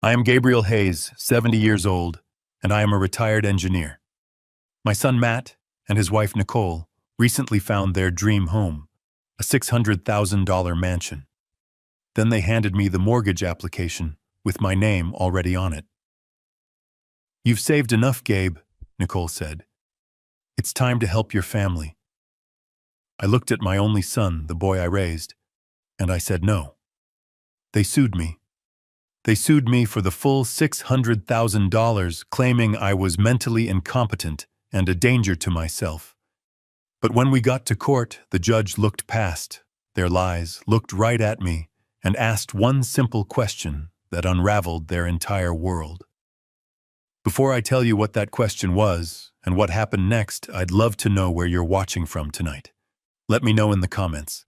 I am Gabriel Hayes, 70 years old, and I am a retired engineer. My son Matt and his wife Nicole recently found their dream home, a $600,000 mansion. Then they handed me the mortgage application with my name already on it. "You've saved enough, Gabe," Nicole said. "It's time to help your family." I looked at my only son, the boy I raised, and I said no. They sued me. They sued me for the full $600,000, claiming I was mentally incompetent and a danger to myself. But when we got to court, the judge looked past their lies, looked right at me, and asked one simple question that unraveled their entire world. Before I tell you what that question was and what happened next, I'd love to know where you're watching from tonight. Let me know in the comments.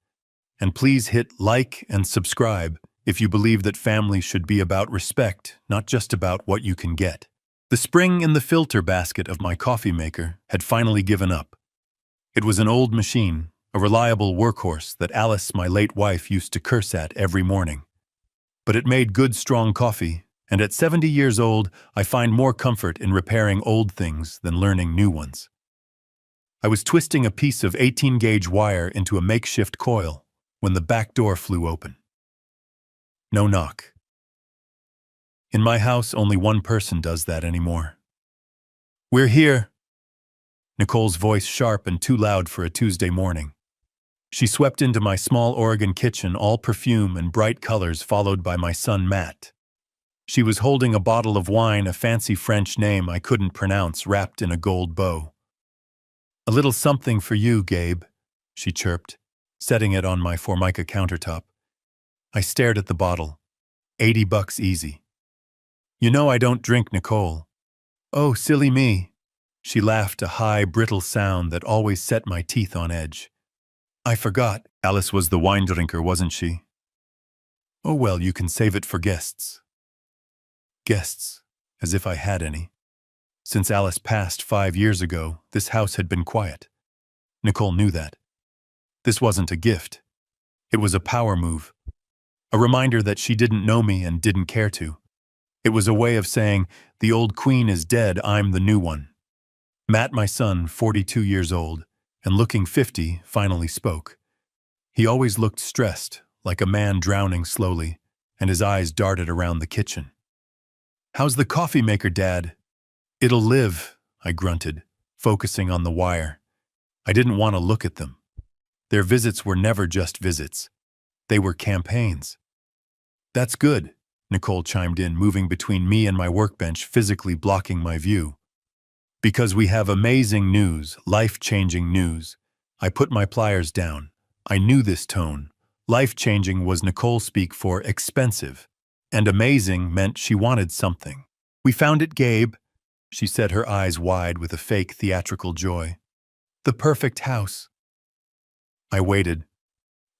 And please hit like and subscribe if you believe that family should be about respect, not just about what you can get. The spring in the filter basket of my coffee maker had finally given up. It was an old machine, a reliable workhorse that Alice, my late wife, used to curse at every morning. But it made good, strong coffee, and at 70 years old, I find more comfort in repairing old things than learning new ones. I was twisting a piece of 18-gauge wire into a makeshift coil when the back door flew open. No knock. In my house, only one person does that anymore. "We're here." Nicole's voice sharp and too loud for a Tuesday morning. She swept into my small Oregon kitchen, all perfume and bright colors, followed by my son Matt. She was holding a bottle of wine, a fancy French name I couldn't pronounce, wrapped in a gold bow. "A little something for you, Gabe," she chirped, setting it on my Formica countertop. I stared at the bottle. $80 easy. "You know I don't drink, Nicole." "Oh, silly me." She laughed, a high, brittle sound that always set my teeth on edge. "I forgot. Alice was the wine drinker, wasn't she?" "Oh well, you can save it for guests." Guests, as if I had any. Since Alice passed 5 years ago, this house had been quiet. Nicole knew that. This wasn't a gift. It was a power move. A reminder that she didn't know me and didn't care to. It was a way of saying, the old queen is dead, I'm the new one. Matt, my son, 42 years old, and looking 50, finally spoke. He always looked stressed, like a man drowning slowly, and his eyes darted around the kitchen. "How's the coffee maker, Dad?" "It'll live," I grunted, focusing on the wire. I didn't want to look at them. Their visits were never just visits. They were campaigns. "That's good," Nicole chimed in, moving between me and my workbench, physically blocking my view. "Because we have amazing news, life-changing news." I put my pliers down. I knew this tone. Life-changing was Nicole speak for expensive, and amazing meant she wanted something. "We found it, Gabe," she said, her eyes wide with a fake theatrical joy. "The perfect house." I waited.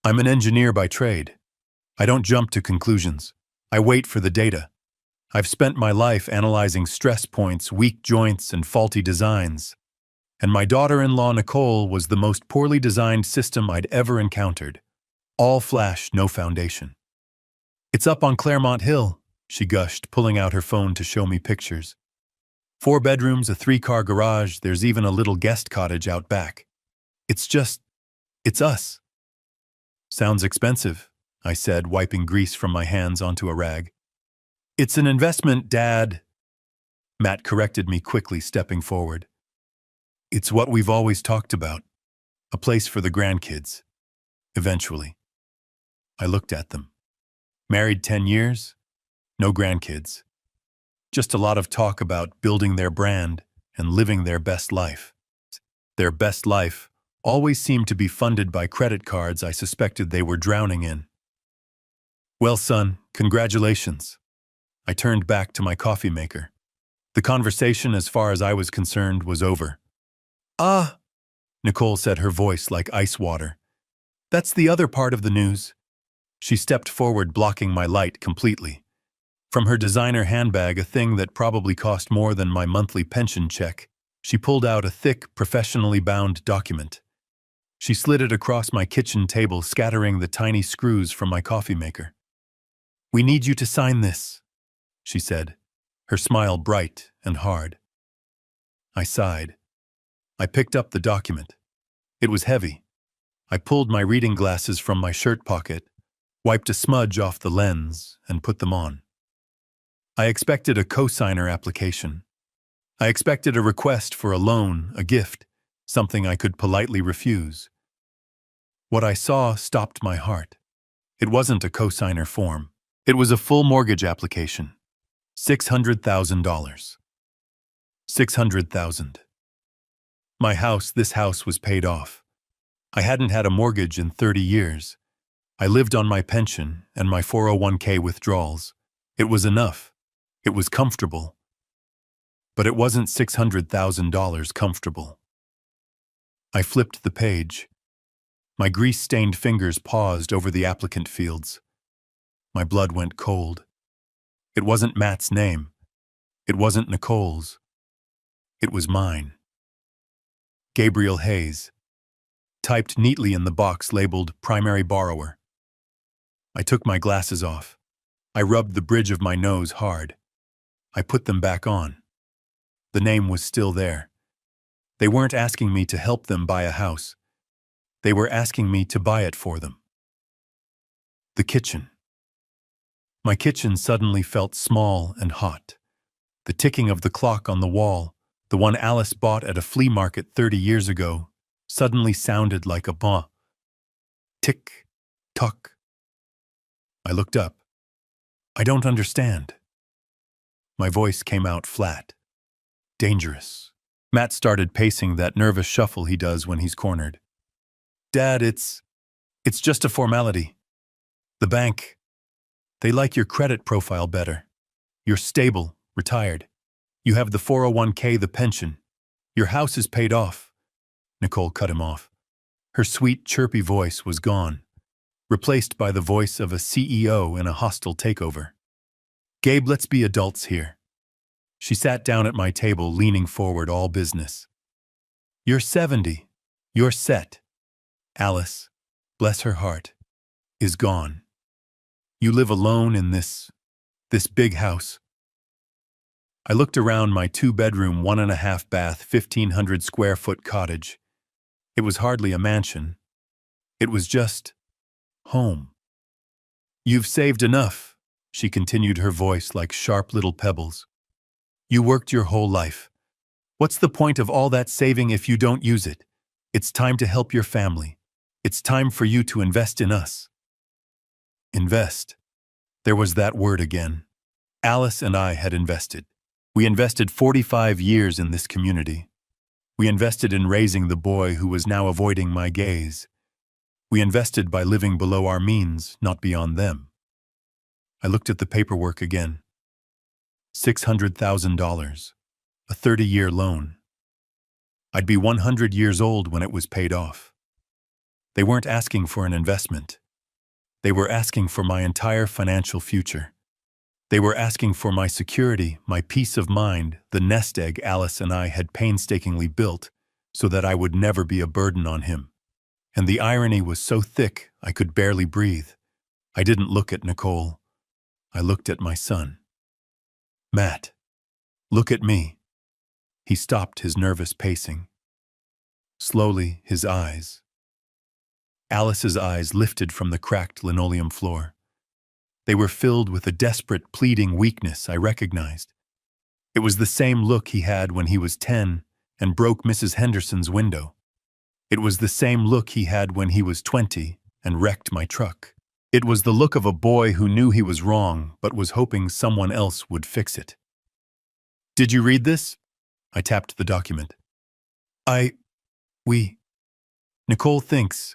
I'm an engineer by trade. I don't jump to conclusions. I wait for the data. I've spent my life analyzing stress points, weak joints, and faulty designs. And my daughter-in-law Nicole was the most poorly designed system I'd ever encountered. All flash, no foundation. "It's up on Claremont Hill," she gushed, pulling out her phone to show me pictures. 4 bedrooms, a 3-car garage, there's even a little guest cottage out back. It's us. "Sounds expensive," I said, wiping grease from my hands onto a rag. "It's an investment, Dad." Matt corrected me quickly, stepping forward. "It's what we've always talked about. A place for the grandkids. Eventually." I looked at them. Married 10 years, no grandkids. Just a lot of talk about building their brand and living their best life. Their best life always seemed to be funded by credit cards I suspected they were drowning in. "Well, son, congratulations." I turned back to my coffee maker. The conversation, as far as I was concerned, was over. "Ah," Nicole said, her voice like ice water. "That's the other part of the news." She stepped forward, blocking my light completely. From her designer handbag, a thing that probably cost more than my monthly pension check, she pulled out a thick, professionally bound document. She slid it across my kitchen table, scattering the tiny screws from my coffee maker. "We need you to sign this." she said, her smile bright and hard. I sighed. I picked up the document. It was heavy. I pulled my reading glasses from my shirt pocket, wiped a smudge off the lens, and put them on. I expected a cosigner application. I expected a request for a loan, a gift, something I could politely refuse. What I saw stopped my heart. It wasn't a cosigner form. It was a full mortgage application. $600,000. $600,000. My house, this house was paid off. I hadn't had a mortgage in 30 years. I lived on my pension and my 401k withdrawals. It was enough. It was comfortable. But it wasn't $600,000 comfortable. I flipped the page. My grease-stained fingers paused over the applicant fields. My blood went cold. It wasn't Matt's name. It wasn't Nicole's. It was mine. Gabriel Hayes, typed neatly in the box labeled Primary Borrower. I took my glasses off. I rubbed the bridge of my nose hard. I put them back on. The name was still there. They weren't asking me to help them buy a house. They were asking me to buy it for them. The kitchen. My kitchen suddenly felt small and hot. The ticking of the clock on the wall, the one Alice bought at a flea market 30 years ago, suddenly sounded like a bah. Tick, tock. I looked up. I don't understand. My voice came out flat. Dangerous. Matt started pacing that nervous shuffle he does when he's cornered. Dad, it's just a formality. The bank, they like your credit profile better. You're stable, retired. You have the 401k, the pension. Your house is paid off. Nicole cut him off. Her sweet, chirpy voice was gone, replaced by the voice of a CEO in a hostile takeover. Gabe, let's be adults here. She sat down at my table, leaning forward, all business. You're 70. You're set. Alice, bless her heart, is gone. You live alone in this big house. I looked around my 2-bedroom, 1.5-bath, 1,500 square foot cottage. It was hardly a mansion. It was just home. You've saved enough, she continued, her voice like sharp little pebbles. You worked your whole life. What's the point of all that saving if you don't use it? It's time to help your family. It's time for you to invest in us. Invest. There was that word again. Alice and I had invested. We invested 45 years in this community. We invested in raising the boy who was now avoiding my gaze. We invested by living below our means, not beyond them. I looked at the paperwork again. $600,000, a 30-year loan. I'd be 100 years old when it was paid off. They weren't asking for an investment. They were asking for my entire financial future. They were asking for my security, my peace of mind, the nest egg Alice and I had painstakingly built so that I would never be a burden on him. And the irony was so thick I could barely breathe. I didn't look at Nicole. I looked at my son. Matt, look at me. He stopped his nervous pacing. Slowly, his eyes. Alice's eyes lifted from the cracked linoleum floor. They were filled with a desperate, pleading weakness I recognized. It was the same look he had when he was 10 and broke Mrs. Henderson's window. It was the same look he had when he was 20 and wrecked my truck. It was the look of a boy who knew he was wrong but was hoping someone else would fix it. Did you read this? I tapped the document. Nicole thinks.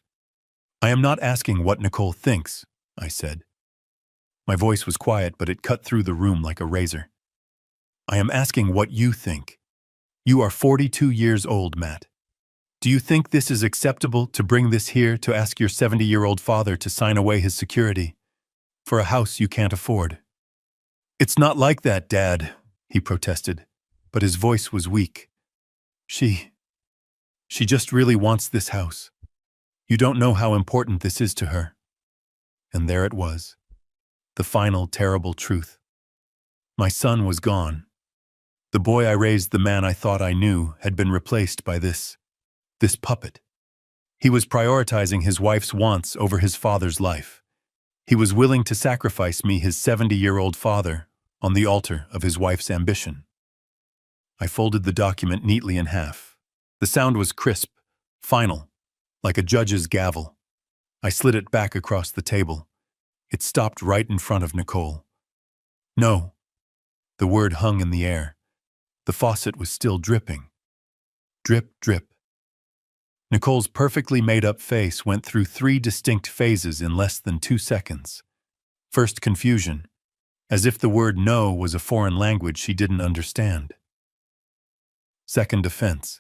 I am not asking what Nicole thinks, I said. My voice was quiet, but it cut through the room like a razor. I am asking what you think. You are 42 years old, Matt. Do you think this is acceptable to bring this here to ask your 70-year-old father to sign away his security for a house you can't afford? It's not like that, Dad, he protested, but his voice was weak. She just really wants this house. You don't know how important this is to her. And there it was. The final terrible truth. My son was gone. The boy I raised, the man I thought I knew, had been replaced by this puppet. He was prioritizing his wife's wants over his father's life. He was willing to sacrifice me, his 70-year-old father, on the altar of his wife's ambition. I folded the document neatly in half. The sound was crisp, final, like a judge's gavel. I slid it back across the table. It stopped right in front of Nicole. No. The word hung in the air. The faucet was still dripping. Drip, drip. Nicole's perfectly made-up face went through 3 distinct phases in less than 2 seconds. First, confusion, as if the word no was a foreign language she didn't understand. Second, offense,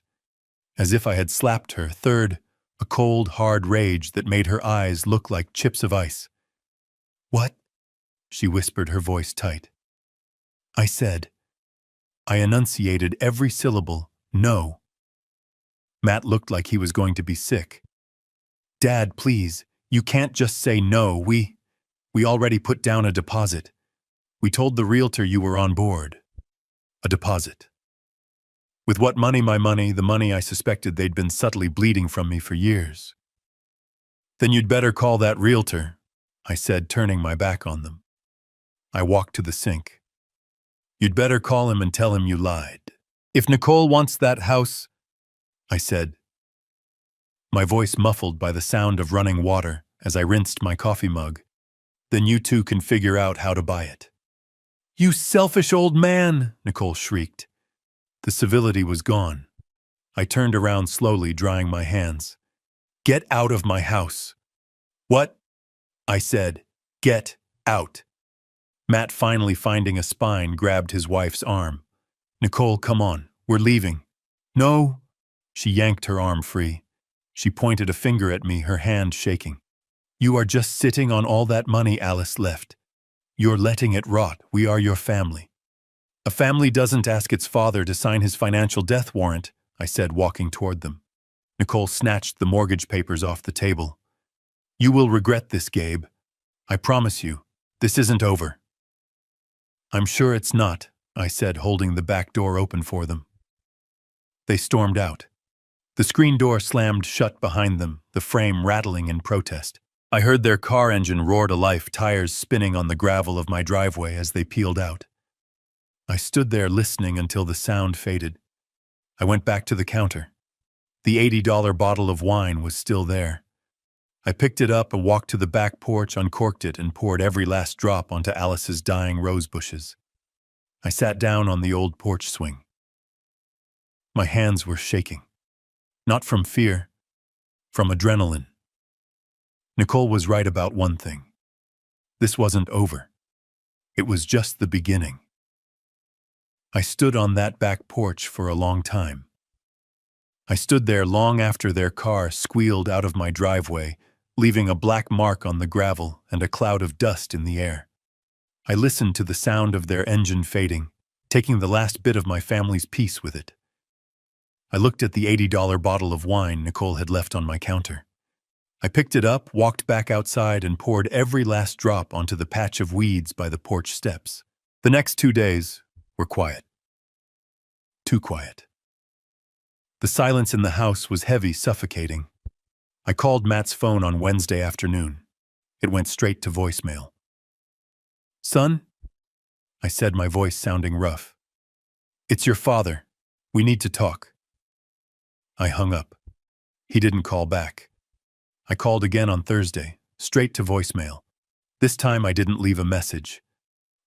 as if I had slapped her. Third, a cold, hard rage that made her eyes look like chips of ice. "What?" she whispered, her voice tight. I said. I enunciated every syllable, no. Matt looked like he was going to be sick. "Dad, please, you can't just say no. We already put down a deposit. We told the realtor you were on board." A deposit. With what money? My money, the money I suspected they'd been subtly bleeding from me for years. "Then you'd better call that realtor," I said, turning my back on them. I walked to the sink. "You'd better call him and tell him you lied. If Nicole wants that house," I said, my voice muffled by the sound of running water as I rinsed my coffee mug, "then you two can figure out how to buy it." "You selfish old man!" Nicole shrieked. The civility was gone. I turned around slowly, drying my hands. "Get out of my house." "What?" I said. "Get out." Matt, finally finding a spine, grabbed his wife's arm. "Nicole, come on. We're leaving." "No." She yanked her arm free. She pointed a finger at me, her hand shaking. "You are just sitting on all that money Alice left. You're letting it rot. We are your family." "A family doesn't ask its father to sign his financial death warrant," I said, walking toward them. Nicole snatched the mortgage papers off the table. "You will regret this, Gabe. I promise you, this isn't over." "I'm sure it's not," I said, holding the back door open for them. They stormed out. The screen door slammed shut behind them, the frame rattling in protest. I heard their car engine roar to life, tires spinning on the gravel of my driveway as they peeled out. I stood there listening until the sound faded. I went back to the counter. The $80 bottle of wine was still there. I picked it up and walked to the back porch, uncorked it, and poured every last drop onto Alice's dying rose bushes. I sat down on the old porch swing. My hands were shaking. Not from fear, from adrenaline. Nicole was right about one thing. This wasn't over. It was just the beginning. I stood on that back porch for a long time. I stood there long after their car squealed out of my driveway, leaving a black mark on the gravel and a cloud of dust in the air. I listened to the sound of their engine fading, taking the last bit of my family's peace with it. I looked at the $80 bottle of wine Nicole had left on my counter. I picked it up, walked back outside, and poured every last drop onto the patch of weeds by the porch steps. The next 2 days were quiet. Too quiet. The silence in the house was heavy, suffocating. I called Matt's phone on Wednesday afternoon. It went straight to voicemail. "Son?" I said, my voice sounding rough. "It's your father. We need to talk." I hung up. He didn't call back. I called again on Thursday, straight to voicemail. This time I didn't leave a message.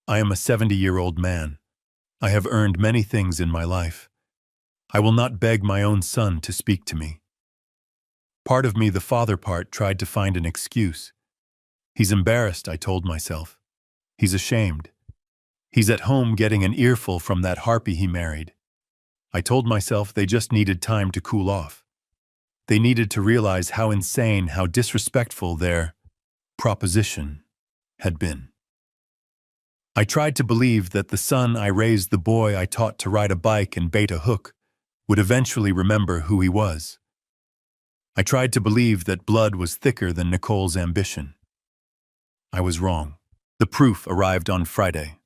I am a 70-year-old man. I have earned many things in my life. I will not beg my own son to speak to me. Part of me, the father part, tried to find an excuse. He's embarrassed, I told myself. He's ashamed. He's at home getting an earful from that harpy he married. I told myself they just needed time to cool off. They needed to realize how insane, how disrespectful their proposition had been. I tried to believe that the son I raised, the boy I taught to ride a bike and bait a hook, would eventually remember who he was. I tried to believe that blood was thicker than Nicole's ambition. I was wrong. The proof arrived on Friday.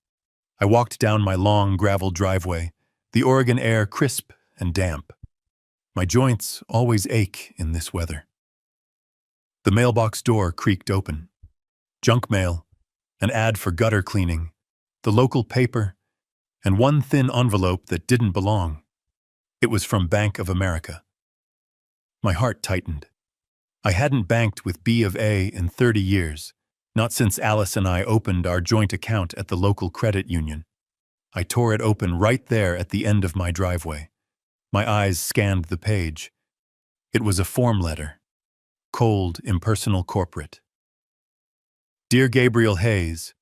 I walked down my long gravel driveway, the Oregon air crisp and damp. My joints always ache in this weather. The mailbox door creaked open. Junk mail, an ad for gutter cleaning, the local paper, and one thin envelope that didn't belong. It was from Bank of America. My heart tightened. I hadn't banked with B of A in 30 years, not since Alice and I opened our joint account at the local credit union. I tore it open right there at the end of my driveway. My eyes scanned the page. It was a form letter. Cold, impersonal corporate. Dear Gabriel Hayes,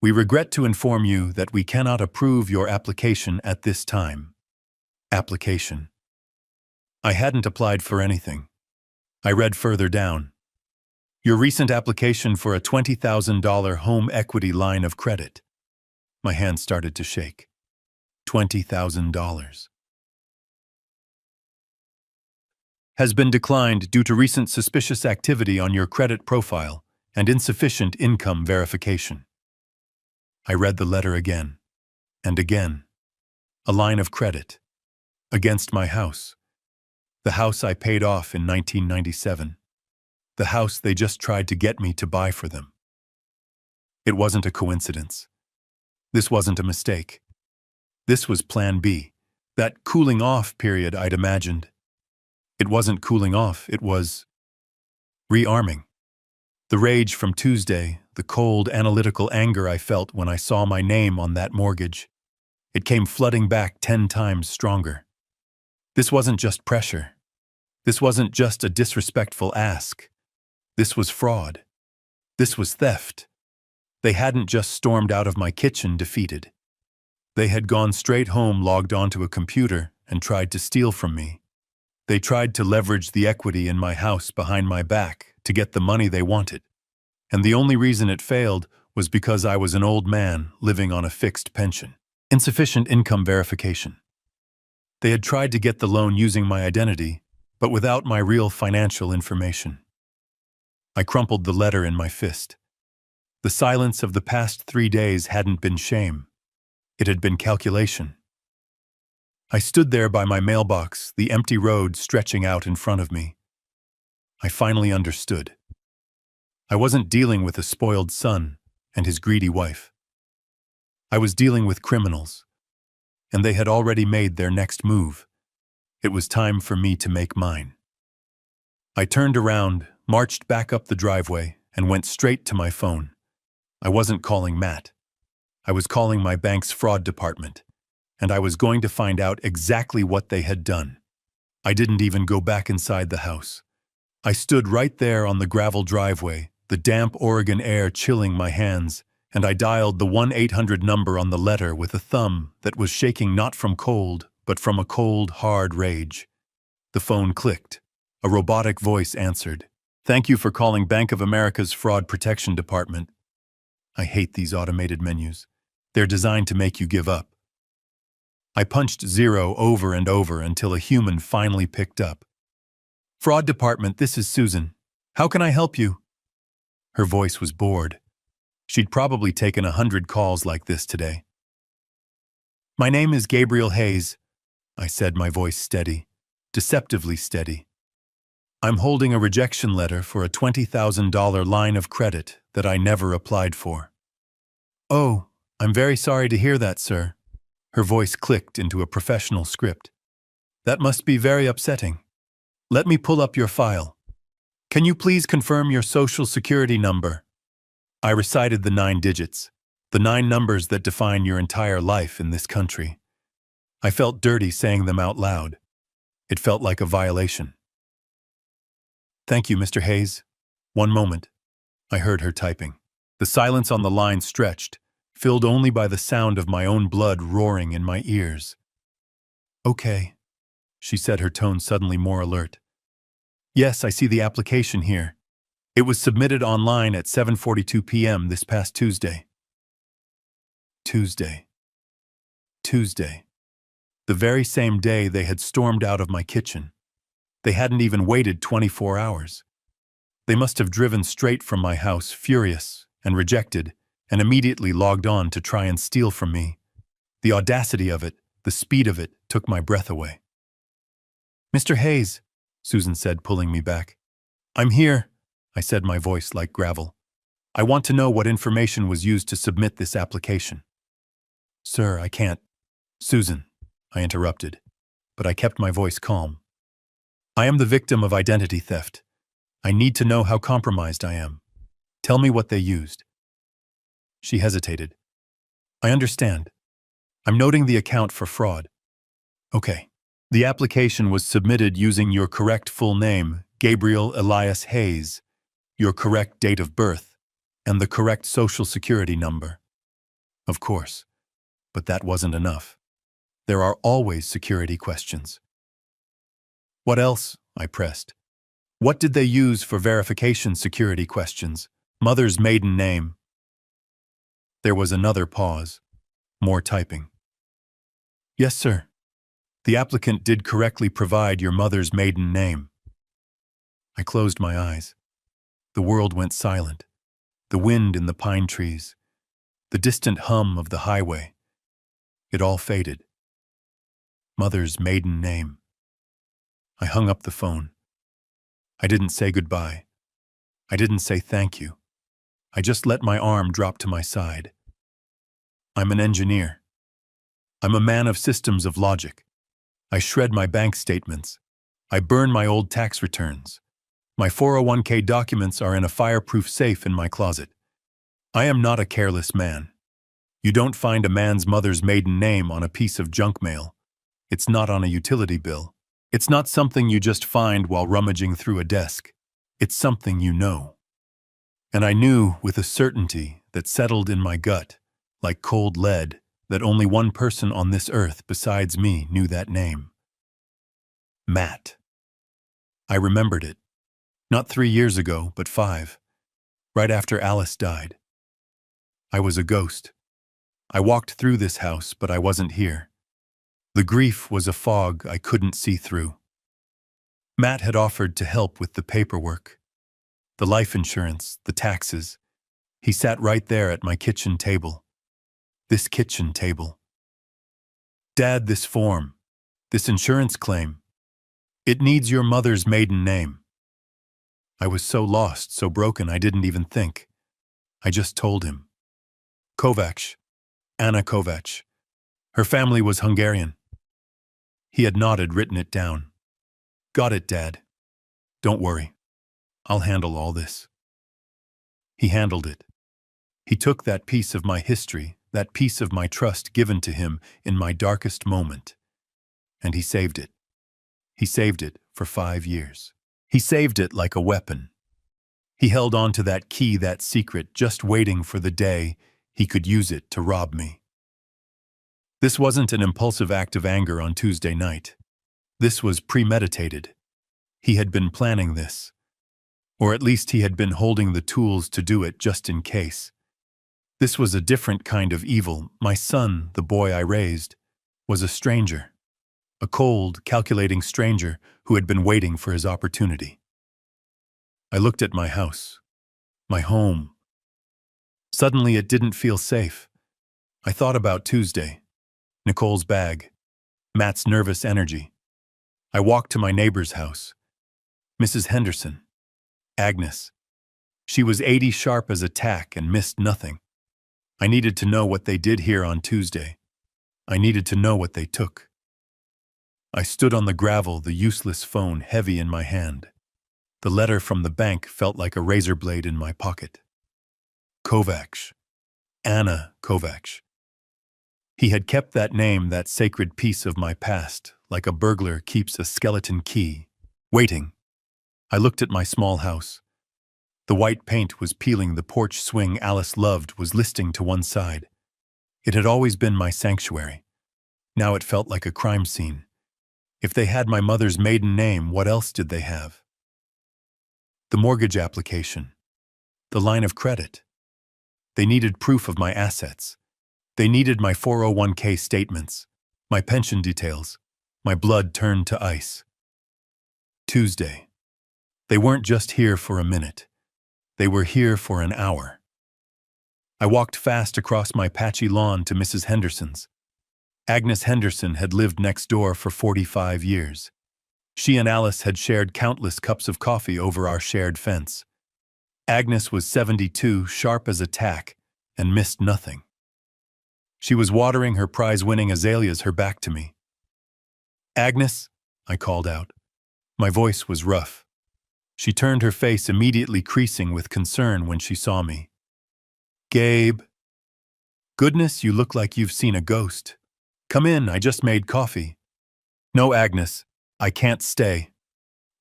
we regret to inform you that we cannot approve your application at this time. Application. I hadn't applied for anything. I read further down. Your recent application for a $20,000 home equity line of credit. My hand started to shake. $20,000. Has been declined due to recent suspicious activity on your credit profile and insufficient income verification. I read the letter again and again. A line of credit. Against my house. The house I paid off in 1997. The house they just tried to get me to buy for them. It wasn't a coincidence. This wasn't a mistake. This was Plan B, that cooling off period I'd imagined. It wasn't cooling off, it was rearming. The rage from Tuesday, the cold, analytical anger I felt when I saw my name on that mortgage, it came flooding back 10 times stronger. This wasn't just pressure. This wasn't just a disrespectful ask. This was fraud. This was theft. They hadn't just stormed out of my kitchen defeated. They had gone straight home, logged onto a computer, and tried to steal from me. They tried to leverage the equity in my house behind my back to get the money they wanted. And the only reason it failed was because I was an old man living on a fixed pension. Insufficient income verification. They had tried to get the loan using my identity, but without my real financial information. I crumpled the letter in my fist. The silence of the past 3 days hadn't been shame. It had been calculation. I stood there by my mailbox, the empty road stretching out in front of me. I finally understood. I wasn't dealing with a spoiled son and his greedy wife. I was dealing with criminals, and they had already made their next move. It was time for me to make mine. I turned around, marched back up the driveway, and went straight to my phone. I wasn't calling Matt. I was calling my bank's fraud department, and I was going to find out exactly what they had done. I didn't even go back inside the house. I stood right there on the gravel driveway, the damp Oregon air chilling my hands, and I dialed the 1-800 number on the letter with a thumb that was shaking not from cold, but from a cold, hard rage. The phone clicked. A robotic voice answered. Thank you for calling Bank of America's Fraud Protection Department. I hate these automated menus. They're designed to make you give up. I punched 0 over and over until a human finally picked up. Fraud Department, this is Susan. How can I help you? Her voice was bored. She'd probably taken 100 calls like this today. My name is Gabriel Hayes, I said, my voice steady, deceptively steady. I'm holding a rejection letter for a $20,000 line of credit that I never applied for. Oh, I'm very sorry to hear that, sir. Her voice clicked into a professional script. That must be very upsetting. Let me pull up your file. Can you please confirm your social security number? I recited the 9 digits, the 9 numbers that define your entire life in this country. I felt dirty saying them out loud. It felt like a violation. Thank you, Mr. Hayes. One moment. I heard her typing. The silence on the line stretched, filled only by the sound of my own blood roaring in my ears. Okay, she said, her tone suddenly more alert. Yes, I see the application here. It was submitted online at 7:42 p.m. this past Tuesday. Tuesday. The very same day they had stormed out of my kitchen. They hadn't even waited 24 hours. They must have driven straight from my house, furious and rejected, and immediately logged on to try and steal from me, The audacity of it, the speed of it, took my breath away. "Mr. Hayes," Susan said, pulling me back. "I'm here," I said, my voice like gravel. "I want to know what information was used to submit this application." "Sir, I can't." "Susan," I interrupted, but I kept my voice calm. "I am the victim of identity theft. I need to know how compromised I am. Tell me what they used." She hesitated. "I understand. I'm noting the account for fraud." "Okay. The application was submitted using your correct full name, Gabriel Elias Hayes, your correct date of birth, and the correct social security number." "Of course. But that wasn't enough. There are always security questions." "What else?" I pressed. "What did they use for verification security questions? Mother's maiden name." There was another pause. More typing. "Yes, sir. The applicant did correctly provide your mother's maiden name." I closed my eyes. The world went silent. The wind in the pine trees. The distant hum of the highway. It all faded. Mother's maiden name. I hung up the phone. I didn't say goodbye. I didn't say thank you. I just let my arm drop to my side. I'm an engineer. I'm a man of systems of logic. I shred my bank statements. I burn my old tax returns. My 401k documents are in a fireproof safe in my closet. I am not a careless man. You don't find a man's mother's maiden name on a piece of junk mail. It's not on a utility bill. It's not something you just find while rummaging through a desk. It's something you know. And I knew with a certainty that settled in my gut, like cold lead, that only one person on this earth besides me knew that name. Matt. I remembered it. Not 3 years ago, but 5. Right after Alice died. I was a ghost. I walked through this house, but I wasn't here. The grief was a fog I couldn't see through. Matt had offered to help with the paperwork, the life insurance, the taxes. He sat right there at my kitchen table. This kitchen table. "Dad, this form, this insurance claim, it needs your mother's maiden name." I was so lost, so broken, I didn't even think. I just told him. "Kovacs, Anna Kovacs. Her family was Hungarian." He had nodded, written it down. "Got it, Dad. Don't worry. I'll handle all this." He handled it. He took that piece of my history, that piece of my trust given to him in my darkest moment, and he saved it. He saved it for 5 years. He saved it like a weapon. He held on to that key, that secret, just waiting for the day he could use it to rob me. This wasn't an impulsive act of anger on Tuesday night. This was premeditated. He had been planning this. Or at least he had been holding the tools to do it just in case. This was a different kind of evil. My son, the boy I raised, was a stranger. A cold, calculating stranger who had been waiting for his opportunity. I looked at my house, my home. Suddenly it didn't feel safe. I thought about Tuesday. Nicole's bag, Matt's nervous energy. I walked to my neighbor's house. Mrs. Henderson, Agnes. She was 80 sharp as a tack and missed nothing. I needed to know what they did here on Tuesday. I needed to know what they took. I stood on the gravel, the useless phone heavy in my hand. The letter from the bank felt like a razor blade in my pocket. Kovacs. Anna Kovacs. He had kept that name, that sacred piece of my past, like a burglar keeps a skeleton key, waiting. I looked at my small house. The white paint was peeling, the porch swing Alice loved was listing to one side. It had always been my sanctuary. Now it felt like a crime scene. If they had my mother's maiden name, what else did they have? The mortgage application. The line of credit. They needed proof of my assets. They needed my 401k statements, my pension details. My blood turned to ice. Tuesday. They weren't just here for a minute. They were here for an hour. I walked fast across my patchy lawn to Mrs. Henderson's. Agnes Henderson had lived next door for 45 years. She and Alice had shared countless cups of coffee over our shared fence. Agnes was 72, sharp as a tack, and missed nothing. She was watering her prize-winning azaleas, her back to me. "Agnes," I called out. My voice was rough. She turned, her face immediately creasing with concern when she saw me. "Gabe." "Goodness, you look like you've seen a ghost. Come in, I just made coffee." "No, Agnes, I can't stay."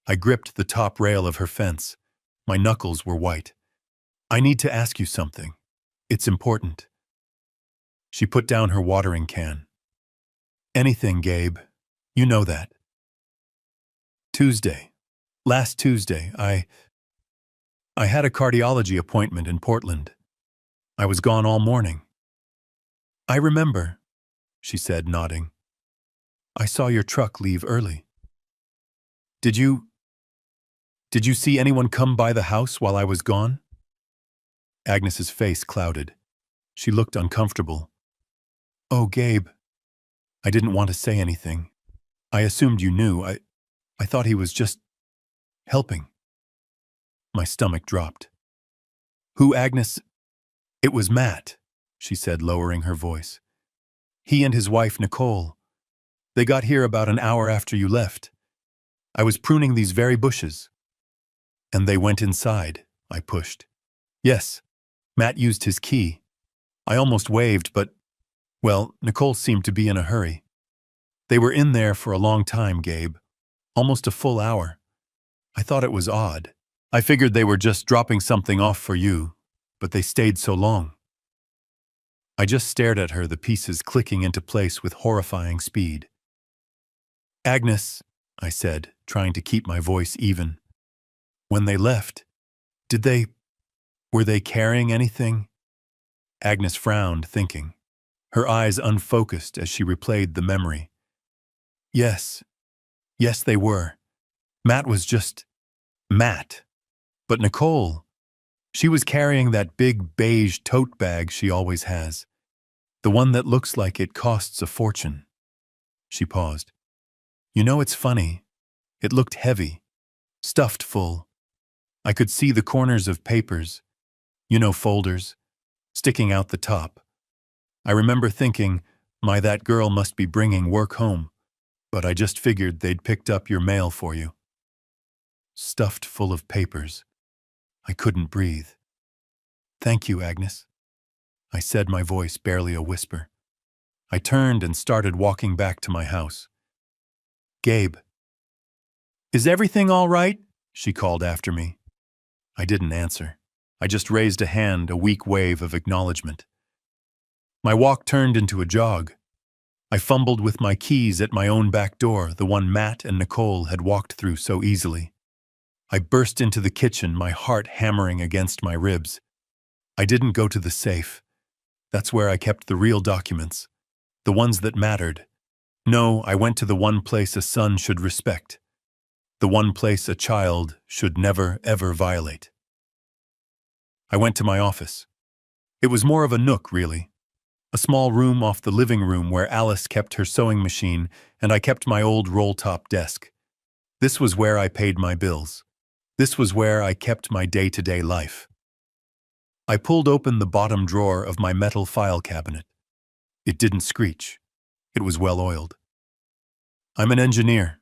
I gripped the top rail of her fence. My knuckles were white. "I need to ask you something. It's important." She put down her watering can. "Anything, Gabe. You know that." Last Tuesday, I had a cardiology appointment in Portland. I was gone all morning." "I remember," she said, nodding. "I saw your truck leave early." Did you see anyone come by the house while I was gone?" Agnes's face clouded. She looked uncomfortable. "Oh, Gabe." I didn't want to say anything. I assumed you knew. I thought he was just helping. My stomach dropped. "Who, Agnes?" "It was Matt," she said, lowering her voice. "He and his wife, Nicole. They got here about an hour after you left. I was pruning these very bushes." "And they went inside," I pushed. "Yes, Matt used his key. I almost waved, but, well, Nicole seemed to be in a hurry. They were in there for a long time, Gabe. Almost a full hour. I thought it was odd. I figured they were just dropping something off for you, but they stayed so long." I just stared at her, the pieces clicking into place with horrifying speed. "Agnes," I said, trying to keep my voice even. "When they left, were they carrying anything?" Agnes frowned, thinking. Her eyes unfocused as she replayed the memory. Yes, they were. Matt was just Matt. But Nicole, she was carrying that big beige tote bag she always has. The one that looks like it costs a fortune." She paused. "You know, it's funny. It looked heavy, stuffed full. I could see the corners of papers, folders, sticking out the top. I remember thinking, that girl must be bringing work home, but I just figured they'd picked up your mail for you." Stuffed full of papers. I couldn't breathe. "Thank you, Agnes," I said, my voice barely a whisper. I turned and started walking back to my house. "Gabe." "Is everything all right?" she called after me. I didn't answer. I just raised a hand, a weak wave of acknowledgement. My walk turned into a jog. I fumbled with my keys at my own back door, the one Matt and Nicole had walked through so easily. I burst into the kitchen, my heart hammering against my ribs. I didn't go to the safe. That's where I kept the real documents, the ones that mattered. No, I went to the one place a son should respect, the one place a child should never, ever violate. I went to my office. It was more of a nook, really. A small room off the living room where Alice kept her sewing machine and I kept my old roll-top desk. This was where I paid my bills. This was where I kept my day-to-day life. I pulled open the bottom drawer of my metal file cabinet. It didn't screech. It was well-oiled. I'm an engineer.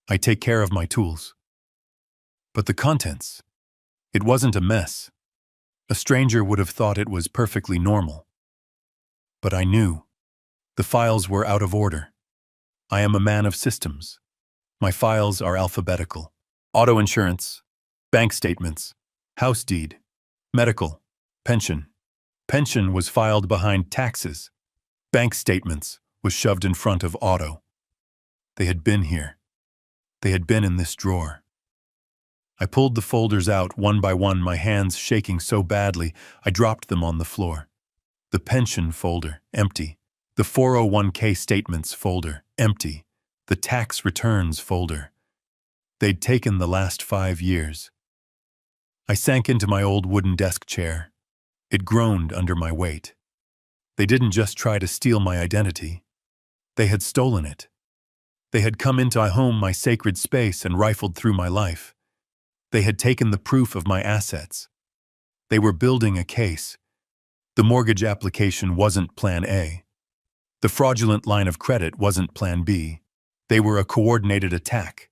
I take care of my tools. But the contents, it wasn't a mess. A stranger would have thought it was perfectly normal. But I knew. The files were out of order. I am a man of systems. My files are alphabetical. Auto insurance, bank statements, house deed, medical, pension. Pension was filed behind taxes. Bank statements was shoved in front of auto. They had been here. They had been in this drawer. I pulled the folders out one by one, my hands shaking so badly I dropped them on the floor. The pension folder, empty. The 401k statements folder, empty. The tax returns folder. They'd taken the last 5 years. I sank into my old wooden desk chair. It groaned under my weight. They didn't just try to steal my identity. They had stolen it. They had come into my home, my sacred space, and rifled through my life. They had taken the proof of my assets. They were building a case. The mortgage application wasn't Plan A. The fraudulent line of credit wasn't Plan B. They were a coordinated attack.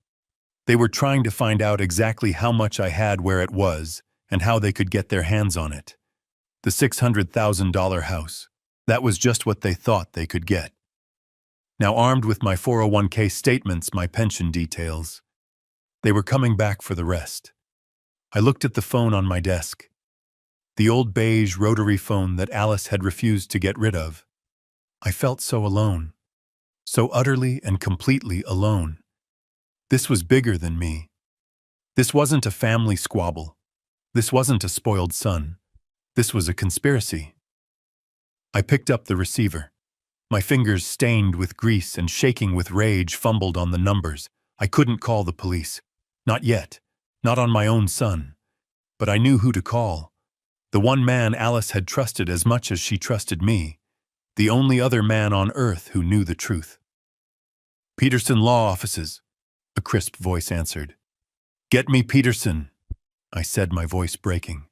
They were trying to find out exactly how much I had, where it was, and how they could get their hands on it. The $600,000 house. That was just what they thought they could get. Now, armed with my 401k statements, my pension details, they were coming back for the rest. I looked at the phone on my desk. The old beige rotary phone that Alice had refused to get rid of. I felt so alone. So utterly and completely alone. This was bigger than me. This wasn't a family squabble. This wasn't a spoiled son. This was a conspiracy. I picked up the receiver. My fingers, stained with grease and shaking with rage, fumbled on the numbers. I couldn't call the police. Not yet. Not on my own son. But I knew who to call. The one man Alice had trusted as much as she trusted me. The only other man on earth who knew the truth. "Peterson Law Offices," a crisp voice answered. "Get me Peterson," I said, my voice breaking.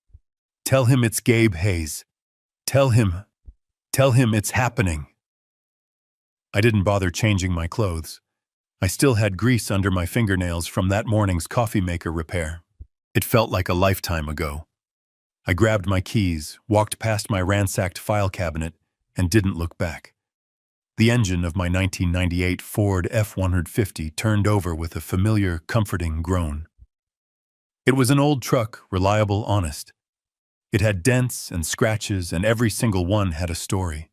"Tell him it's Gabe Hayes. Tell him it's happening." I didn't bother changing my clothes. I still had grease under my fingernails from that morning's coffee maker repair. It felt like a lifetime ago. I grabbed my keys, walked past my ransacked file cabinet, and didn't look back. The engine of my 1998 Ford F-150 turned over with a familiar, comforting groan. It was an old truck, reliable, honest. It had dents and scratches, and every single one had a story.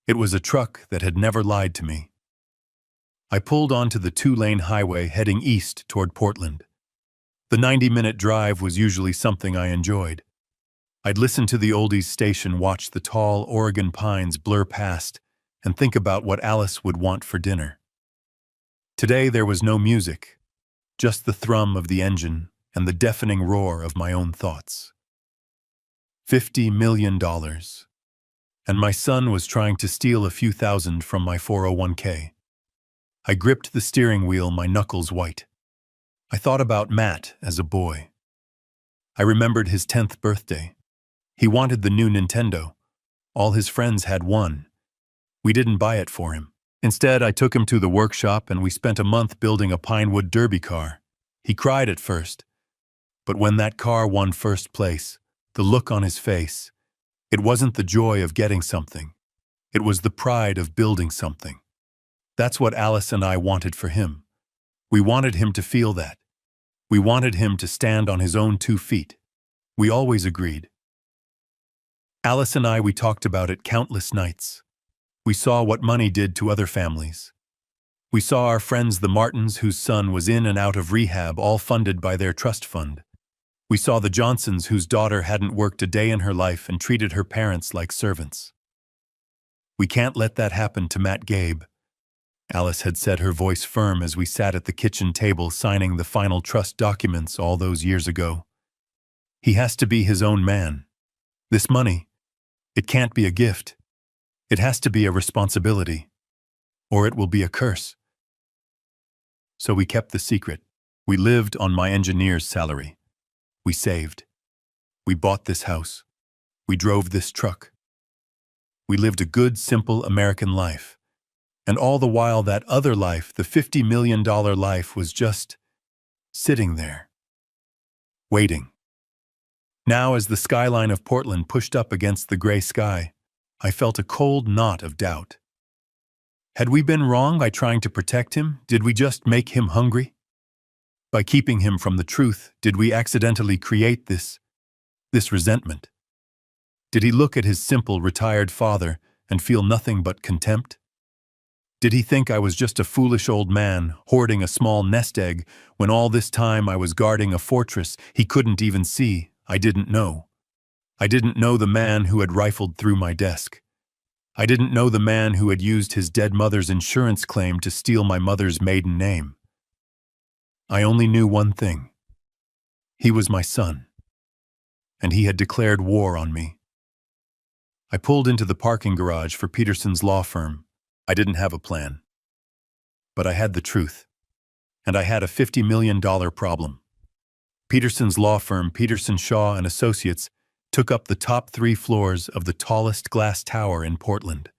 It was a truck that had never lied to me. I pulled onto the 2-lane highway heading east toward Portland. The 90-minute drive was usually something I enjoyed. I'd listen to the oldies station, watch the tall Oregon pines blur past, and think about what Alice would want for dinner. Today there was no music, just the thrum of the engine and the deafening roar of my own thoughts. $50 million. And my son was trying to steal a few thousand from my 401k. I gripped the steering wheel, my knuckles white. I thought about Matt as a boy. I remembered his 10th birthday. He wanted the new Nintendo. All his friends had one. We didn't buy it for him. Instead, I took him to the workshop and we spent a month building a Pinewood Derby car. He cried at first. But when that car won first place, the look on his face, it wasn't the joy of getting something. It was the pride of building something. That's what Alice and I wanted for him. We wanted him to feel that. We wanted him to stand on his own 2 feet. We always agreed. Alice and I, we talked about it countless nights. We saw what money did to other families. We saw our friends the Martins, whose son was in and out of rehab, all funded by their trust fund. We saw the Johnsons, whose daughter hadn't worked a day in her life and treated her parents like servants. "We can't let that happen to Matt Gabe," Alice had said, her voice firm, as we sat at the kitchen table signing the final trust documents all those years ago. "He has to be his own man. This money, it can't be a gift. It has to be a responsibility, or it will be a curse." So we kept the secret. We lived on my engineer's salary. We saved. We bought this house. We drove this truck. We lived a good, simple American life. And all the while, that other life, the $50 million life, was just sitting there, waiting. Now, as the skyline of Portland pushed up against the gray sky, I felt a cold knot of doubt. Had we been wrong by trying to protect him? Did we just make him hungry? By keeping him from the truth, did we accidentally create this resentment? Did he look at his simple, retired father and feel nothing but contempt? Did he think I was just a foolish old man hoarding a small nest egg when all this time I was guarding a fortress he couldn't even see? I didn't know. I didn't know the man who had rifled through my desk. I didn't know the man who had used his dead mother's insurance claim to steal my mother's maiden name. I only knew one thing. He was my son, and he had declared war on me. I pulled into the parking garage for Peterson's law firm. I didn't have a plan, but I had the truth. And I had a $50 million problem. Peterson's law firm, Peterson, Shaw and Associates, took up the top 3 floors of the tallest glass tower in Portland.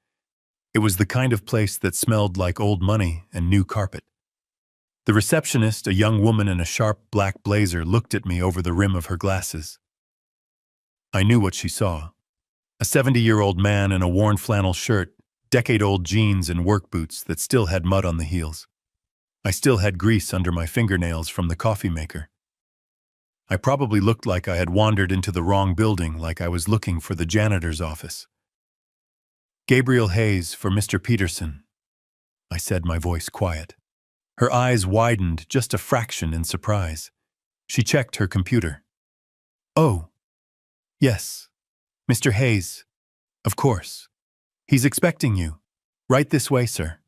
It was the kind of place that smelled like old money and new carpet. The receptionist, a young woman in a sharp black blazer, looked at me over the rim of her glasses. I knew what she saw. A 70-year-old man in a worn flannel shirt, decade-old jeans and work boots that still had mud on the heels. I still had grease under my fingernails from the coffee maker. I probably looked like I had wandered into the wrong building, like I was looking for the janitor's office. "Gabriel Hayes for Mr. Peterson," I said, my voice quiet. Her eyes widened just a fraction in surprise. She checked her computer. "Oh, yes, Mr. Hayes. Of course. He's expecting you. Right this way, sir."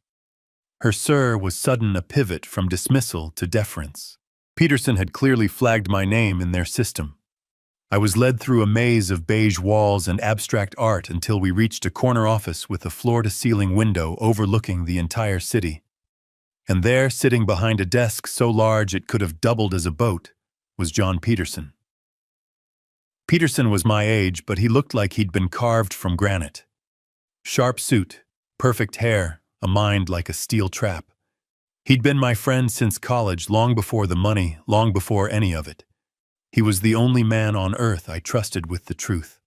Her "sir" was sudden a pivot from dismissal to deference. Peterson had clearly flagged my name in their system. I was led through a maze of beige walls and abstract art until we reached a corner office with a floor-to-ceiling window overlooking the entire city. And there, sitting behind a desk so large it could have doubled as a boat, was John Peterson. Peterson was my age, but he looked like he'd been carved from granite. Sharp suit, perfect hair, a mind like a steel trap. He'd been my friend since college, long before the money, long before any of it. He was the only man on earth I trusted with the truth.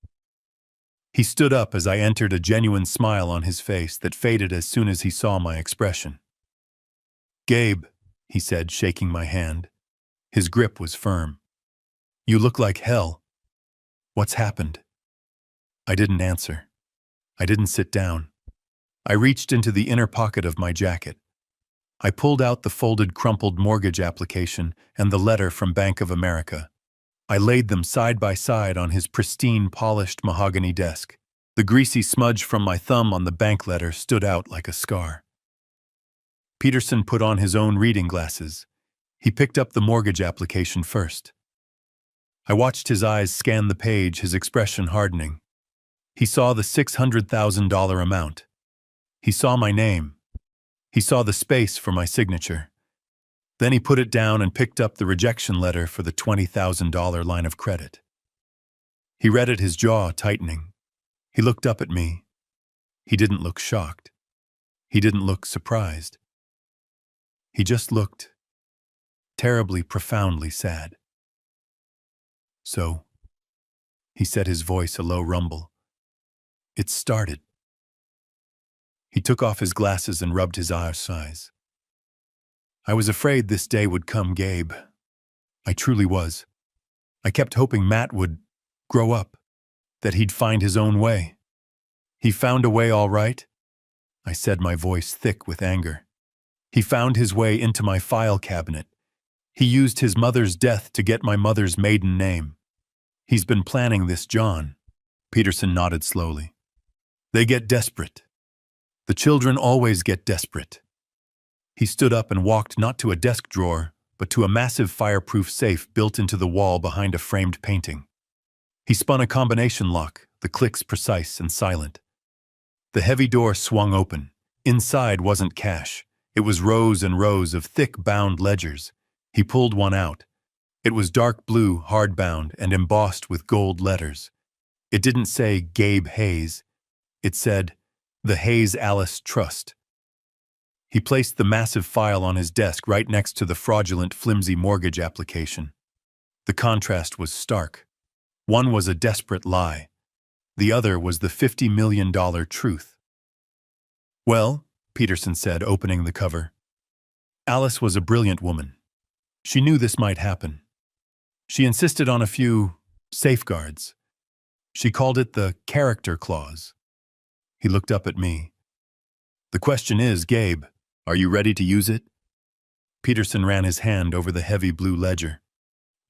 He stood up as I entered, a genuine smile on his face that faded as soon as he saw my expression. "Gabe," he said, shaking my hand. His grip was firm. "You look like hell. What's happened?" I didn't answer. I didn't sit down. I reached into the inner pocket of my jacket. I pulled out the folded, crumpled mortgage application and the letter from Bank of America. I laid them side by side on his pristine, polished mahogany desk. The greasy smudge from my thumb on the bank letter stood out like a scar. Peterson put on his own reading glasses. He picked up the mortgage application first. I watched his eyes scan the page, his expression hardening. He saw the $600,000 amount. He saw my name. He saw the space for my signature. Then he put it down and picked up the rejection letter for the $20,000 line of credit. He read it, his jaw tightening. He looked up at me. He didn't look shocked. He didn't look surprised. He just looked terribly, profoundly sad. "So," he said, his voice a low rumble, "it started." He took off his glasses and rubbed his eyes. "I was afraid this day would come, Gabe. I truly was. I kept hoping Matt would grow up, that he'd find his own way. He found a way, all right," I said, my voice thick with anger. "He found his way into my file cabinet. He used his mother's death to get my mother's maiden name. He's been planning this, John." Peterson nodded slowly. "They get desperate. The children always get desperate." He stood up and walked not to a desk drawer, but to a massive fireproof safe built into the wall behind a framed painting. He spun a combination lock, the clicks precise and silent. The heavy door swung open. Inside wasn't cash. It was rows and rows of thick bound ledgers. He pulled one out. It was dark blue, hardbound, and embossed with gold letters. It didn't say Gabe Hayes. It said, "The Hayes Alice Trust." He placed the massive file on his desk right next to the fraudulent, flimsy mortgage application. The contrast was stark. One was a desperate lie. The other was the $50 million truth. "Well," Peterson said, opening the cover, "Alice was a brilliant woman. She knew this might happen. She insisted on a few safeguards. She called it the character clause." He looked up at me. "The question is, Gabe, are you ready to use it?" Peterson ran his hand over the heavy blue ledger.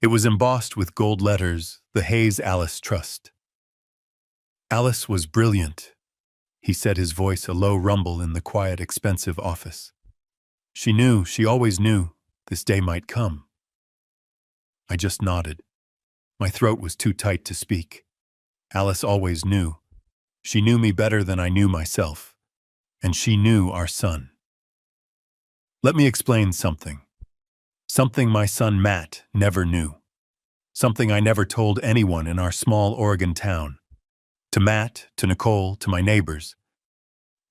It was embossed with gold letters, "The Hayes Alice Trust." "Alice was brilliant," he said, his voice a low rumble in the quiet, expensive office. She always knew, this day might come." I just nodded. My throat was too tight to speak. Alice always knew. She knew me better than I knew myself. and she knew our son. Let me explain something. Something my son Matt never knew. Something I never told anyone in our small Oregon town. To Matt, to Nicole, to my neighbors.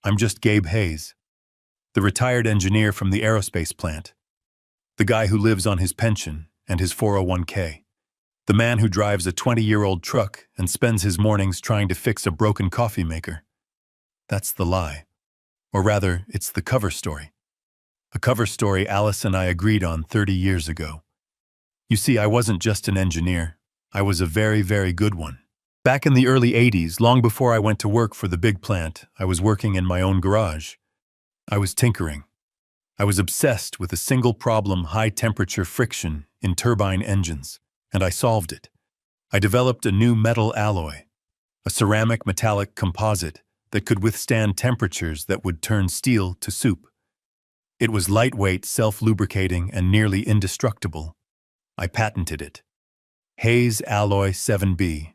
I'm just Gabe Hayes, the retired engineer from the aerospace plant. The guy who lives on his pension and his 401k. The man who drives a 20-year-old truck and spends his mornings trying to fix a broken coffee maker. That's the lie. Or rather, it's the cover story. A cover story Alice and I agreed on 30 years ago. You see, I wasn't just an engineer. I was a very, very good one. Back in the early 80s, long before I went to work for the big plant, I was working in my own garage. I was tinkering. I was obsessed with a single problem: high-temperature friction in turbine engines, and I solved it. I developed a new metal alloy, a ceramic metallic composite that could withstand temperatures that would turn steel to soup. It was lightweight, self-lubricating, and nearly indestructible. I patented it. Hayes Alloy 7B.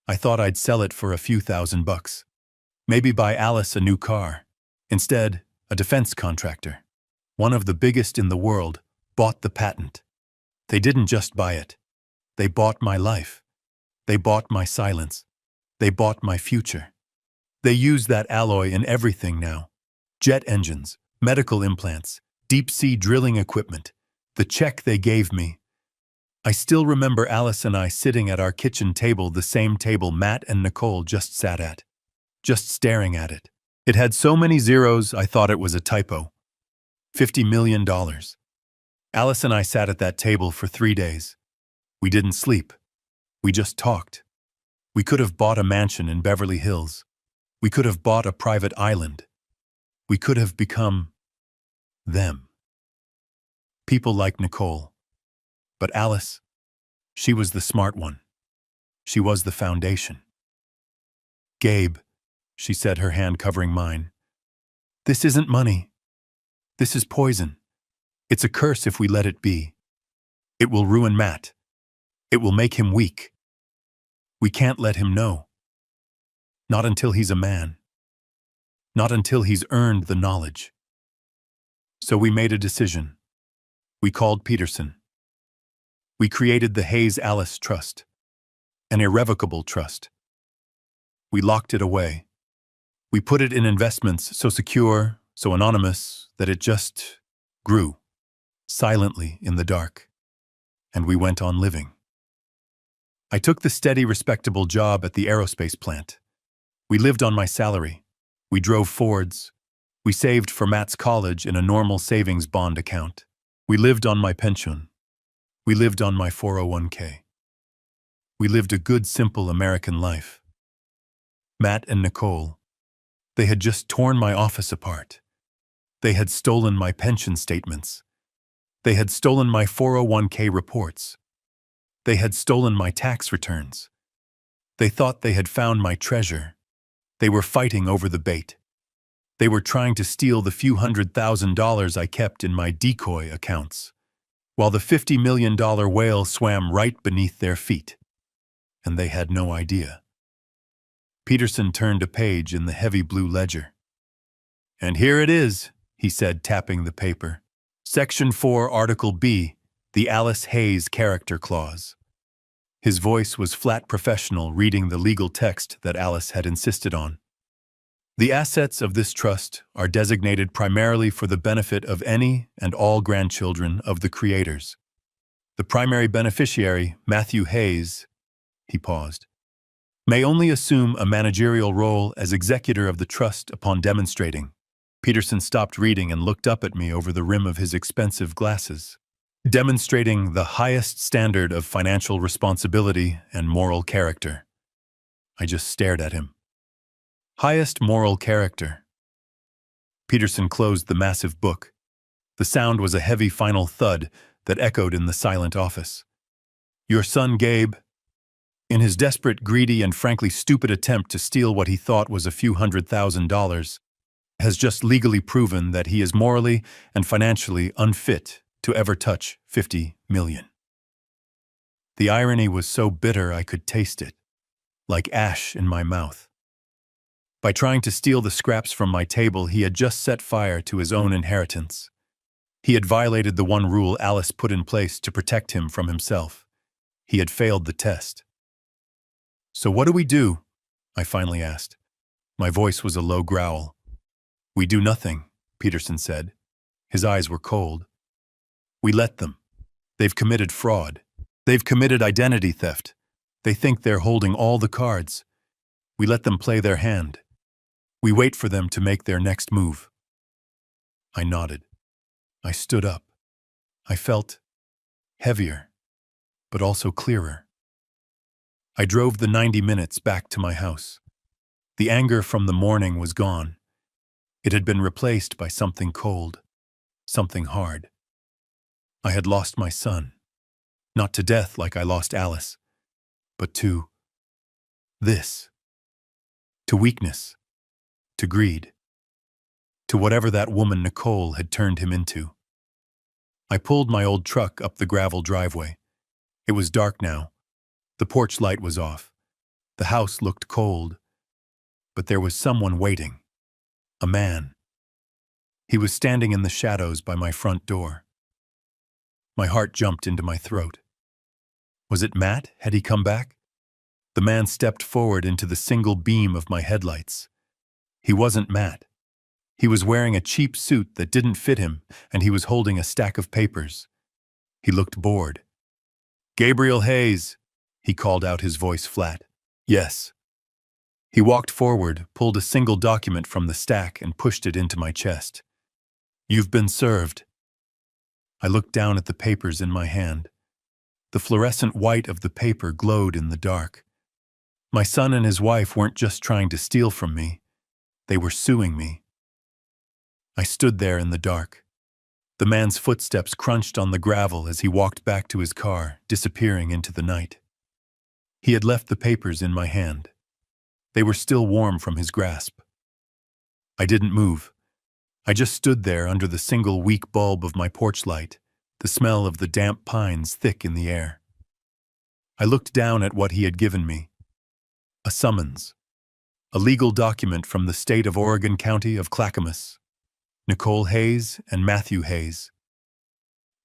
I thought I'd sell it for a few $1,000. Maybe buy Alice a new car. Instead, a defense contractor, one of the biggest in the world, bought the patent. They didn't just buy it. They bought my life. They bought my silence. They bought my future. They use that alloy in everything now. Jet engines, medical implants, deep-sea drilling equipment. The check they gave me. I still remember Alice and I sitting at our kitchen table, the same table Matt and Nicole just sat at. Just staring at it. It had so many zeros I thought it was a typo. $50 million. Alice and I sat at that table for 3 days. We didn't sleep. We just talked. We could have bought a mansion in Beverly Hills. We could have bought a private island. We could have become them. People like Nicole. But Alice, she was the smart one. She was the foundation. Gabe, she said, her hand covering mine. This isn't money. This is poison. It's a curse if we let it be. It will ruin Matt. It will make him weak. We can't let him know. Not until he's a man. Not until he's earned the knowledge. So we made a decision. We called Peterson. We created the Hayes-Alice Trust, an irrevocable trust. We locked it away. We put it in investments so secure, so anonymous, that it just grew, silently in the dark. And we went on living. I took the steady, respectable job at the aerospace plant. We lived on my salary. We drove Fords. We saved for Matt's college in a normal savings bond account. We lived on my pension. We lived on my 401k. We lived a good, simple American life. Matt and Nicole, they had just torn my office apart. They had stolen my pension statements. They had stolen my 401k reports. They had stolen my tax returns. They thought they had found my treasure. They were fighting over the bait. They were trying to steal the few $100,000 I kept in my decoy accounts, while the $50 million whale swam right beneath their feet. And they had no idea. Peterson turned a page in the heavy blue ledger. "And here it is," he said, tapping the paper. "Section 4, Article B, the Alice Hayes character clause." His voice was flat professional, reading the legal text that Alice had insisted on. "The assets of this trust are designated primarily for the benefit of any and all grandchildren of the creators. The primary beneficiary, Matthew Hayes," he paused, "may only assume a managerial role as executor of the trust upon demonstrating." Peterson stopped reading and looked up at me over the rim of his expensive glasses. "Demonstrating the highest standard of financial responsibility and moral character." I just stared at him. Highest moral character. Peterson closed the massive book. The sound was a heavy final thud that echoed in the silent office. "Your son Gabe, in his desperate, greedy, and frankly stupid attempt to steal what he thought was a few $100,000, has just legally proven that he is morally and financially unfit to ever touch 50 million. The irony was so bitter I could taste it, like ash in my mouth. By trying to steal the scraps from my table, he had just set fire to his own inheritance. He had violated the one rule Alice put in place to protect him from himself. He had failed the test. "So what do we do?" I finally asked. My voice was a low growl. "We do nothing," Peterson said. His eyes were cold. "We let them. They've committed fraud. They've committed identity theft. They think they're holding all the cards. We let them play their hand. We wait for them to make their next move." I nodded. I stood up. I felt heavier, but also clearer. I drove the 90 minutes back to my house. The anger from the morning was gone. It had been replaced by something cold, something hard. I had lost my son, not to death like I lost Alice, but to this, to weakness, to greed, to whatever that woman Nicole had turned him into. I pulled my old truck up the gravel driveway. It was dark now. The porch light was off. The house looked cold. But there was someone waiting. A man. He was standing in the shadows by my front door. My heart jumped into my throat. Was it Matt? Had he come back? The man stepped forward into the single beam of my headlights. He wasn't Matt. He was wearing a cheap suit that didn't fit him, and he was holding a stack of papers. He looked bored. "Gabriel Hayes," he called out, his voice flat. "Yes." He walked forward, pulled a single document from the stack, and pushed it into my chest. "You've been served." I looked down at the papers in my hand. The fluorescent white of the paper glowed in the dark. My son and his wife weren't just trying to steal from me. They were suing me. I stood there in the dark. The man's footsteps crunched on the gravel as he walked back to his car, disappearing into the night. He had left the papers in my hand. They were still warm from his grasp. I didn't move. I just stood there under the single weak bulb of my porch light, the smell of the damp pines thick in the air. I looked down at what he had given me. A summons. A legal document from the state of Oregon County of Clackamas. Nicole Hayes and Matthew Hayes.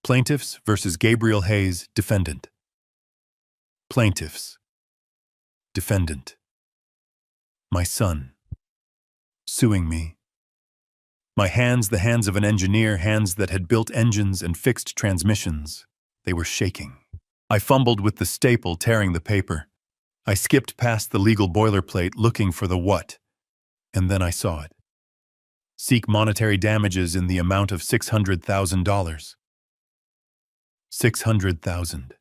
Plaintiffs versus Gabriel Hayes, defendant. Plaintiffs. Defendant. My son. Suing me. My hands, the hands of an engineer, hands that had built engines and fixed transmissions. They were shaking. I fumbled with the staple, tearing the paper. I skipped past the legal boilerplate, looking for the what, and then I saw it. Seek monetary damages in the amount of $600,000. 600,000.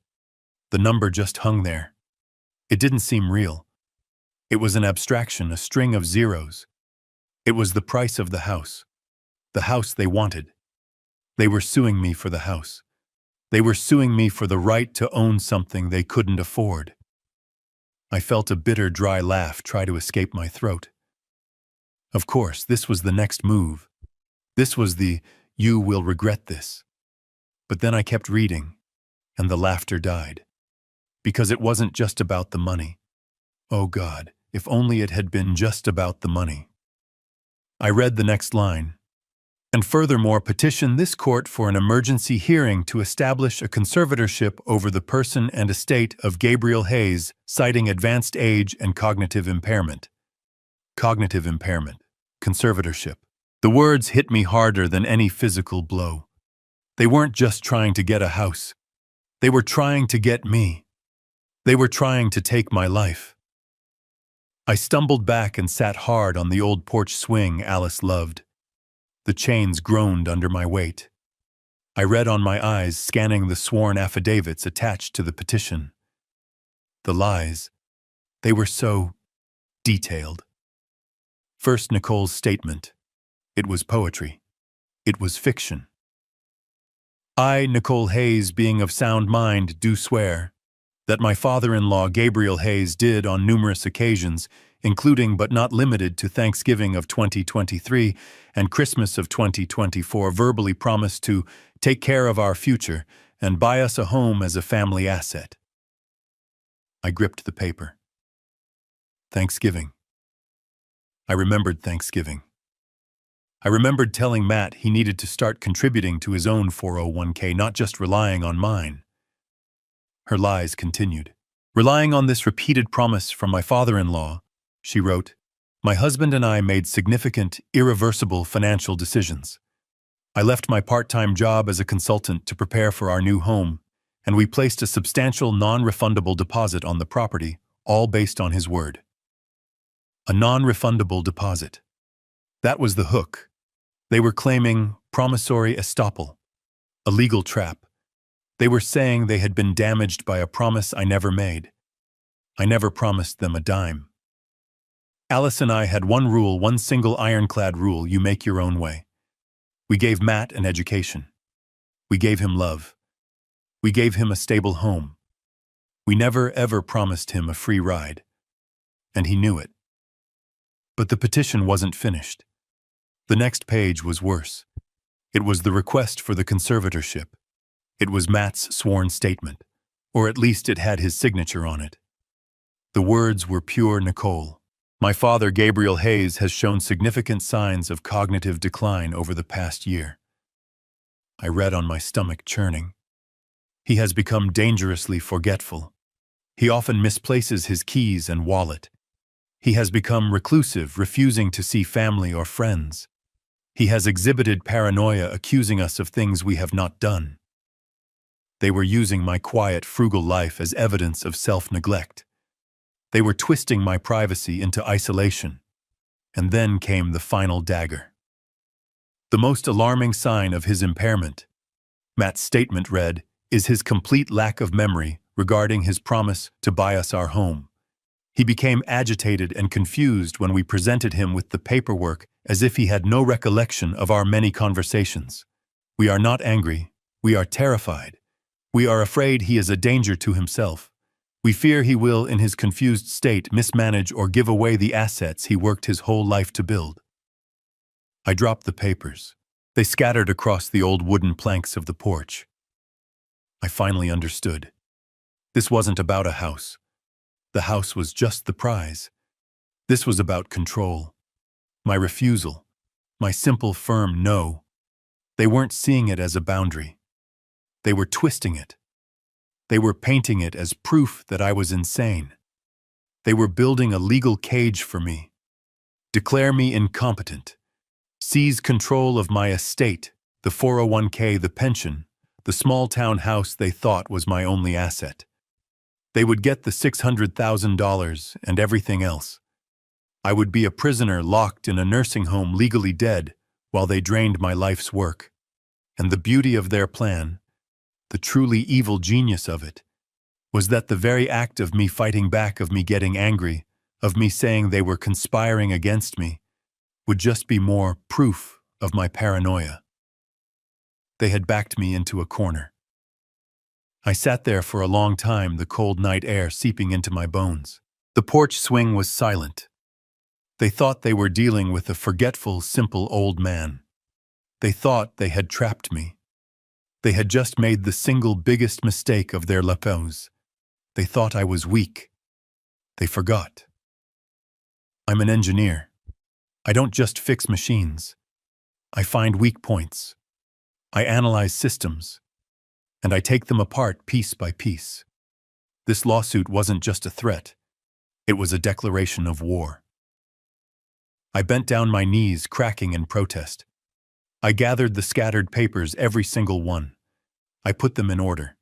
The number just hung there. It didn't seem real. It was an abstraction, a string of zeros. It was the price of the house they wanted. They were suing me for the house. They were suing me for the right to own something they couldn't afford. I felt a bitter, dry laugh try to escape my throat. Of course, this was the next move. This was the, "You will regret this." But then I kept reading, and the laughter died. Because it wasn't just about the money. Oh God, if only it had been just about the money. I read the next line. "And furthermore, petition this court for an emergency hearing to establish a conservatorship over the person and estate of Gabriel Hayes, citing advanced age and cognitive impairment." Cognitive impairment. Conservatorship. The words hit me harder than any physical blow. They weren't just trying to get a house. They were trying to get me. They were trying to take my life. I stumbled back and sat hard on the old porch swing Alice loved. The chains groaned under my weight. I read on my eyes, scanning the sworn affidavits attached to the petition. The lies. They were so detailed. First, Nicole's statement. It was poetry. It was fiction. "I, Nicole Hayes, being of sound mind, do swear that my father-in-law Gabriel Hayes did on numerous occasions, including but not limited to Thanksgiving of 2023 and Christmas of 2024, verbally promise to take care of our future and buy us a home as a family asset." I gripped the paper. Thanksgiving. I remembered Thanksgiving. I remembered telling Matt he needed to start contributing to his own 401k, not just relying on mine. Her lies continued. Relying on this repeated promise from my father-in-law, she wrote, my husband and I made significant, irreversible financial decisions. I left my part-time job as a consultant to prepare for our new home, and we placed a substantial non-refundable deposit on the property, all based on his word. A non-refundable deposit. That was the hook. They were claiming promissory estoppel, a legal trap. They were saying they had been damaged by a promise I never made. I never promised them a dime. Alice and I had one rule, one single ironclad rule: you make your own way. We gave Matt an education. We gave him love. We gave him a stable home. We never ever promised him a free ride. And he knew it. But the petition wasn't finished. The next page was worse. It was the request for the conservatorship. It was Matt's sworn statement, or at least it had his signature on it. The words were pure Nicole. My father, Gabriel Hayes, has shown significant signs of cognitive decline over the past year. I read on my stomach churning. He has become dangerously forgetful. He often misplaces his keys and wallet. He has become reclusive, refusing to see family or friends. He has exhibited paranoia, accusing us of things we have not done. They were using my quiet, frugal life as evidence of self-neglect. They were twisting my privacy into isolation. And then came the final dagger. The most alarming sign of his impairment, Matt's statement read, is his complete lack of memory regarding his promise to buy us our home. He became agitated and confused when we presented him with the paperwork, as if he had no recollection of our many conversations. We are not angry. We are terrified. We are afraid he is a danger to himself. We fear he will, in his confused state, mismanage or give away the assets he worked his whole life to build. I dropped the papers. They scattered across the old wooden planks of the porch. I finally understood. This wasn't about a house. The house was just the prize. This was about control. My refusal. My simple, firm no. They weren't seeing it as a boundary. They were twisting it. They were painting it as proof that I was insane. They were building a legal cage for me. Declare me incompetent. Seize control of my estate, the 401k, the pension, the small-town house they thought was my only asset. They would get the $600,000 and everything else. I would be a prisoner locked in a nursing home, legally dead, while they drained my life's work. And the beauty of their plan, the truly evil genius of it, was that the very act of me fighting back, of me getting angry, of me saying they were conspiring against me, would just be more proof of my paranoia. They had backed me into a corner. I sat there for a long time, the cold night air seeping into my bones. The porch swing was silent. They thought they were dealing with a forgetful, simple old man. They thought they had trapped me. They had just made the single biggest mistake of their lives. They thought I was weak. They forgot. I'm an engineer. I don't just fix machines. I find weak points. I analyze systems. And I take them apart piece by piece. This lawsuit wasn't just a threat. It was a declaration of war. I bent down my knees, cracking in protest. I gathered the scattered papers, every single one. I put them in order.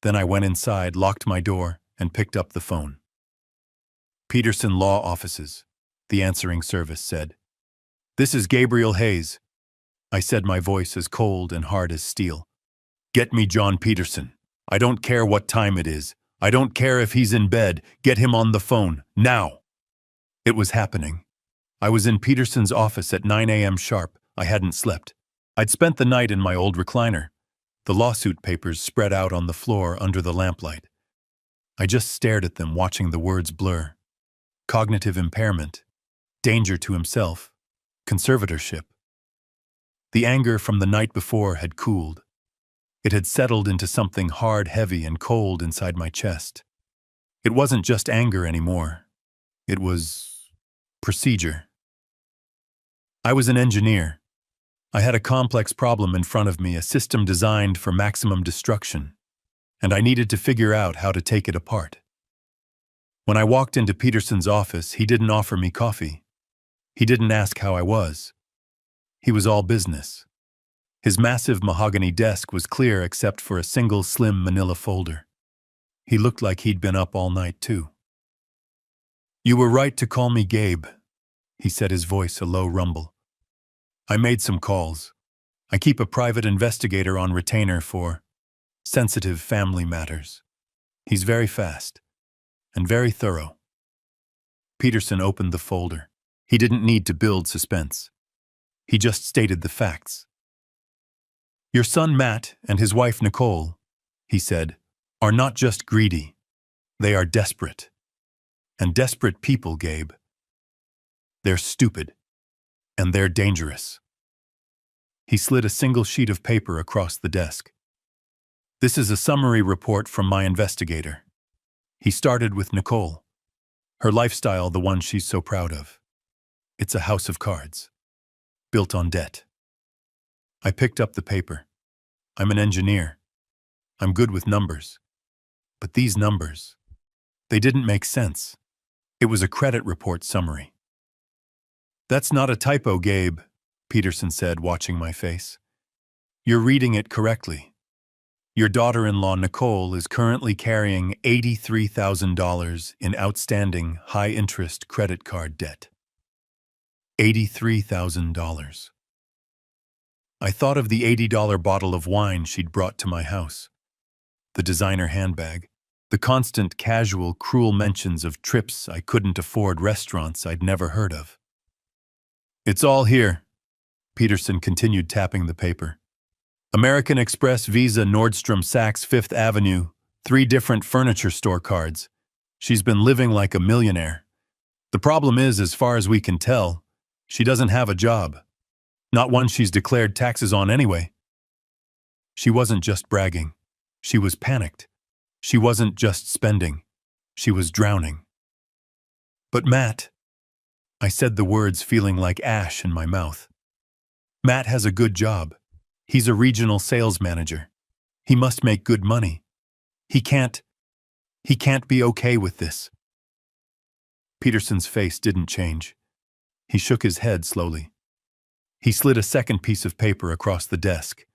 Then I went inside, locked my door, and picked up the phone. Peterson Law Offices, the answering service said. This is Gabriel Hayes. I said, my voice as cold and hard as steel. Get me John Peterson. I don't care what time it is. I don't care if he's in bed. Get him on the phone, now. It was happening. I was in Peterson's office at 9 a.m. sharp. I hadn't slept. I'd spent the night in my old recliner. The lawsuit papers spread out on the floor under the lamplight. I just stared at them, watching the words blur. Cognitive impairment. Danger to himself. Conservatorship. The anger from the night before had cooled. It had settled into something hard, heavy, and cold inside my chest. It wasn't just anger anymore. It was procedure. I was an engineer. I had a complex problem in front of me, a system designed for maximum destruction, and I needed to figure out how to take it apart. When I walked into Peterson's office, he didn't offer me coffee. He didn't ask how I was. He was all business. His massive mahogany desk was clear except for a single slim manila folder. He looked like he'd been up all night, too. "You were right to call me Gabe," he said, his voice a low rumble. "I made some calls. I keep a private investigator on retainer for sensitive family matters. He's very fast and very thorough." Peterson opened the folder. He didn't need to build suspense. He just stated the facts. "Your son Matt and his wife Nicole," he said, "are not just greedy. They are desperate. And desperate people, Gabe. They're stupid. And they're dangerous." He slid a single sheet of paper across the desk. "This is a summary report from my investigator." He started with Nicole. Her lifestyle, the one she's so proud of. It's a house of cards. Built on debt. I picked up the paper. I'm an engineer. I'm good with numbers. But these numbers, they didn't make sense. It was a credit report summary. "That's not a typo, Gabe," Peterson said, watching my face. "You're reading it correctly. Your daughter-in-law, Nicole, is currently carrying $83,000 in outstanding high-interest credit card debt. $83,000. I thought of the $80 bottle of wine she'd brought to my house, the designer handbag, the constant casual, cruel mentions of trips I couldn't afford, restaurants I'd never heard of. "It's all here," Peterson continued, tapping the paper. "American Express, Visa, Nordstrom, Saks, Fifth Avenue, 3 different furniture store cards. She's been living like a millionaire. The problem is, as far as we can tell, she doesn't have a job. Not one she's declared taxes on anyway." She wasn't just bragging. She was panicked. She wasn't just spending. She was drowning. "But Matt," I said the words feeling like ash in my mouth. "Matt has a good job. He's a regional sales manager. He must make good money. He can't be okay with this." Peterson's face didn't change. He shook his head slowly. He slid a second piece of paper across the desk.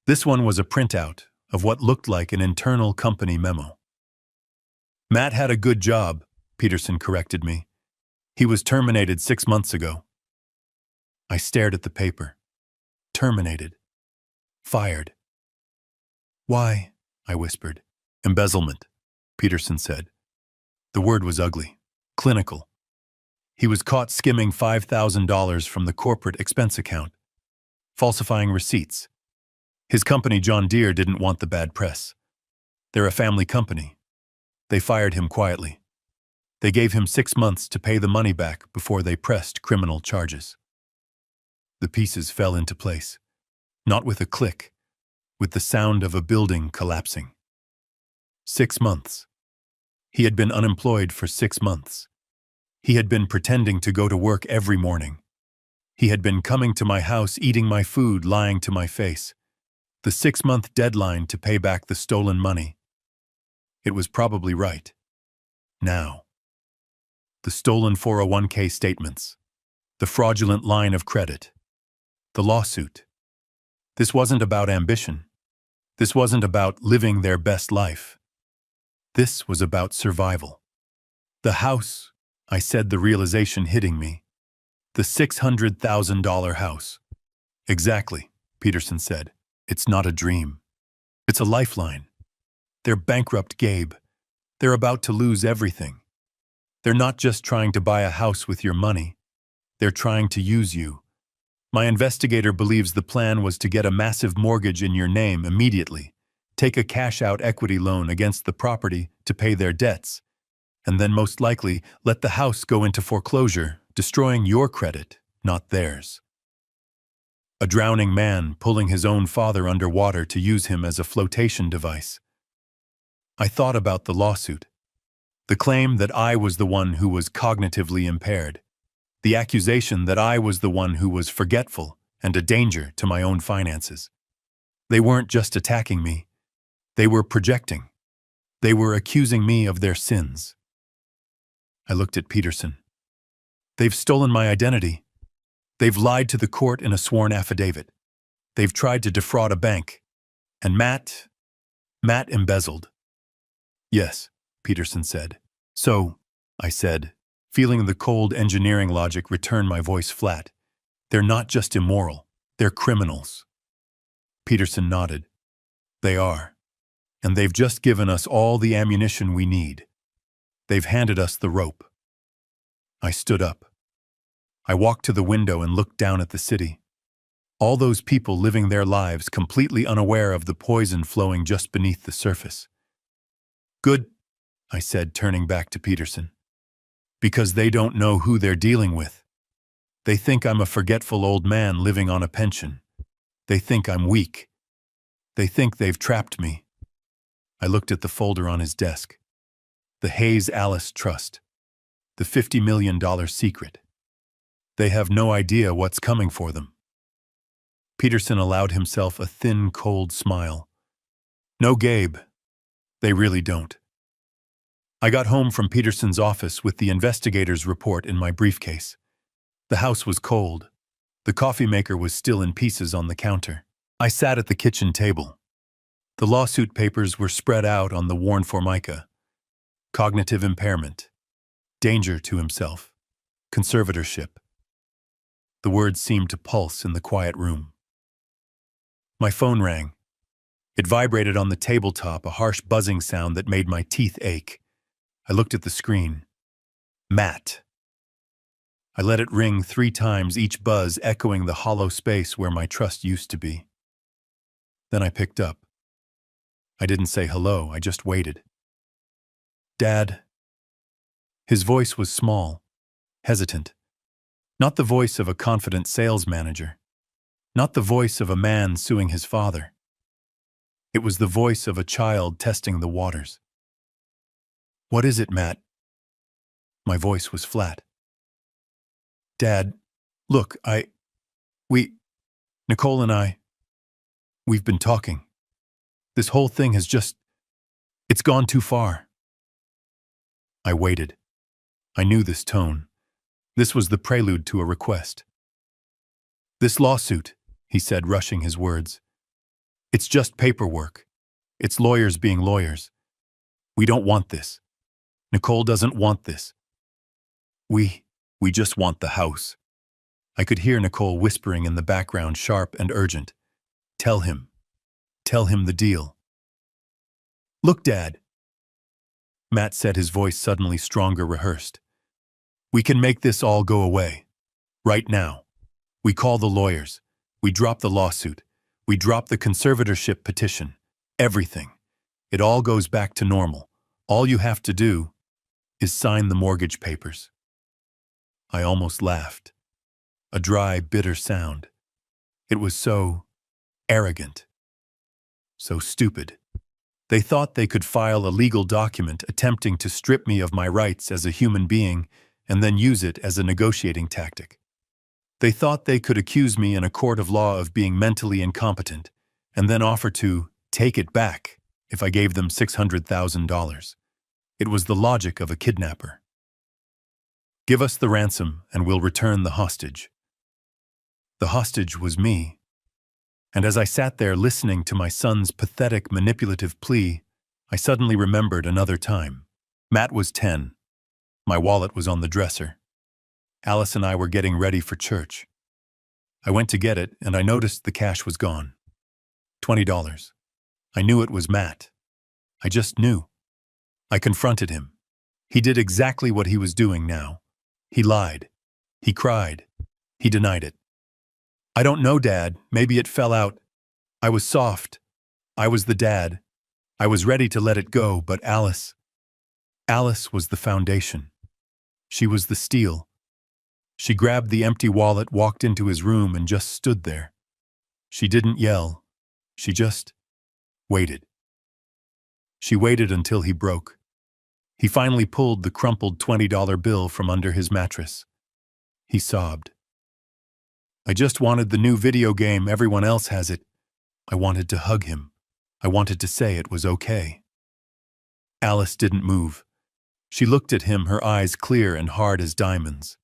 This one was a printout of what looked like an internal company memo. "Matt had a good job," Peterson corrected me. "He was terminated 6 months ago." I stared at the paper. Terminated. Fired. "Why?" I whispered. "Embezzlement," Peterson said. The word was ugly. Clinical. He was caught skimming $5,000 from the corporate expense account. Falsifying receipts. His company, John Deere, didn't want the bad press. They're a family company. They fired him quietly. They gave him 6 months to pay the money back before they pressed criminal charges. The pieces fell into place. Not with a click, with the sound of a building collapsing. 6 months. He had been unemployed for 6 months. He had been pretending to go to work every morning. He had been coming to my house, eating my food, lying to my face. The 6-month deadline to pay back the stolen money. It was probably right. Now. The stolen 401k statements. The fraudulent line of credit. The lawsuit. This wasn't about ambition. This wasn't about living their best life. This was about survival. The house, I said, the realization hitting me. The $600,000 house. "Exactly," Peterson said. "It's not a dream. It's a lifeline. They're bankrupt, Gabe. They're about to lose everything. They're not just trying to buy a house with your money. They're trying to use you. My investigator believes the plan was to get a massive mortgage in your name immediately, take a cash-out equity loan against the property to pay their debts, and then most likely let the house go into foreclosure, destroying your credit, not theirs. A drowning man pulling his own father underwater to use him as a flotation device. I thought about the lawsuit. The claim that I was the one who was cognitively impaired. The accusation that I was the one who was forgetful and a danger to my own finances. They weren't just attacking me. They were projecting. They were accusing me of their sins. I looked at Peterson. They've stolen my identity. They've lied to the court in a sworn affidavit. They've tried to defraud a bank. And Matt embezzled. Yes, Peterson said. So, I said, feeling the cold engineering logic return my voice flat. They're not just immoral, they're criminals. Peterson nodded. They are. And they've just given us all the ammunition we need. They've handed us the rope. I stood up. I walked to the window and looked down at the city. All those people living their lives completely unaware of the poison flowing just beneath the surface. Good, I said, turning back to Peterson. Because they don't know who they're dealing with. They think I'm a forgetful old man living on a pension. They think I'm weak. They think they've trapped me. I looked at the folder on his desk. The Hayes Alice Trust. The $50 million secret. They have no idea what's coming for them. Peterson allowed himself a thin, cold smile. No, Gabe. They really don't. I got home from Peterson's office with the investigator's report in my briefcase. The house was cold. The coffee maker was still in pieces on the counter. I sat at the kitchen table. The lawsuit papers were spread out on the worn formica. Cognitive impairment. Danger to himself. Conservatorship. The words seemed to pulse in the quiet room. My phone rang. It vibrated on the tabletop, a harsh buzzing sound that made my teeth ache. I looked at the screen. Matt. I let it ring 3 times, each buzz echoing the hollow space where my trust used to be. Then I picked up. I didn't say hello, I just waited. Dad. His voice was small, hesitant. Not the voice of a confident sales manager. Not the voice of a man suing his father. It was the voice of a child testing the waters. What is it, Matt? My voice was flat. Dad, look, Nicole and I, we've been talking. This whole thing has it's gone too far. I waited. I knew this tone. This was the prelude to a request. This lawsuit, he said, rushing his words. It's just paperwork. It's lawyers being lawyers. We don't want this. Nicole doesn't want this. We just want the house. I could hear Nicole whispering in the background, sharp and urgent. Tell him the deal. Look, Dad. Matt said, his voice suddenly stronger, rehearsed. We can make this all go away. Right now. We call the lawyers. We drop the lawsuit. We drop the conservatorship petition. Everything. It all goes back to normal. All you have to do is sign the mortgage papers. I almost laughed. A dry, bitter sound. It was so arrogant. So stupid. They thought they could file a legal document attempting to strip me of my rights as a human being and then use it as a negotiating tactic. They thought they could accuse me in a court of law of being mentally incompetent and then offer to take it back if I gave them $600,000. It was the logic of a kidnapper. Give us the ransom and we'll return the hostage. The hostage was me. And as I sat there listening to my son's pathetic, manipulative plea, I suddenly remembered another time. Matt was 10. My wallet was on the dresser. Alice and I were getting ready for church. I went to get it, and I noticed the cash was gone. $20. I knew it was Matt. I just knew. I confronted him. He did exactly what he was doing now. He lied. He cried. He denied it. I don't know, Dad. Maybe it fell out. I was soft. I was the dad. I was ready to let it go, but Alice was the foundation. She was the steel. She grabbed the empty wallet, walked into his room, and just stood there. She didn't yell. She just waited. She waited until he broke. He finally pulled the crumpled $20 bill from under his mattress. he sobbed. I just wanted the new video game, everyone else has it. I wanted to hug him. I wanted to say it was okay. Alice didn't move. She looked at him, her eyes clear and hard as diamonds.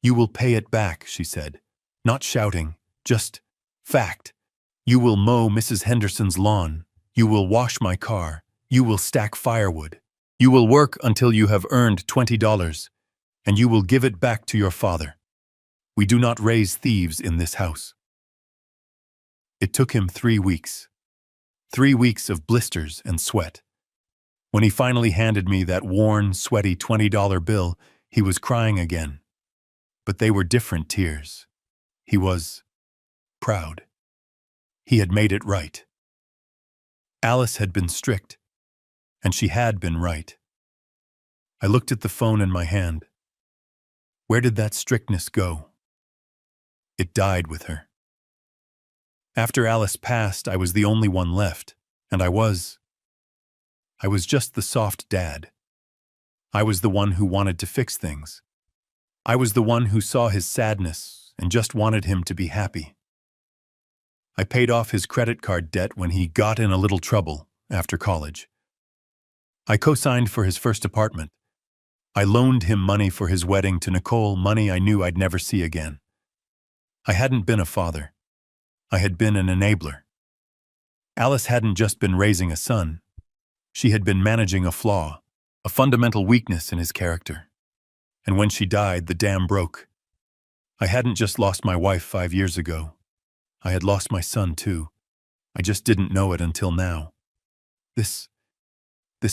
You will pay it back, she said. Not shouting, just fact. You will mow Mrs. Henderson's lawn. You will wash my car. You will stack firewood. You will work until you have earned $20, and you will give it back to your father. We do not raise thieves in this house. It took him 3 weeks. 3 weeks of blisters and sweat. When he finally handed me that worn, sweaty $20 bill, he was crying again. But they were different tears. He was proud. He had made it right. Alice had been strict, and she had been right. I looked at the phone in my hand. Where did that strictness go? It died with her. After Alice passed, I was the only one left, and I was just the soft dad. I was the one who wanted to fix things. I was the one who saw his sadness and just wanted him to be happy. I paid off his credit card debt when he got in a little trouble after college. I co-signed for his first apartment. I loaned him money for his wedding to Nicole, money I knew I'd never see again. I hadn't been a father. I had been an enabler. Alice hadn't just been raising a son. She had been managing a flaw, a fundamental weakness in his character. And when she died, the dam broke. I hadn't just lost my wife 5 years ago. I had lost my son, too. I just didn't know it until now. This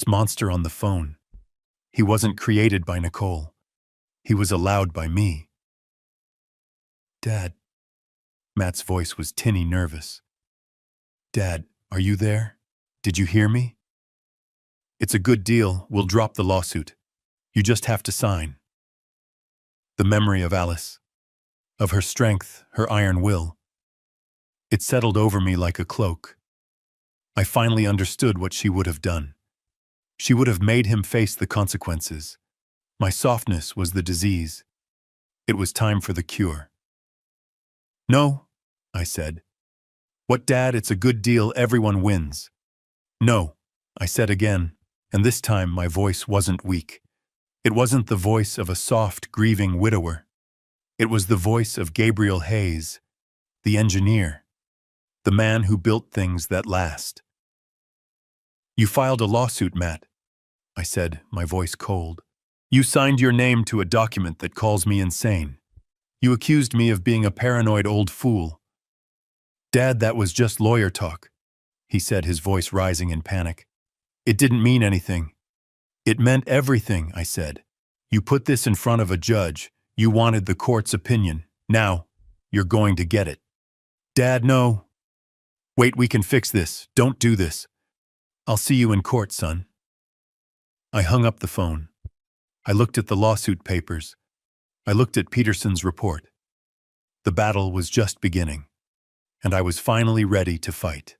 monster on the phone. He wasn't created by Nicole. He was allowed by me. Dad. Matt's voice was tinny nervous. Dad, are you there? Did you hear me? It's a good deal. We'll drop the lawsuit. You just have to sign. The memory of Alice, of her strength, her iron will. It settled over me like a cloak. I finally understood what she would have done. She would have made him face the consequences. My softness was the disease. It was time for the cure. No, I said. What, Dad? It's a good deal. Everyone wins. No, I said again, and this time my voice wasn't weak. It wasn't the voice of a soft, grieving widower. It was the voice of Gabriel Hayes, the engineer, the man who built things that last. You filed a lawsuit, Matt, I said, my voice cold. You signed your name to a document that calls me insane. You accused me of being a paranoid old fool. Dad, that was just lawyer talk, he said, his voice rising in panic. It didn't mean anything. It meant everything, I said. You put this in front of a judge. You wanted the court's opinion. Now, you're going to get it. Dad, no. Wait, we can fix this. Don't do this. I'll see you in court, son. I hung up the phone. I looked at the lawsuit papers. I looked at Peterson's report. The battle was just beginning, and I was finally ready to fight.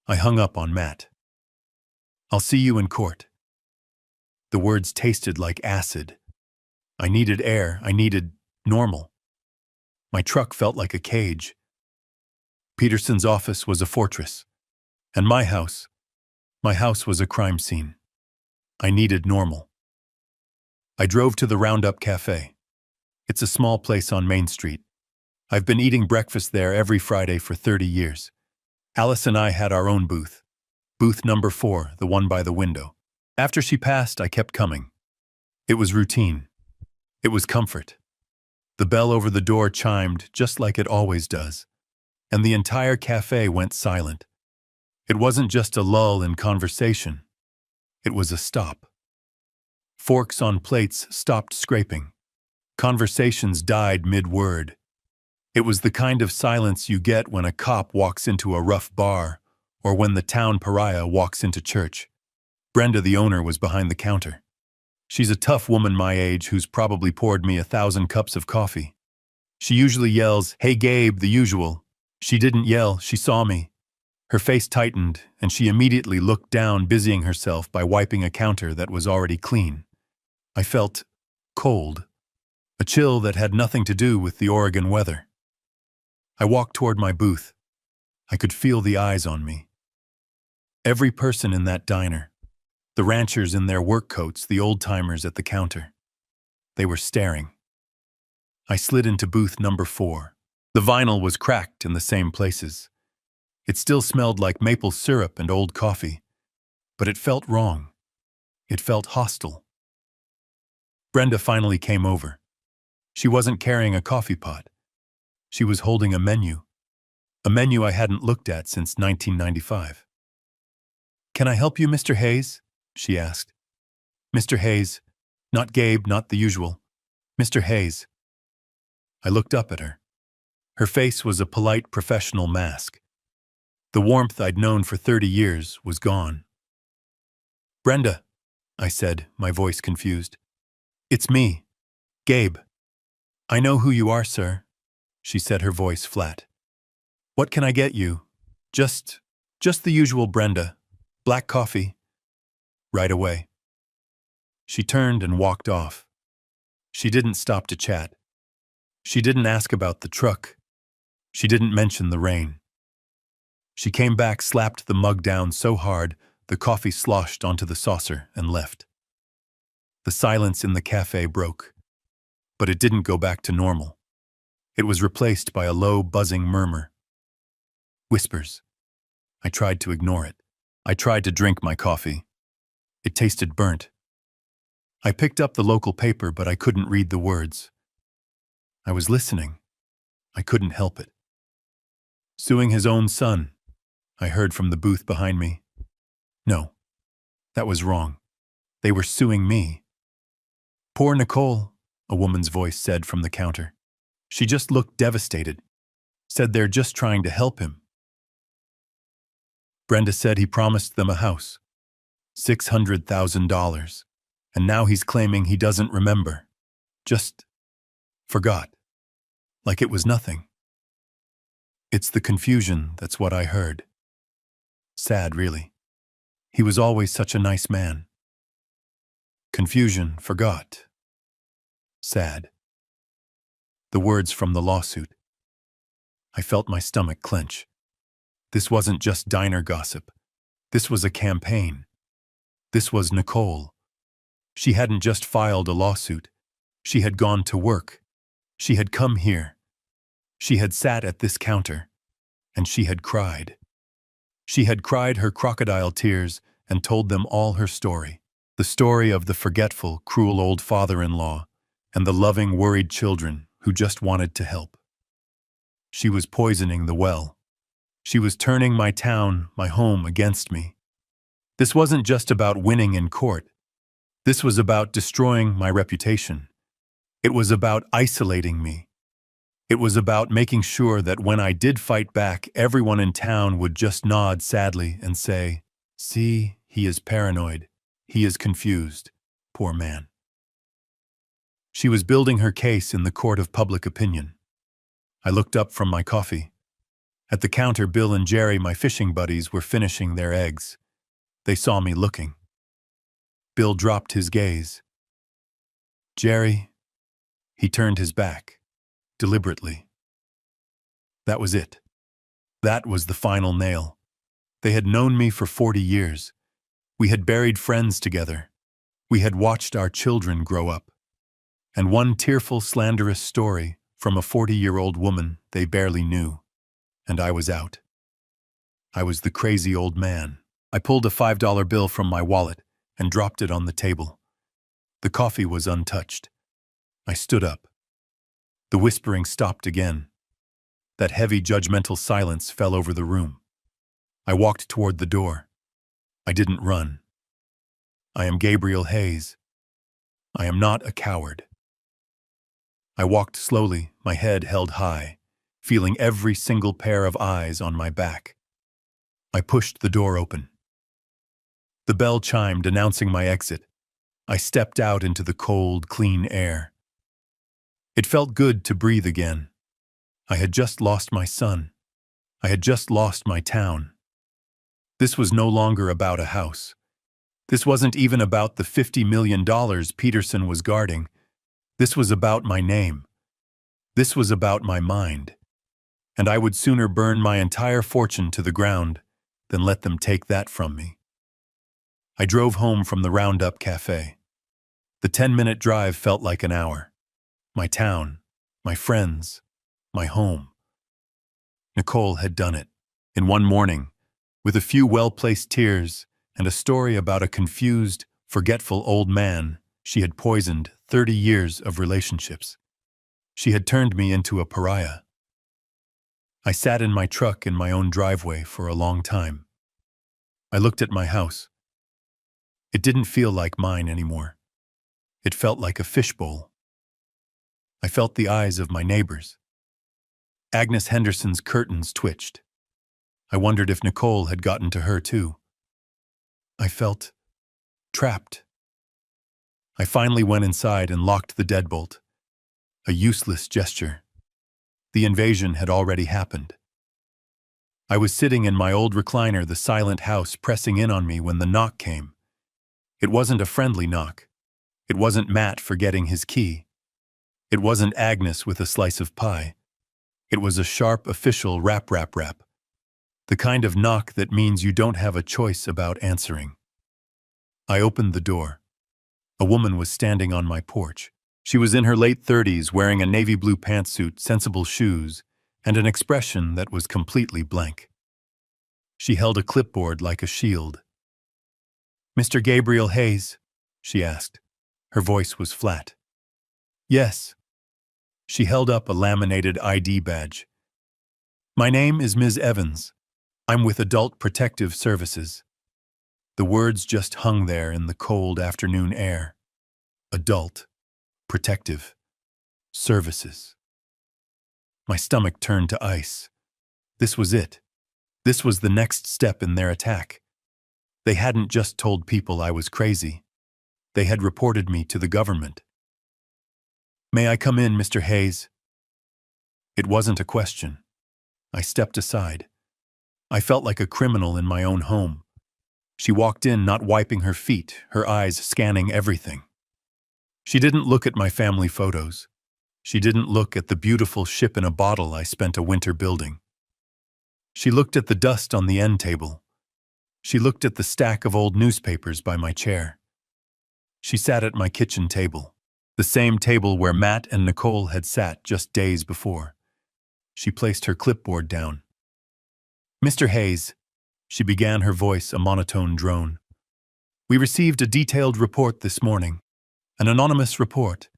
I hung up on Matt. I'll see you in court. The words tasted like acid. I needed air. I needed normal. My truck felt like a cage. Peterson's office was a fortress, and my house was a crime scene. I needed normal. I drove to the Roundup Cafe. It's a small place on Main Street. I've been eating breakfast there every Friday for 30 years. Alice and I had our own booth. Booth number 4, the one by the window. After she passed, I kept coming. It was routine. It was comfort. The bell over the door chimed just like it always does, and the entire cafe went silent. It wasn't just a lull in conversation. It was a stop. Forks on plates stopped scraping. Conversations died mid-word. It was the kind of silence you get when a cop walks into a rough bar or when the town pariah walks into church. Brenda, the owner, was behind the counter. She's a tough woman my age who's probably poured me 1,000 cups of coffee. She usually yells, "Hey Gabe," the usual. She didn't yell, she saw me. Her face tightened, and she immediately looked down, busying herself by wiping a counter that was already clean. I felt cold. a chill that had nothing to do with the Oregon weather. I walked toward my booth. I could feel the eyes on me. Every person in that diner, the ranchers in their work coats, the old-timers at the counter, they were staring. I slid into booth number 4. The vinyl was cracked in the same places. It still smelled like maple syrup and old coffee, but it felt wrong. It felt hostile. Brenda finally came over. She wasn't carrying a coffee pot. She was holding a menu I hadn't looked at since 1995. "Can I help you, Mr. Hayes?" she asked. "Mr. Hayes, not Gabe, not the usual. Mr. Hayes." I looked up at her. Her face was a polite professional mask. The warmth I'd known for 30 years was gone. "Brenda," I said, my voice confused. "It's me, Gabe." "I know who you are, sir," she said, her voice flat. "What can I get you?" Just the usual, Brenda. Black coffee." "Right away." She turned and walked off. She didn't stop to chat. She didn't ask about the truck. She didn't mention the rain. She came back, slapped the mug down so hard the coffee sloshed onto the saucer, and left. The silence in the cafe broke, but it didn't go back to normal. It was replaced by a low, buzzing murmur. Whispers. I tried to ignore it. I tried to drink my coffee. It tasted burnt. I picked up the local paper, but I couldn't read the words. I was listening. I couldn't help it. "Suing his own son," I heard from the booth behind me. No, that was wrong. They were suing me. "Poor Nicole," a woman's voice said from the counter. She just looked devastated. Said they're just trying to help him. Brenda said he promised them a house. $600,000. And now he's claiming he doesn't remember. Just forgot. Like it was nothing. It's the confusion that's what I heard. Sad, really. He was always such a nice man. Confusion, forgot. Sad. The words from the lawsuit. I felt my stomach clench. This wasn't just diner gossip. This was a campaign. This was Nicole. She hadn't just filed a lawsuit. She had gone to work. She had come here. She had sat at this counter. And she had cried. She had cried her crocodile tears and told them all her story. The story of the forgetful, cruel old father-in-law and the loving, worried children who just wanted to help. She was poisoning the well. She was turning my town, my home, against me. This wasn't just about winning in court. This was about destroying my reputation. It was about isolating me. It was about making sure that when I did fight back, everyone in town would just nod sadly and say, "See, he is paranoid. He is confused. Poor man." She was building her case in the court of public opinion. I looked up from my coffee. At the counter, Bill and Jerry, my fishing buddies, were finishing their eggs. They saw me looking. Bill dropped his gaze. "Jerry," he turned his back, deliberately. That was it. That was the final nail. They had known me for 40 years. We had buried friends together. We had watched our children grow up. And one tearful, slanderous story from a 40-year-old woman they barely knew. And I was out. I was the crazy old man. I pulled a $5 bill from my wallet and dropped it on the table. The coffee was untouched. I stood up. The whispering stopped again. That heavy, judgmental silence fell over the room. I walked toward the door. I didn't run. I am Gabriel Hayes. I am not a coward. I walked slowly, my head held high, feeling every single pair of eyes on my back. I pushed the door open. The bell chimed, announcing my exit. I stepped out into the cold, clean air. It felt good to breathe again. I had just lost my son. I had just lost my town. This was no longer about a house. This wasn't even about the $50 million Peterson was guarding. This was about my name. This was about my mind. And I would sooner burn my entire fortune to the ground than let them take that from me. I drove home from the Roundup Cafe. The 10-minute drive felt like an hour. My town, my friends, my home. Nicole had done it. In one morning, with a few well-placed tears and a story about a confused, forgetful old man she had poisoned 30 years of relationships. She had turned me into a pariah. I sat in my truck in my own driveway for a long time. I looked at my house. It didn't feel like mine anymore. It felt like a fishbowl. I felt the eyes of my neighbors. Agnes Henderson's curtains twitched. I wondered if Nicole had gotten to her too. I felt trapped. I finally went inside and locked the deadbolt. A useless gesture. The invasion had already happened. I was sitting in my old recliner, the silent house pressing in on me when the knock came. It wasn't a friendly knock. It wasn't Matt forgetting his key. It wasn't Agnes with a slice of pie. It was a sharp, official rap. The kind of knock that means you don't have a choice about answering. I opened the door. A woman was standing on my porch. She was in her late 30s, wearing a navy blue pantsuit, sensible shoes, and an expression that was completely blank. She held a clipboard like a shield. "Mr. Gabriel Hayes?" she asked. Her voice was flat. "Yes." She held up a laminated ID badge. "My name is Ms. Evans. I'm with Adult Protective Services." The words just hung there in the cold afternoon air. Adult Protective Services. My stomach turned to ice. This was it. This was the next step in their attack. They hadn't just told people I was crazy. They had reported me to the government. "May I come in, Mr. Hayes?" It wasn't a question. I stepped aside. I felt like a criminal in my own home. She walked in, not wiping her feet, her eyes scanning everything. She didn't look at my family photos. She didn't look at the beautiful ship in a bottle I spent a winter building. She looked at the dust on the end table. She looked at the stack of old newspapers by my chair. She sat at my kitchen table, the same table where Matt and Nicole had sat just days before. She placed her clipboard down. "Mr. Hayes," she began, her voice a monotone drone. "We received a detailed report this morning, an anonymous report,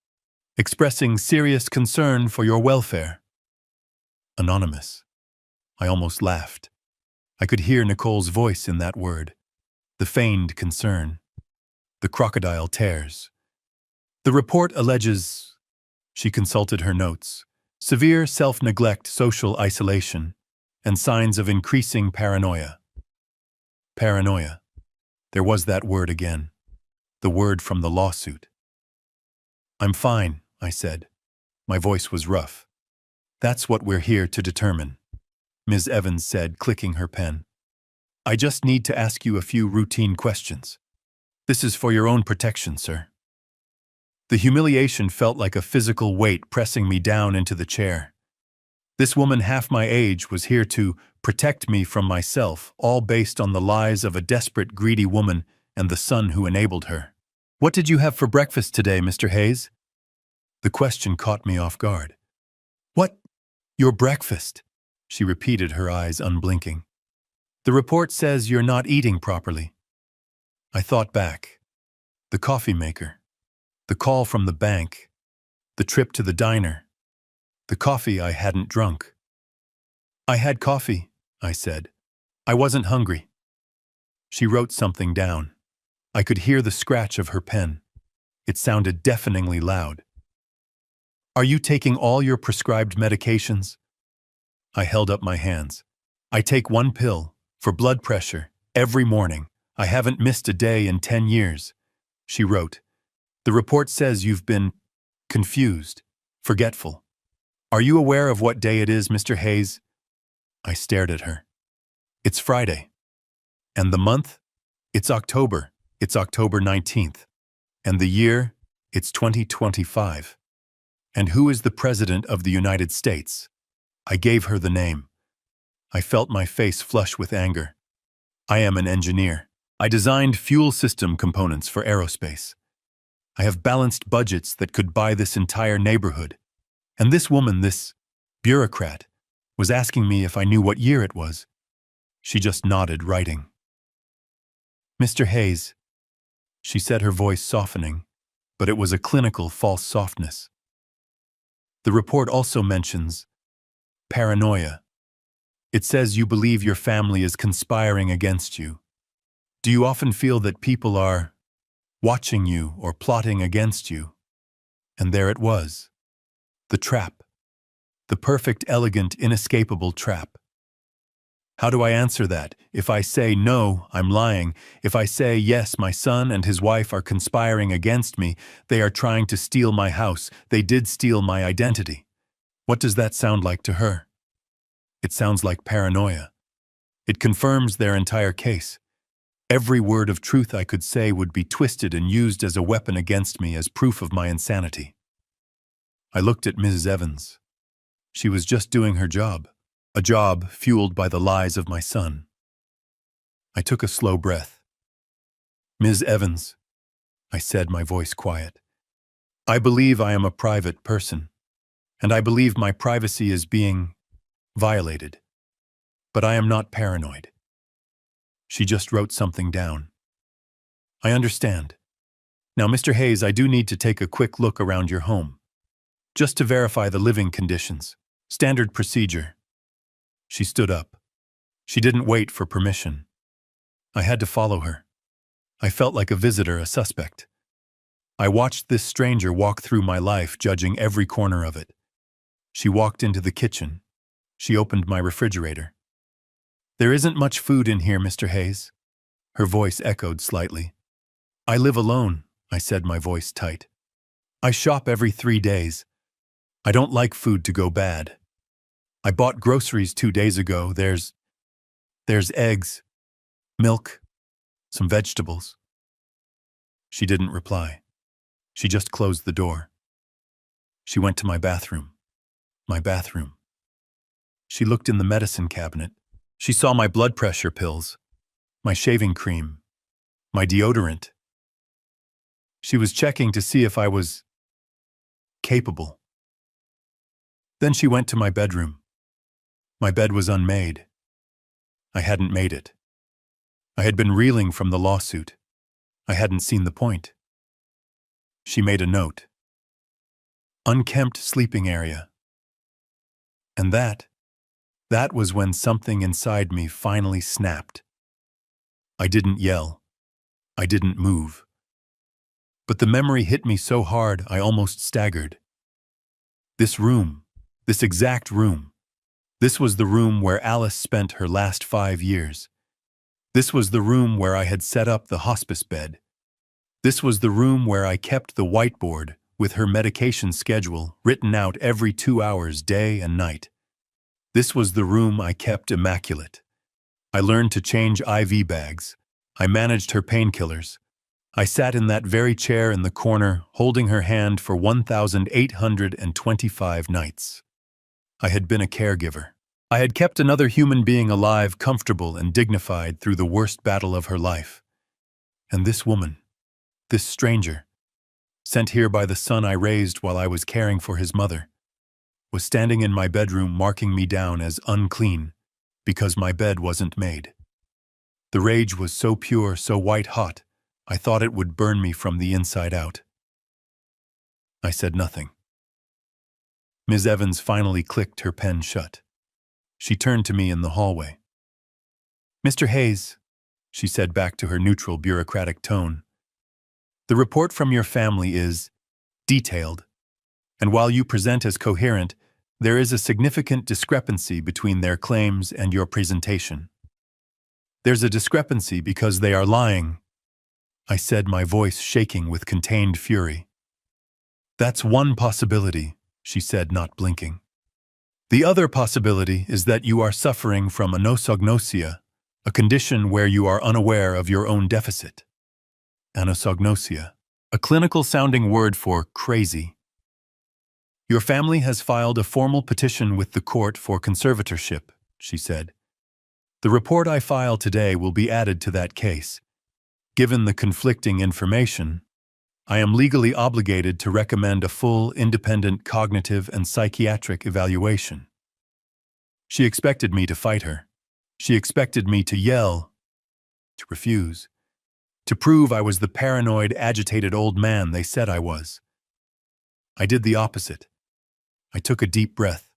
expressing serious concern for your welfare." Anonymous. I almost laughed. I could hear Nicole's voice in that word, the feigned concern, the crocodile tears. "The report alleges," she consulted her notes, "severe self-neglect, social isolation, and signs of increasing paranoia." Paranoia. There was that word again, the word from the lawsuit. "I'm fine," I said. My voice was rough. "That's what we're here to determine," Ms. Evans said, clicking her pen. "I just need to ask you a few routine questions. This is for your own protection, sir." The humiliation felt like a physical weight pressing me down into the chair. This woman half my age was here to protect me from myself, all based on the lies of a desperate, greedy woman and the son who enabled her. "What did you have for breakfast today, Mr. Hayes?" The question caught me off guard. "What? Your breakfast?" she repeated, her eyes unblinking. "The report says you're not eating properly." I thought back. The coffee maker. The call from the bank. The trip to the diner. The coffee I hadn't drunk. "I had coffee," I said. "I wasn't hungry." She wrote something down. I could hear the scratch of her pen. It sounded deafeningly loud. "Are you taking all your prescribed medications?" I held up my hands. "I take one pill, for blood pressure, every morning. I haven't missed a day in 10 years. She wrote, "The report says you've been confused, forgetful. Are you aware of what day it is, Mr. Hayes?" I stared at her. "It's Friday." "And the month?" "It's October. It's October 19th. And the year? It's 2025. And who is the President of the United States? I gave her the name. I felt my face flush with anger. I am an engineer. I designed fuel system components for aerospace. I have balanced budgets that could buy this entire neighborhood. And this woman, this bureaucrat, was asking me if I knew what year it was. She just nodded, writing. Mr. Hayes, she said, her voice softening, but it was a clinical false softness. The report also mentions paranoia. It says you believe your family is conspiring against you. Do you often feel that people are watching you or plotting against you? And there it was. The trap. The perfect, elegant, inescapable trap. How do I answer that? If I say no, I'm lying. If I say yes, my son and his wife are conspiring against me, they are trying to steal my house, they did steal my identity. What does that sound like to her? It sounds like paranoia. It confirms their entire case. Every word of truth I could say would be twisted and used as a weapon against me as proof of my insanity. I looked at Mrs. Evans. She was just doing her job. A job fueled by the lies of my son. I took a slow breath. Ms. Evans, I said, my voice quiet. I believe I am a private person, and I believe my privacy is being violated. But I am not paranoid. She just wrote something down. I understand. Now, Mr. Hayes, I do need to take a quick look around your home, just to verify the living conditions. Standard procedure. She stood up. She didn't wait for permission. I had to follow her. I felt like a visitor, a suspect. I watched this stranger walk through my life, judging every corner of it. She walked into the kitchen. She opened my refrigerator. There isn't much food in here, Mr. Hayes. Her voice echoed slightly. I live alone, I said, my voice tight. I shop every 3 days. I don't like food to go bad. I bought groceries 2 days ago. There's eggs, milk, some vegetables. She didn't reply. She just closed the door. She went to my bathroom. My bathroom. She looked in the medicine cabinet. She saw my blood pressure pills, my shaving cream, my deodorant. She was checking to see if I was capable. Then she went to my bedroom. My bed was unmade. I hadn't made it. I had been reeling from the lawsuit. I hadn't seen the point. She made a note. Unkempt sleeping area. And that was when something inside me finally snapped. I didn't yell. I didn't move. But the memory hit me so hard I almost staggered. This room, this exact room, this was the room where Alice spent her last 5 years. This was the room where I had set up the hospice bed. This was the room where I kept the whiteboard with her medication schedule written out every 2 hours, day and night. This was the room I kept immaculate. I learned to change IV bags. I managed her painkillers. I sat in that very chair in the corner, holding her hand for 1,825 nights. I had been a caregiver. I had kept another human being alive, comfortable and dignified through the worst battle of her life. And this woman, this stranger, sent here by the son I raised while I was caring for his mother, was standing in my bedroom marking me down as unclean because my bed wasn't made. The rage was so pure, so white-hot, I thought it would burn me from the inside out. I said nothing. Ms. Evans finally clicked her pen shut. She turned to me in the hallway. Mr. Hayes, she said back to her neutral bureaucratic tone, the report from your family is detailed, and while you present as coherent, there is a significant discrepancy between their claims and your presentation. There's a discrepancy because they are lying, I said, my voice shaking with contained fury. That's one possibility, she said, not blinking. The other possibility is that you are suffering from anosognosia, a condition where you are unaware of your own deficit. Anosognosia, a clinical-sounding word for crazy. Your family has filed a formal petition with the court for conservatorship, she said. The report I file today will be added to that case. Given the conflicting information, I am legally obligated to recommend a full, independent cognitive and psychiatric evaluation. She expected me to fight her. She expected me to yell, to refuse, to prove I was the paranoid, agitated old man they said I was. I did the opposite. I took a deep breath.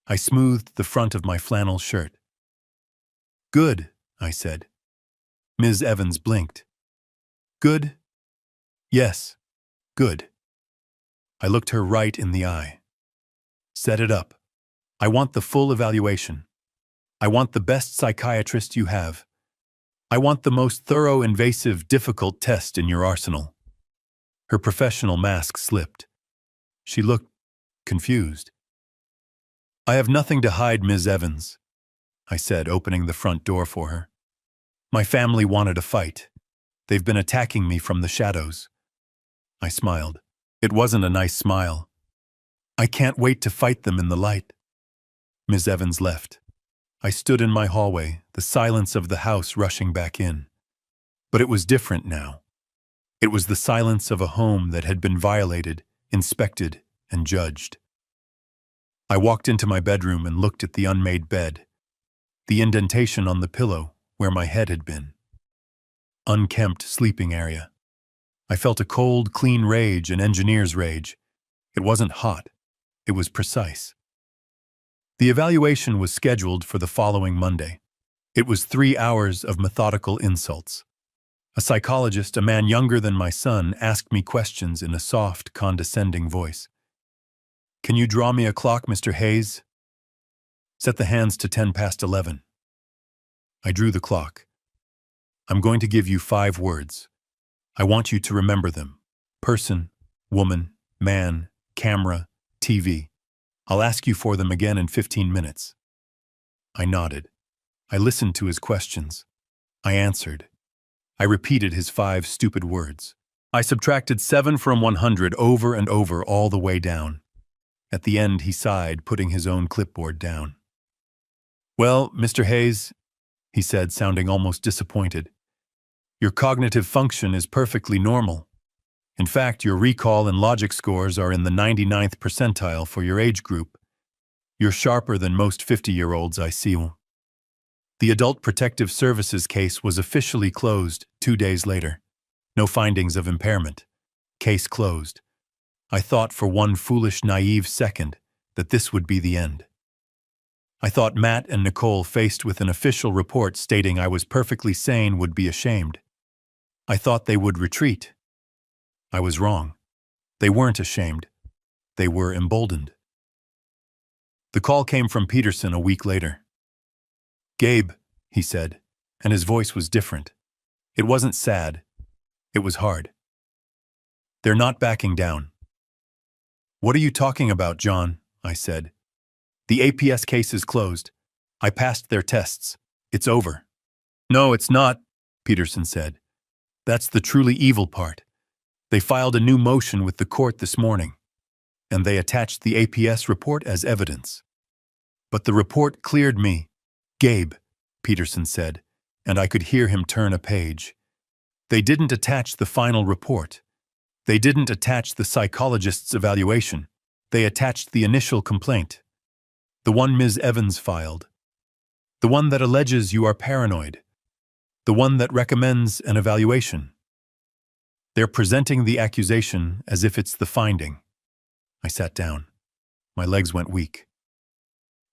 I smoothed the front of my flannel shirt. Good, I said. Ms. Evans blinked. Good? Yes, good. I looked her right in the eye. Set it up. I want the full evaluation. I want the best psychiatrist you have. I want the most thorough, invasive, difficult test in your arsenal. Her professional mask slipped. She looked confused. I have nothing to hide, Ms. Evans, I said, opening the front door for her. My family wanted a fight. They've been attacking me from the shadows. I smiled. It wasn't a nice smile. I can't wait to fight them in the light. Ms. Evans left. I stood in my hallway, the silence of the house rushing back in. But it was different now. It was the silence of a home that had been violated, inspected, and judged. I walked into my bedroom and looked at the unmade bed, the indentation on the pillow where my head had been. Unkempt sleeping area. I felt a cold, clean rage, an engineer's rage. It wasn't hot. It was precise. The evaluation was scheduled for the following Monday. It was 3 hours of methodical insults. A psychologist, a man younger than my son, asked me questions in a soft, condescending voice. Can you draw me a clock, Mr. Hayes? Set the hands to 11:10. I drew the clock. I'm going to give you 5 words. I want you to remember them. Person, woman, man, camera, TV. I'll ask you for them again in 15 minutes. I nodded. I listened to his questions. I answered. I repeated his 5 stupid words. I subtracted 7 from 100 over and over all the way down. At the end, he sighed, putting his own clipboard down. Well, Mr. Hayes, he said, sounding almost disappointed, your cognitive function is perfectly normal. In fact, your recall and logic scores are in the 99th percentile for your age group. You're sharper than most 50-year-olds I see. The Adult Protective Services case was officially closed 2 days later. No findings of impairment. Case closed. I thought for one foolish, naive second that this would be the end. I thought Matt and Nicole, faced with an official report stating I was perfectly sane, would be ashamed. I thought they would retreat. I was wrong. They weren't ashamed. They were emboldened. The call came from Peterson a week later. Gabe, he said, and his voice was different. It wasn't sad. It was hard. They're not backing down. What are you talking about, John? I said. The APS case is closed. I passed their tests. It's over. No, it's not, Peterson said. That's the truly evil part. They filed a new motion with the court this morning, and they attached the APS report as evidence. But the report cleared me. Gabe, Peterson said, and I could hear him turn a page. They didn't attach the final report. They didn't attach the psychologist's evaluation. They attached the initial complaint. The one Ms. Evans filed. The one that alleges you are paranoid. The one that recommends an evaluation. They're presenting the accusation as if it's the finding. I sat down. My legs went weak.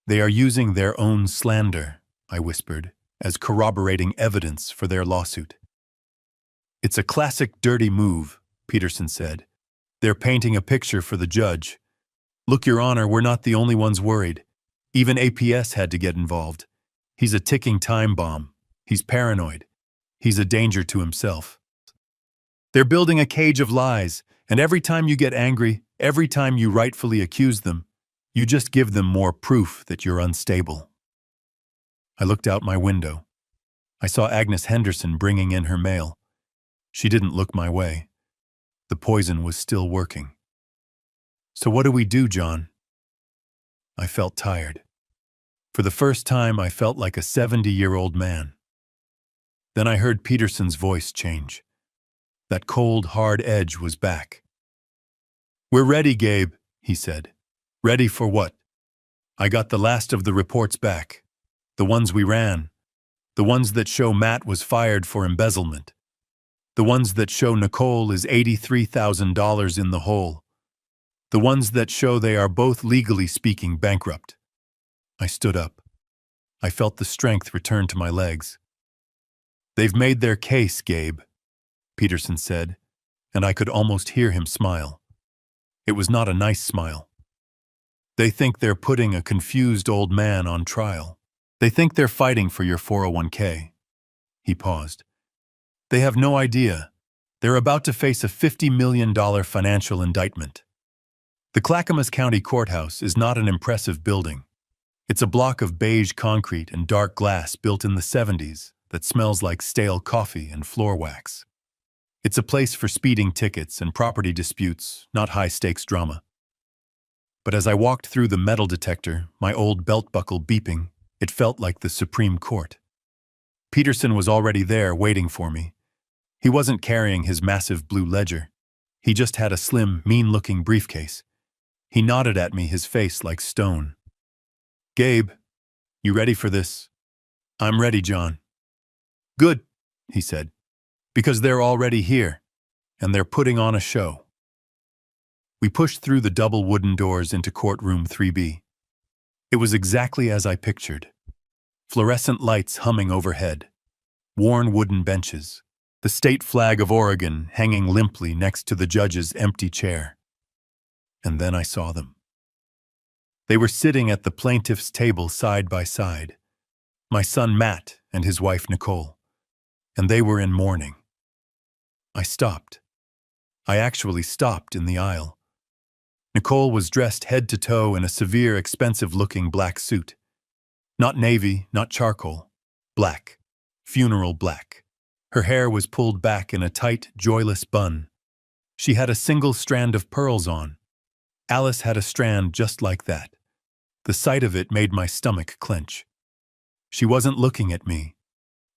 They are using their own slander, I whispered, as corroborating evidence for their lawsuit. It's a classic dirty move, Peterson said. They're painting a picture for the judge. Look, Your Honor, we're not the only ones worried. Even APS had to get involved. He's a ticking time bomb. He's paranoid. He's a danger to himself. They're building a cage of lies, and every time you get angry, every time you rightfully accuse them, you just give them more proof that you're unstable. I looked out my window. I saw Agnes Henderson bringing in her mail. She didn't look my way. The poison was still working. So what do we do, John? I felt tired. For the first time, I felt like a 70-year-old man. Then I heard Peterson's voice change. That cold, hard edge was back. "We're ready, Gabe," he said. "Ready for what?" "I got the last of the reports back. The ones we ran. The ones that show Matt was fired for embezzlement. The ones that show Nicole is $83,000 in the hole. The ones that show they are both legally speaking bankrupt." I stood up. I felt the strength return to my legs. "They've made their case, Gabe," Peterson said, and I could almost hear him smile. It was not a nice smile. "They think they're putting a confused old man on trial. They think they're fighting for your 401k. He paused. "They have no idea. They're about to face a $50 million financial indictment. The Clackamas County Courthouse is not an impressive building. It's a block of beige concrete and dark glass built in the 70s that smells like stale coffee and floor wax. It's a place for speeding tickets and property disputes, not high-stakes drama." But as I walked through the metal detector, my old belt buckle beeping, it felt like the Supreme Court. Peterson was already there waiting for me. He wasn't carrying his massive blue ledger. He just had a slim, mean-looking briefcase. He nodded at me, his face like stone. "Gabe, you ready for this?" "I'm ready, John." "Good," he said, "because they're already here, and they're putting on a show." We pushed through the double wooden doors into courtroom 3B. It was exactly as I pictured. Fluorescent lights humming overhead, worn wooden benches, the state flag of Oregon hanging limply next to the judge's empty chair. And then I saw them. They were sitting at the plaintiff's table side by side, my son Matt and his wife Nicole, and they were in mourning. I stopped. I actually stopped in the aisle. Nicole was dressed head to toe in a severe, expensive-looking black suit. Not navy, not charcoal. Black. Funeral black. Her hair was pulled back in a tight, joyless bun. She had a single strand of pearls on. Alice had a strand just like that. The sight of it made my stomach clench. She wasn't looking at me.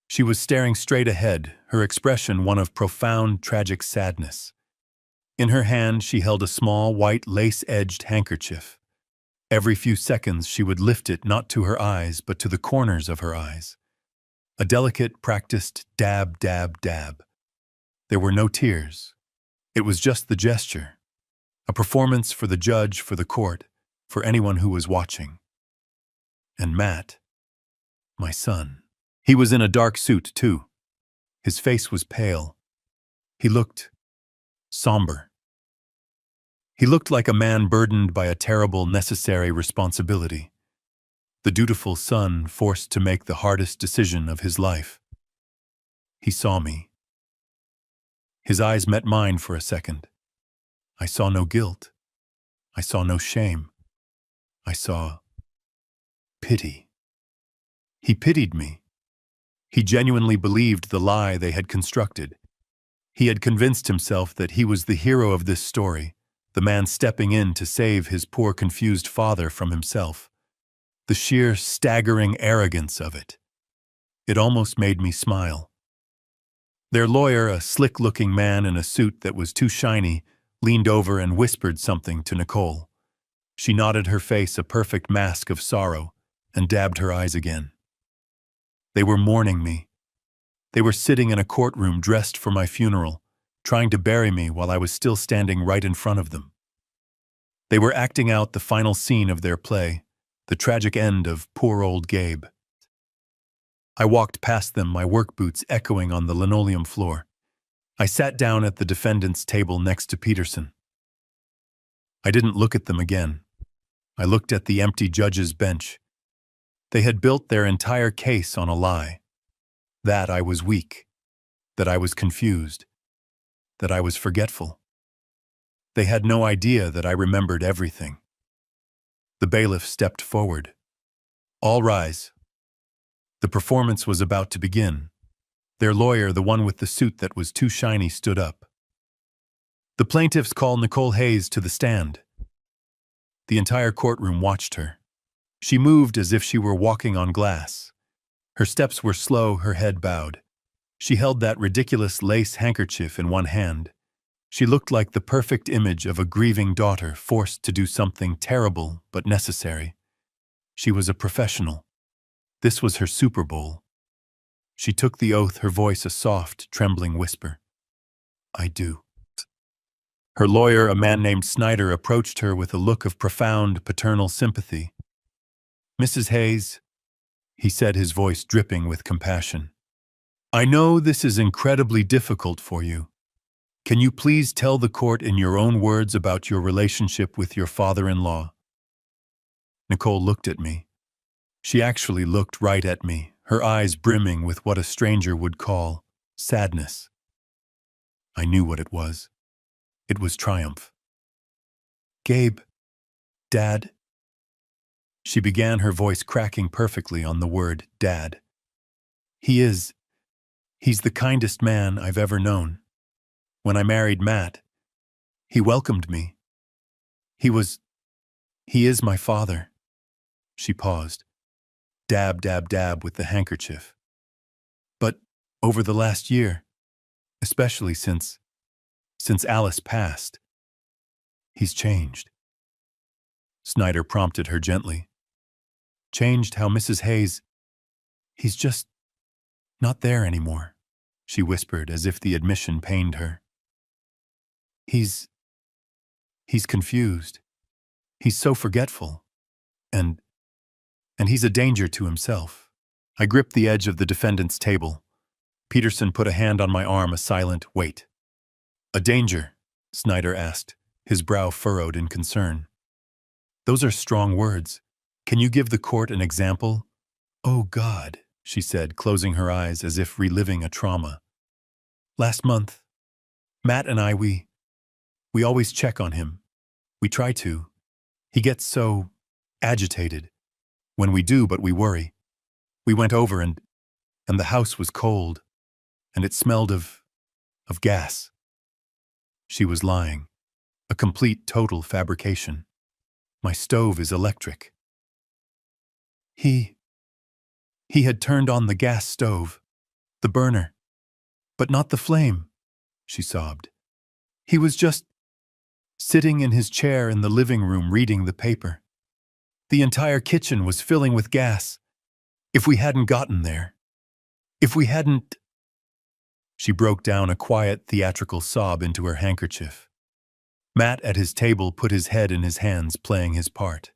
She was staring straight ahead, her expression one of profound, tragic sadness. In her hand, she held a small, white, lace-edged handkerchief. Every few seconds, she would lift it not to her eyes, but to the corners of her eyes. A delicate, practiced dab, dab, dab. There were no tears. It was just the gesture. A performance for the judge, for the court, for anyone who was watching. And Matt, my son. He was in a dark suit, too. His face was pale. He looked somber. He looked like a man burdened by a terrible, necessary responsibility. The dutiful son forced to make the hardest decision of his life. He saw me. His eyes met mine for a second. I saw no guilt. I saw no shame. I saw pity. He pitied me. He genuinely believed the lie they had constructed. He had convinced himself that he was the hero of this story, the man stepping in to save his poor, confused father from himself. The sheer, staggering arrogance of it. It almost made me smile. Their lawyer, a slick-looking man in a suit that was too shiny, leaned over and whispered something to Nicole. She nodded, her face a perfect mask of sorrow, and dabbed her eyes again. They were mourning me. They were sitting in a courtroom dressed for my funeral, trying to bury me while I was still standing right in front of them. They were acting out the final scene of their play, the tragic end of poor old Gabe. I walked past them, my work boots echoing on the linoleum floor. I sat down at the defendant's table next to Peterson. I didn't look at them again. I looked at the empty judge's bench. They had built their entire case on a lie. That I was weak. That I was confused. That I was forgetful. They had no idea that I remembered everything. The bailiff stepped forward. "All rise." The performance was about to begin. Their lawyer, the one with the suit that was too shiny, stood up. "The plaintiffs call Nicole Hayes to the stand." The entire courtroom watched her. She moved as if she were walking on glass. Her steps were slow, her head bowed. She held that ridiculous lace handkerchief in one hand. She looked like the perfect image of a grieving daughter forced to do something terrible but necessary. She was a professional. This was her Super Bowl. She took the oath, her voice a soft, trembling whisper. I do. Her lawyer, a man named Snyder, approached her with a look of profound paternal sympathy. Mrs. Hayes, he said, his voice dripping with compassion. I know this is incredibly difficult for you. Can you please tell the court in your own words about your relationship with your father-in-law? Nicole looked at me. She actually looked right at me, her eyes brimming with what a stranger would call sadness. I knew what it was. It was triumph. Gabe, Dad. She began, her voice cracking perfectly on the word Dad. He's the kindest man I've ever known. When I married Matt, he welcomed me. He is my father. She paused. Dab, dab, dab with the handkerchief. But over the last year, especially since Alice passed, he's changed. Snyder prompted her gently. Changed how, Mrs. Hayes? He's just not there anymore, she whispered as if the admission pained her. He's confused. He's so forgetful. And he's a danger to himself. I gripped the edge of the defendant's table. Peterson put a hand on my arm, a silent wait. A danger? Snyder asked, his brow furrowed in concern. Those are strong words. Can you give the court an example? Oh, God, she said, closing her eyes as if reliving a trauma. Last month, Matt and I, we always check on him. We try to. He gets so agitated. When we do, but we worry. We went over and the house was cold, and it smelled of gas. She was lying. A complete, total fabrication. My stove is electric. He had turned on the gas stove, the burner, but not the flame, she sobbed. He was just sitting in his chair in the living room reading the paper. The entire kitchen was filling with gas. If we hadn't gotten there, if we hadn't... She broke down, a quiet, theatrical sob into her handkerchief. Matt at his table put his head in his hands, playing his part.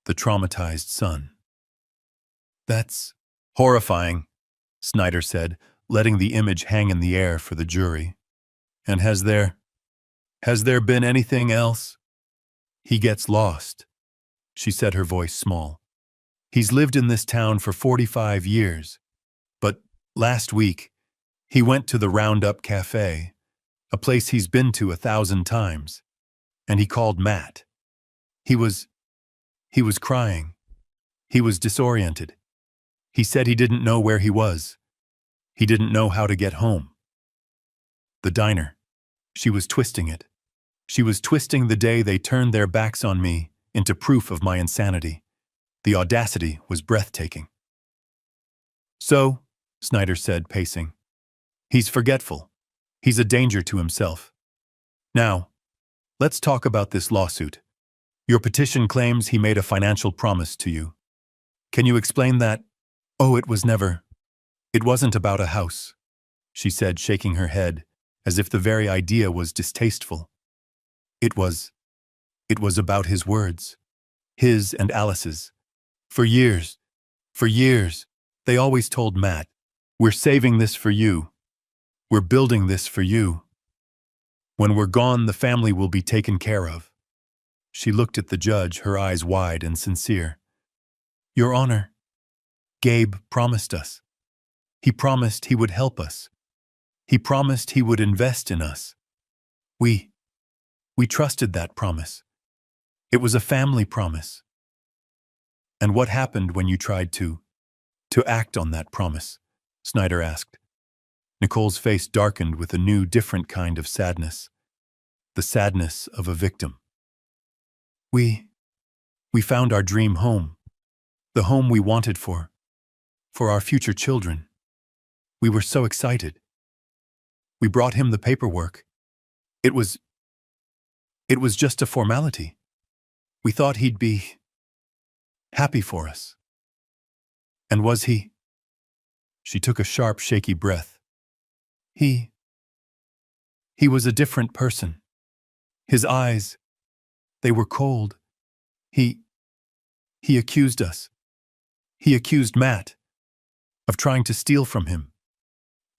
The traumatized son. That's horrifying, Snyder said, letting the image hang in the air for the jury. And has there been anything else? He gets lost, she said, her voice small. He's lived in this town for 45 years. But last week, he went to the Roundup Cafe, a place he's been to 1,000 times, and he called Matt. He was crying. He was disoriented. He said he didn't know where he was. He didn't know how to get home. The diner. She was twisting it. She was twisting the day they turned their backs on me into proof of my insanity. The audacity was breathtaking. So, Snyder said, pacing, he's forgetful. He's a danger to himself. Now, let's talk about this lawsuit. Your petition claims he made a financial promise to you. Can you explain that? Oh, it wasn't about a house, she said, shaking her head, as if the very idea was distasteful. It was about his words, his and Alice's. For years, they always told Matt, we're saving this for you. We're building this for you. When we're gone, the family will be taken care of. She looked at the judge, her eyes wide and sincere. Your Honor, Gabe promised us. He promised he would help us. He promised he would invest in us. We trusted that promise. It was a family promise. And what happened when you tried to act on that promise? Snyder asked. Nicole's face darkened with a new, different kind of sadness. The sadness of a victim. We We found our dream home, the home we wanted for our future children. We were so excited. We brought him the paperwork. It was just a formality. We thought he'd be happy for us. And was he? She took a sharp, shaky breath. He was a different person. His eyes, they were cold. He accused us. He accused Matt of trying to steal from him.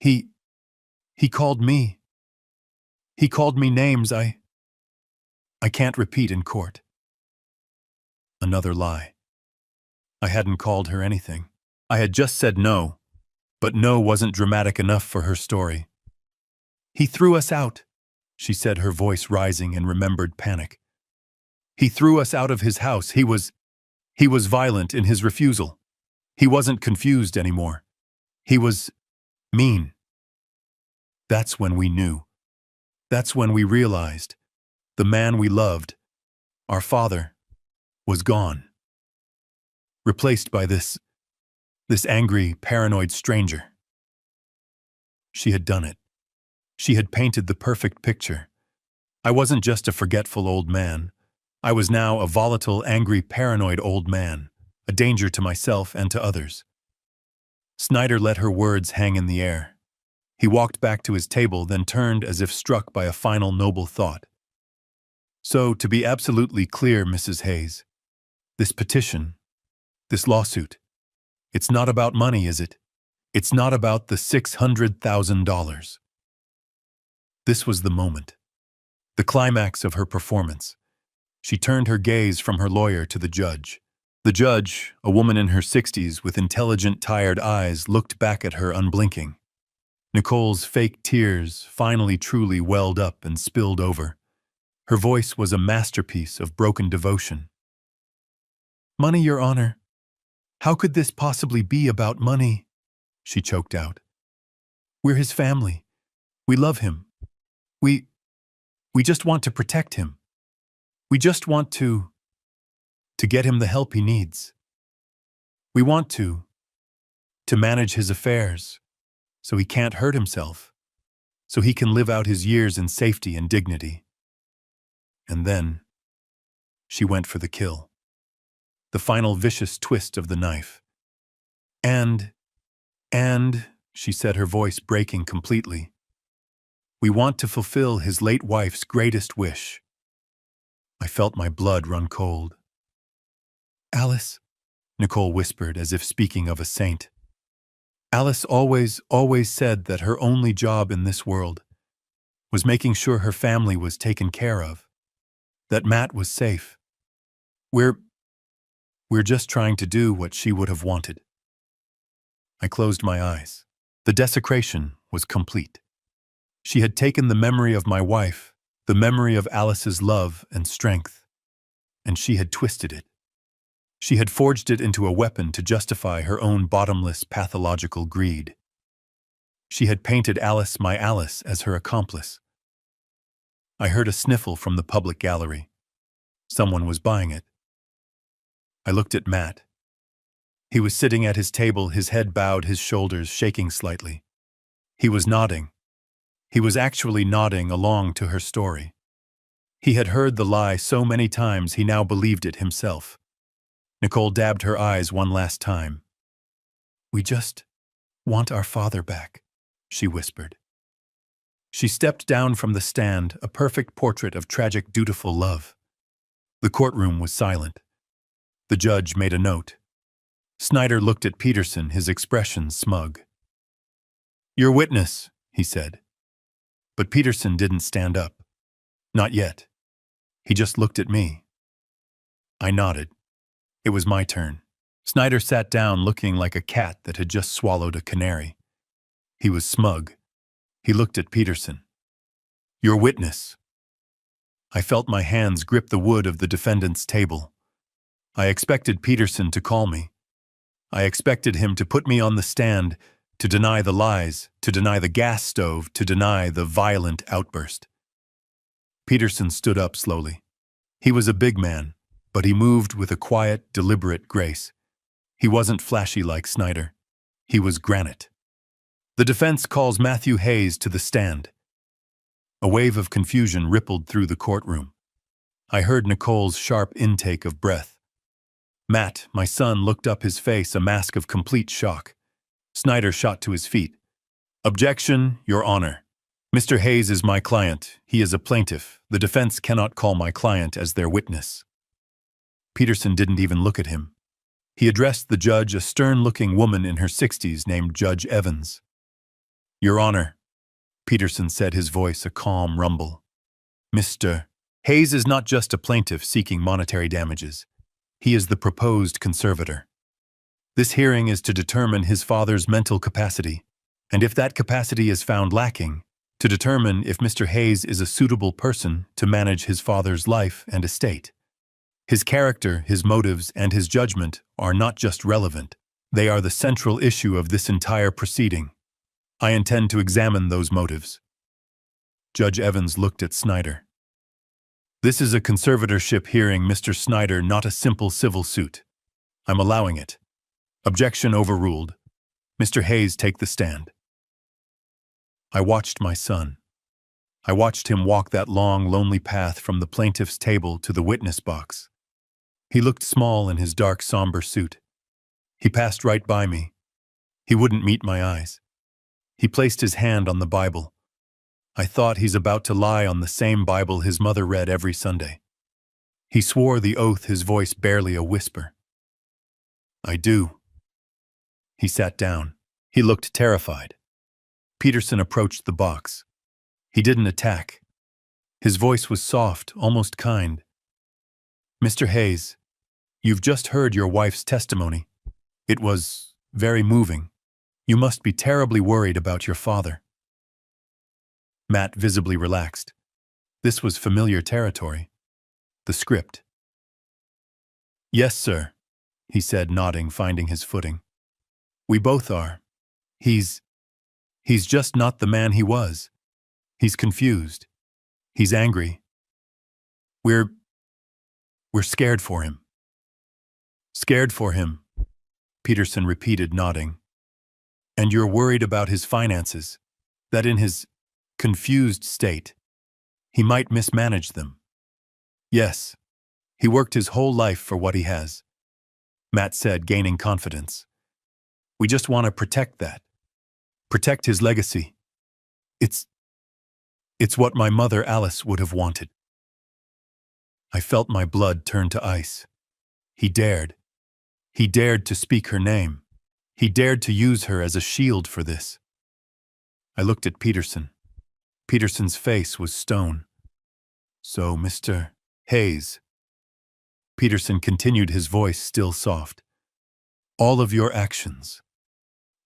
He called me. He called me names I can't repeat in court. Another lie. I hadn't called her anything. I had just said no, but no wasn't dramatic enough for her story. He threw us out, she said, her voice rising in remembered panic. He threw us out of his house. He was violent in his refusal. He wasn't confused anymore. He was mean. That's when we knew. That's when we realized the man we loved, our father, was gone. Replaced by this angry, paranoid stranger. She had done it. She had painted the perfect picture. I wasn't just a forgetful old man. I was now a volatile, angry, paranoid old man, a danger to myself and to others. Snyder let her words hang in the air. He walked back to his table, then turned as if struck by a final noble thought. So, to be absolutely clear, Mrs. Hayes, this petition, this lawsuit, it's not about money, is it? It's not about the $600,000. This was the moment, the climax of her performance. She turned her gaze from her lawyer to the judge. The judge, a woman in her 60s with intelligent, tired eyes, looked back at her unblinking. Nicole's fake tears finally truly welled up and spilled over. Her voice was a masterpiece of broken devotion. Money, Your Honor. How could this possibly be about money? She choked out. We're his family. We love him. We just want to protect him. We just want to get him the help he needs. We want to manage his affairs so he can't hurt himself, so he can live out his years in safety and dignity. And then she went for the kill, the final vicious twist of the knife. And, she said, her voice breaking completely, we want to fulfill his late wife's greatest wish. I felt my blood run cold. Alice, Nicole whispered as if speaking of a saint. Alice always said that her only job in this world was making sure her family was taken care of, that Matt was safe. We're just trying to do what she would have wanted. I closed my eyes. The desecration was complete. She had taken the memory of my wife, the memory of Alice's love and strength, and she had twisted it. She had forged it into a weapon to justify her own bottomless, pathological greed. She had painted Alice, my Alice, as her accomplice. I heard a sniffle from the public gallery. Someone was buying it. I looked at Matt. He was sitting at his table, his head bowed, his shoulders shaking slightly. He was nodding. He was actually nodding along to her story. He had heard the lie so many times he now believed it himself. Nicole dabbed her eyes one last time. We just want our father back, she whispered. She stepped down from the stand, a perfect portrait of tragic, dutiful love. The courtroom was silent. The judge made a note. Snyder looked at Peterson, his expression smug. Your witness, he said. But Peterson didn't stand up. Not yet. He just looked at me. I nodded. It was my turn. Snyder sat down looking like a cat that had just swallowed a canary. He was smug. He looked at Peterson. Your witness. I felt my hands grip the wood of the defendant's table. I expected Peterson to call me. I expected him to put me on the stand, to deny the lies, to deny the gas stove, to deny the violent outburst. Peterson stood up slowly. He was a big man, but he moved with a quiet, deliberate grace. He wasn't flashy like Snyder. He was granite. The defense calls Matthew Hayes to the stand. A wave of confusion rippled through the courtroom. I heard Nicole's sharp intake of breath. Matt, my son, looked up, his face a mask of complete shock. Snyder shot to his feet. "Objection, Your Honor. Mr. Hayes is my client. He is a plaintiff. The defense cannot call my client as their witness." Peterson didn't even look at him. He addressed the judge, a stern-looking woman in her 60s named Judge Evans. "Your Honor," Peterson said, his voice a calm rumble. "Mr. Hayes is not just a plaintiff seeking monetary damages. He is the proposed conservator. This hearing is to determine his father's mental capacity, and if that capacity is found lacking, to determine if Mr. Hayes is a suitable person to manage his father's life and estate. His character, his motives, and his judgment are not just relevant. They are the central issue of this entire proceeding. I intend to examine those motives." Judge Evans looked at Snyder. "This is a conservatorship hearing, Mr. Snyder, not a simple civil suit. I'm allowing it. Objection overruled. Mr. Hayes, take the stand." I watched my son. I watched him walk that long, lonely path from the plaintiff's table to the witness box. He looked small in his dark, somber suit. He passed right by me. He wouldn't meet my eyes. He placed his hand on the Bible. I thought, he's about to lie on the same Bible his mother read every Sunday. He swore the oath, his voice barely a whisper. "I do." He sat down. He looked terrified. Peterson approached the box. He didn't attack. His voice was soft, almost kind. "Mr. Hayes, you've just heard your wife's testimony. It was very moving. You must be terribly worried about your father." Matt visibly relaxed. This was familiar territory. The script. "Yes, sir," he said, nodding, finding his footing. "We both are. He's just not the man he was. He's confused. He's angry. We're scared for him." "Scared for him," Peterson repeated, nodding. "And you're worried about his finances, that in his confused state, he might mismanage them." "Yes. He worked his whole life for what he has," Matt said, gaining confidence. "We just want to protect that. Protect his legacy. It's what my mother Alice would have wanted." I felt my blood turn to ice. He dared. He dared to speak her name. He dared to use her as a shield for this. I looked at Peterson. Peterson's face was stone. "So, Mr. Hayes," Peterson continued, his voice still soft, "all of your actions,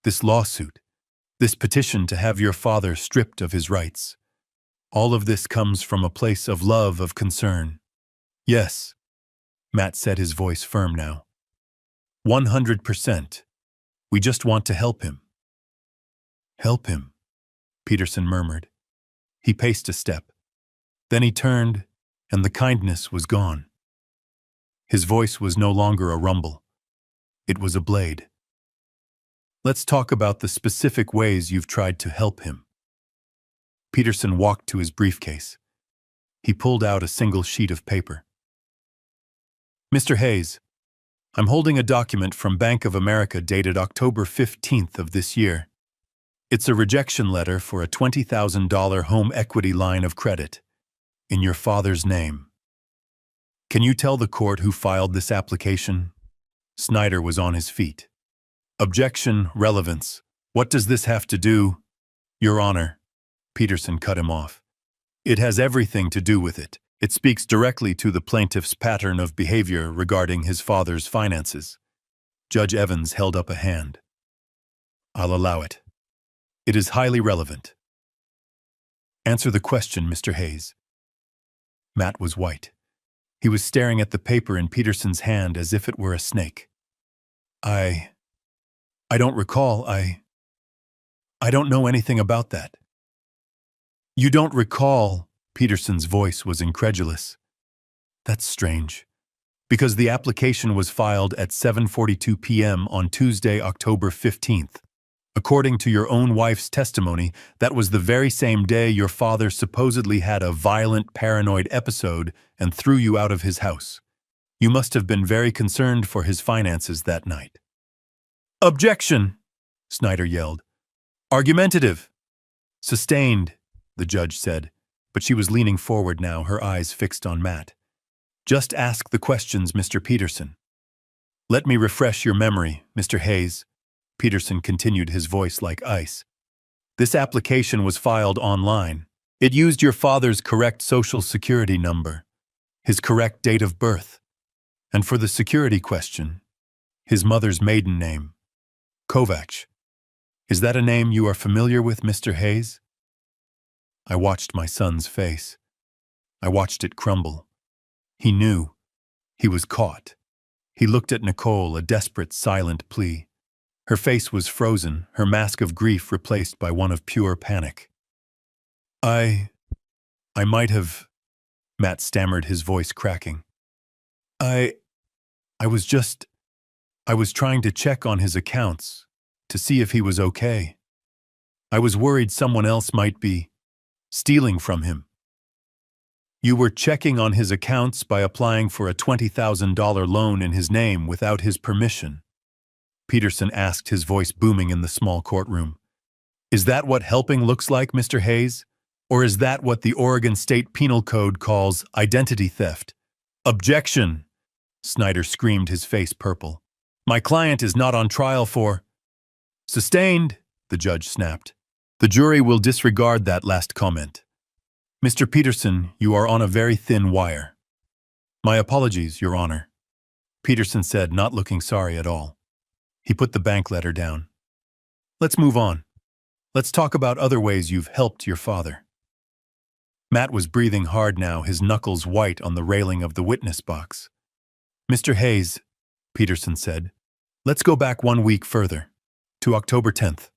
this lawsuit, this petition to have your father stripped of his rights, all of this comes from a place of love, of concern." "Yes," Matt said, his voice firm now. 100%. We just want to help him." "Help him," Peterson murmured. He paced a step. Then he turned, and the kindness was gone. His voice was no longer a rumble. It was a blade. "Let's talk about the specific ways you've tried to help him." Peterson walked to his briefcase. He pulled out a single sheet of paper. "Mr. Hayes, I'm holding a document from Bank of America dated October 15th of this year. It's a rejection letter for a $20,000 home equity line of credit in your father's name. Can you tell the court who filed this application?" Snyder was on his feet. "Objection, relevance. What does this have to do?" "Your Honor," Peterson cut him off. "It has everything to do with it. It speaks directly to the plaintiff's pattern of behavior regarding his father's finances." Judge Evans held up a hand. "I'll allow it. It is highly relevant." "Answer the question, Mr. Hayes." Matt was white. He was staring at the paper in Peterson's hand as if it were a snake. I don't recall. I don't know anything about that." "You don't recall?" Peterson's voice was incredulous. "That's strange. Because the application was filed at 7:42 p.m. on Tuesday, October 15th. According to your own wife's testimony, that was the very same day your father supposedly had a violent paranoid episode and threw you out of his house. You must have been very concerned for his finances that night. Objection! Snyder yelled. Argumentative. Sustained, the judge said, but she was leaning forward now, her eyes fixed on Matt. Just ask the questions, Mr. Peterson. Let me refresh your memory, Mr. Hayes. Peterson continued, his voice like ice. This application was filed online. It used your father's correct social security number, his correct date of birth, and for the security question, his mother's maiden name, Kovacs. Is that a name you are familiar with, Mr. Hayes? I watched my son's face. I watched it crumble. He knew. He was caught. He looked at Nicole, a desperate, silent plea. Her face was frozen, her mask of grief replaced by one of pure panic. I might have, Matt stammered, his voice cracking. I was trying to check on his accounts, to see if he was okay. I was worried someone else might be stealing from him. You were checking on his accounts by applying for a $20,000 loan in his name without his permission? Peterson asked, his voice booming in the small courtroom. Is that what helping looks like, Mr. Hayes? Or is that what the Oregon State Penal Code calls identity theft? Objection! Snyder screamed, his face purple. My client is not on trial for... Sustained, the judge snapped. The jury will disregard that last comment. Mr. Peterson, you are on a very thin wire. My apologies, Your Honor, Peterson said, not looking sorry at all. He put the bank letter down. Let's move on. Let's talk about other ways you've helped your father. Matt was breathing hard now, his knuckles white on the railing of the witness box. Mr. Hayes, Peterson said, let's go back 1 week further, to October 10th.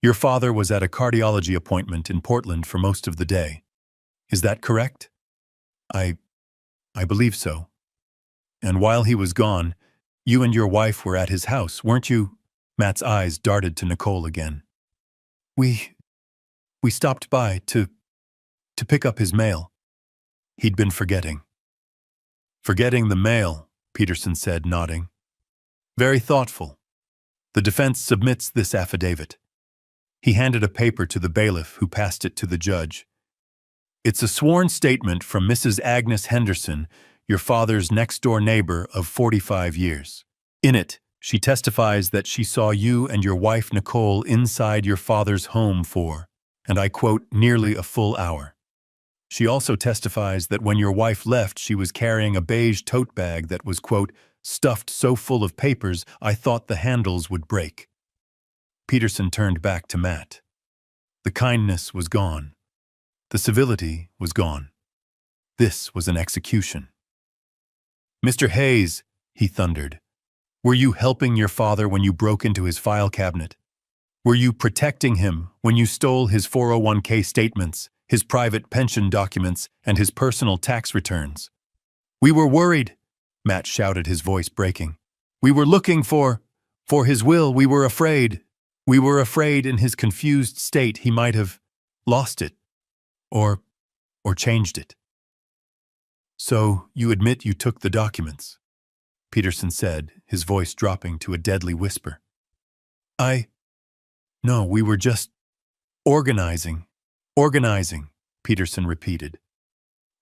Your father was at a cardiology appointment in Portland for most of the day. Is that correct? I believe so. And while he was gone, you and your wife were at his house, weren't you? Matt's eyes darted to Nicole again. We stopped by to pick up his mail. He'd been forgetting. Forgetting the mail, Peterson said, nodding. Very thoughtful. The defense submits this affidavit. He handed a paper to the bailiff, who passed it to the judge. It's a sworn statement from Mrs. Agnes Henderson, your father's next-door neighbor of 45 years. In it, she testifies that she saw you and your wife Nicole inside your father's home for, and I quote, nearly a full hour. She also testifies that when your wife left, she was carrying a beige tote bag that was, quote, stuffed so full of papers I thought the handles would break. Peterson turned back to Matt. The kindness was gone. The civility was gone. This was an execution. Mr. Hayes, he thundered, were you helping your father when you broke into his file cabinet? Were you protecting him when you stole his 401k statements, his private pension documents, and his personal tax returns? We were worried, Matt shouted, his voice breaking. We were looking for his will. We were afraid. We were afraid in his confused state he might have lost it. Or changed it. So, you admit you took the documents, Peterson said, his voice dropping to a deadly whisper. No, we were just organizing, Peterson repeated.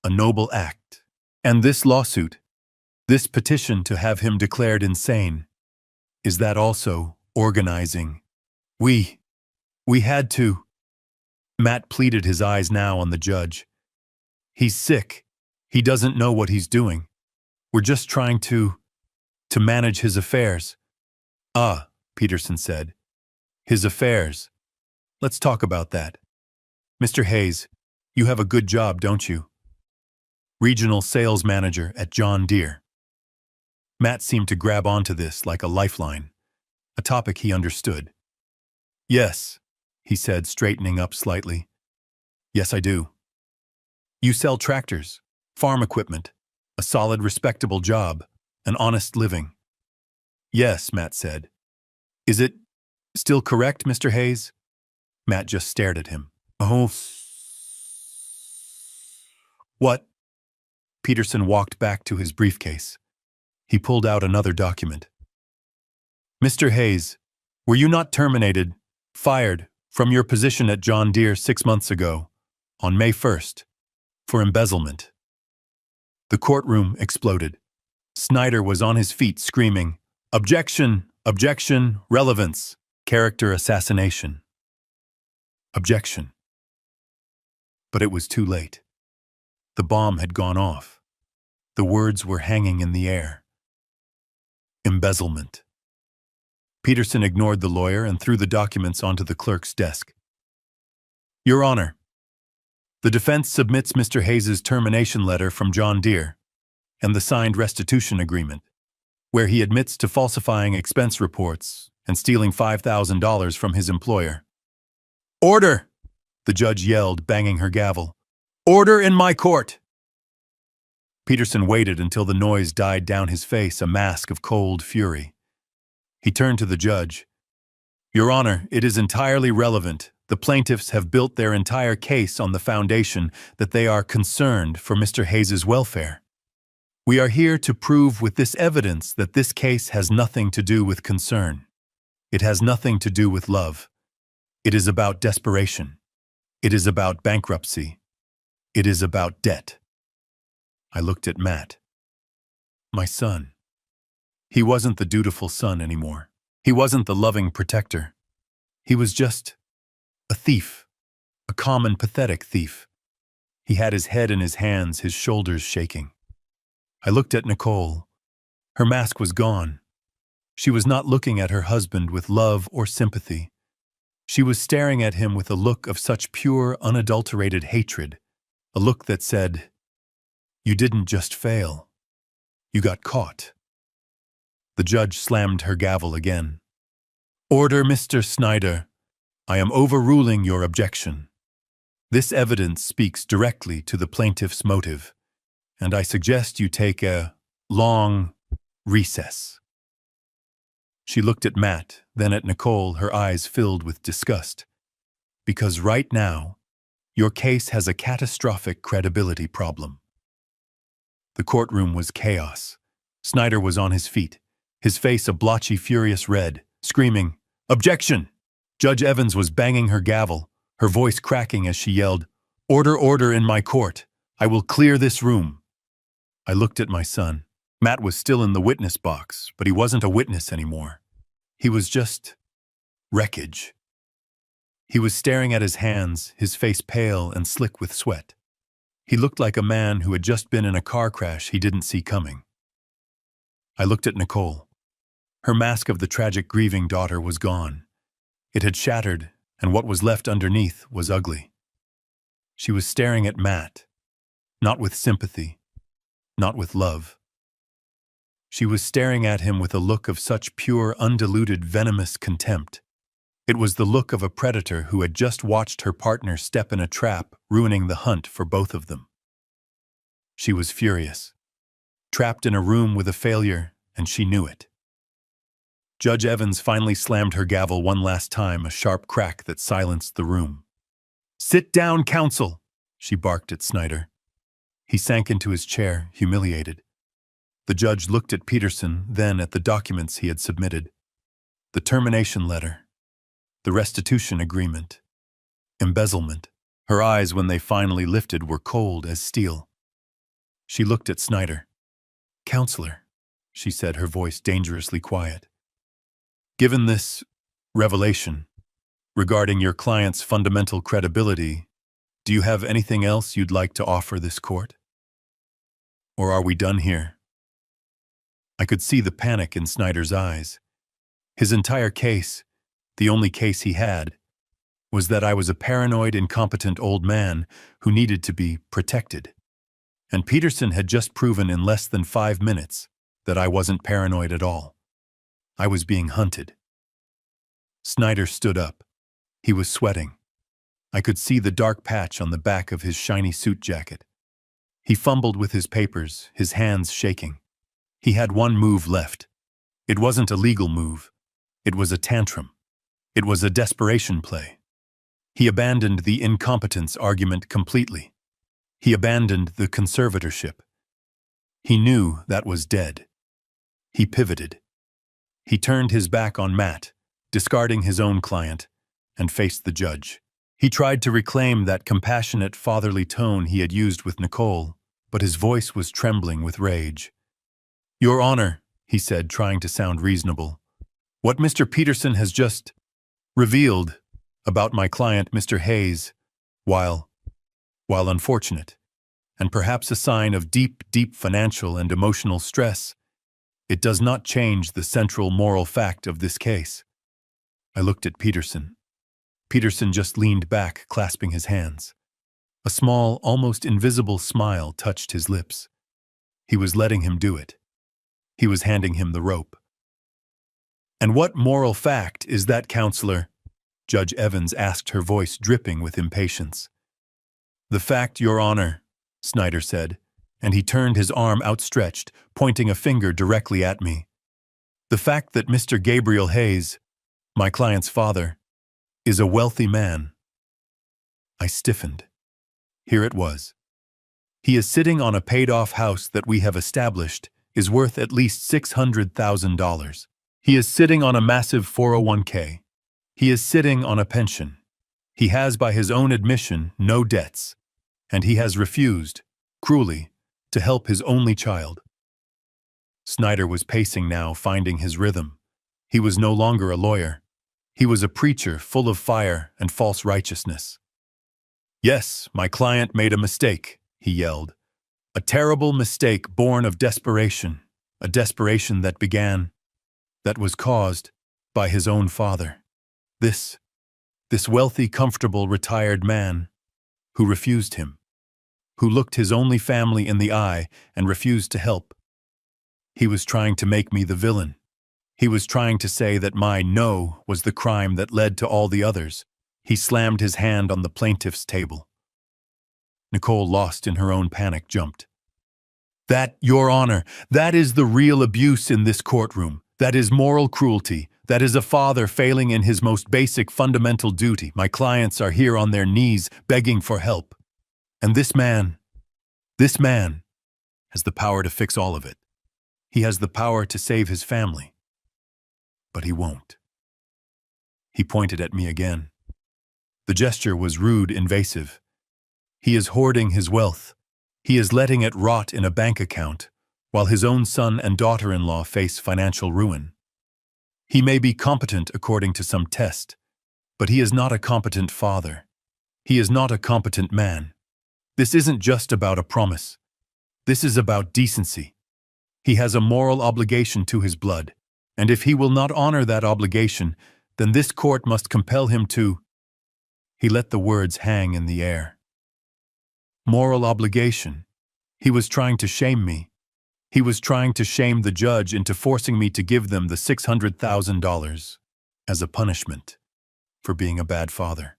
A noble act. And this lawsuit, this petition to have him declared insane, is that also organizing? We had to. Matt pleaded, his eyes now on the judge. He's sick. He doesn't know what he's doing. We're just trying to manage his affairs. Ah, Peterson said. His affairs. Let's talk about that. Mr. Hayes, you have a good job, don't you? Regional sales manager at John Deere. Matt seemed to grab onto this like a lifeline, a topic he understood. Yes, he said, straightening up slightly. Yes, I do. You sell tractors, farm equipment, a solid, respectable job. an honest living. Yes, Matt said. Is it still correct, Mr. Hayes? Matt just stared at him. Oh. What? Peterson walked back to his briefcase. He pulled out another document. Mr. Hayes, were you not terminated, fired, from your position at John Deere 6 months ago, on May 1st, for embezzlement? The courtroom exploded. Snyder was on his feet screaming, "Objection! Objection! Relevance! Character assassination!" Objection. But it was too late. The bomb had gone off. The words were hanging in the air. Embezzlement. Peterson ignored the lawyer and threw the documents onto the clerk's desk. Your Honor, the defense submits Mr. Hayes' termination letter from John Deere and the signed restitution agreement, where he admits to falsifying expense reports and stealing $5,000 from his employer. Order! The judge yelled, banging her gavel. Order in my court! Peterson waited until the noise died down his face, a mask of cold fury. He turned to the judge. Your Honor, it is entirely relevant. The plaintiffs have built their entire case on the foundation that they are concerned for Mr. Hayes' welfare. We are here to prove with this evidence that this case has nothing to do with concern. It has nothing to do with love. It is about desperation. It is about bankruptcy. It is about debt. I looked at Matt. My son. He wasn't the dutiful son anymore. He wasn't the loving protector. He was just a thief, a common, pathetic thief. He had his head in his hands, his shoulders shaking. I looked at Nicole. Her mask was gone. She was not looking at her husband with love or sympathy. She was staring at him with a look of such pure, unadulterated hatred, a look that said, "You didn't just fail. You got caught." The judge slammed her gavel again. Order, Mr. Snyder. I am overruling your objection. This evidence speaks directly to the plaintiff's motive, and I suggest you take a long recess. She looked at Matt, then at Nicole, her eyes filled with disgust. Because right now, your case has a catastrophic credibility problem. The courtroom was chaos. Snyder was on his feet, his face a blotchy, furious red, screaming, "Objection!" Judge Evans was banging her gavel, her voice cracking as she yelled, "Order, order in my court! I will clear this room!" I looked at my son. Matt was still in the witness box, but he wasn't a witness anymore. He was just wreckage. He was staring at his hands, his face pale and slick with sweat. He looked like a man who had just been in a car crash he didn't see coming. I looked at Nicole. Her mask of the tragic grieving daughter was gone. It had shattered, and what was left underneath was ugly. She was staring at Matt, not with sympathy, not with love. She was staring at him with a look of such pure, undiluted, venomous contempt. It was the look of a predator who had just watched her partner step in a trap, ruining the hunt for both of them. She was furious, trapped in a room with a failure, and she knew it. Judge Evans finally slammed her gavel one last time, a sharp crack that silenced the room. "Sit down, counsel," she barked at Snyder. He sank into his chair, humiliated. The judge looked at Peterson, then at the documents he had submitted. The termination letter, the restitution agreement, embezzlement. Her eyes, when they finally lifted, were cold as steel. She looked at Snyder. "Counselor," she said, her voice dangerously quiet. "Given this revelation regarding your client's fundamental credibility, do you have anything else you'd like to offer this court? Or are we done here?" I could see the panic in Snyder's eyes. His entire case, the only case he had, was that I was a paranoid, incompetent old man who needed to be protected. And Peterson had just proven in less than 5 minutes that I wasn't paranoid at all. I was being hunted. Snyder stood up. He was sweating. I could see the dark patch on the back of his shiny suit jacket. He fumbled with his papers, his hands shaking. He had one move left. It wasn't a legal move. It was a tantrum. It was a desperation play. He abandoned the incompetence argument completely. He abandoned the conservatorship. He knew that was dead. He pivoted. He turned his back on Matt, discarding his own client, and faced the judge. He tried to reclaim that compassionate fatherly tone he had used with Nicole, but his voice was trembling with rage. "Your Honor," he said, trying to sound reasonable, "what Mr. Peterson has just revealed about my client, Mr. Hayes, while unfortunate, and perhaps a sign of deep financial and emotional stress, it does not change the central moral fact of this case." I looked at Peterson. Peterson just leaned back, clasping his hands. A small, almost invisible smile touched his lips. He was letting him do it. He was handing him the rope. "And what moral fact is that, counselor?" Judge Evans asked, her voice dripping with impatience. "The fact, Your Honor," Snyder said, and he turned his arm outstretched, pointing a finger directly at me. "The fact that Mr. Gabriel Hayes, my client's father, is a wealthy man." I stiffened. Here it was. "He is sitting on a paid-off house that we have established is worth at least $600,000. He is sitting on a massive 401k. He is sitting on a pension. He has, by his own admission, no debts, and he has refused, cruelly, to help his only child." Snyder was pacing now, finding his rhythm. He was no longer a lawyer. He was a preacher full of fire and false righteousness. "Yes, my client made a mistake," he yelled. "A terrible mistake born of desperation, a desperation that was caused by his own father. This wealthy, comfortable, retired man who refused him, who looked his only family in the eye and refused to help. He was trying to make me the villain. He was trying to say that my no was the crime that led to all the others." He slammed his hand on the plaintiff's table. Nicole, lost in her own panic, jumped. "That, Your Honor, that is the real abuse in this courtroom. That is moral cruelty. That is a father failing in his most basic fundamental duty. My clients are here on their knees begging for help. And this man has the power to fix all of it. He has the power to save his family. But he won't." He pointed at me again. The gesture was rude, invasive. "He is hoarding his wealth. He is letting it rot in a bank account, while his own son and daughter-in-law face financial ruin. He may be competent according to some test, but he is not a competent father. He is not a competent man. This isn't just about a promise. This is about decency. He has a moral obligation to his blood, and if he will not honor that obligation, then this court must compel him to—" He let the words hang in the air. Moral obligation. He was trying to shame me. He was trying to shame the judge into forcing me to give them the $600,000 as a punishment for being a bad father.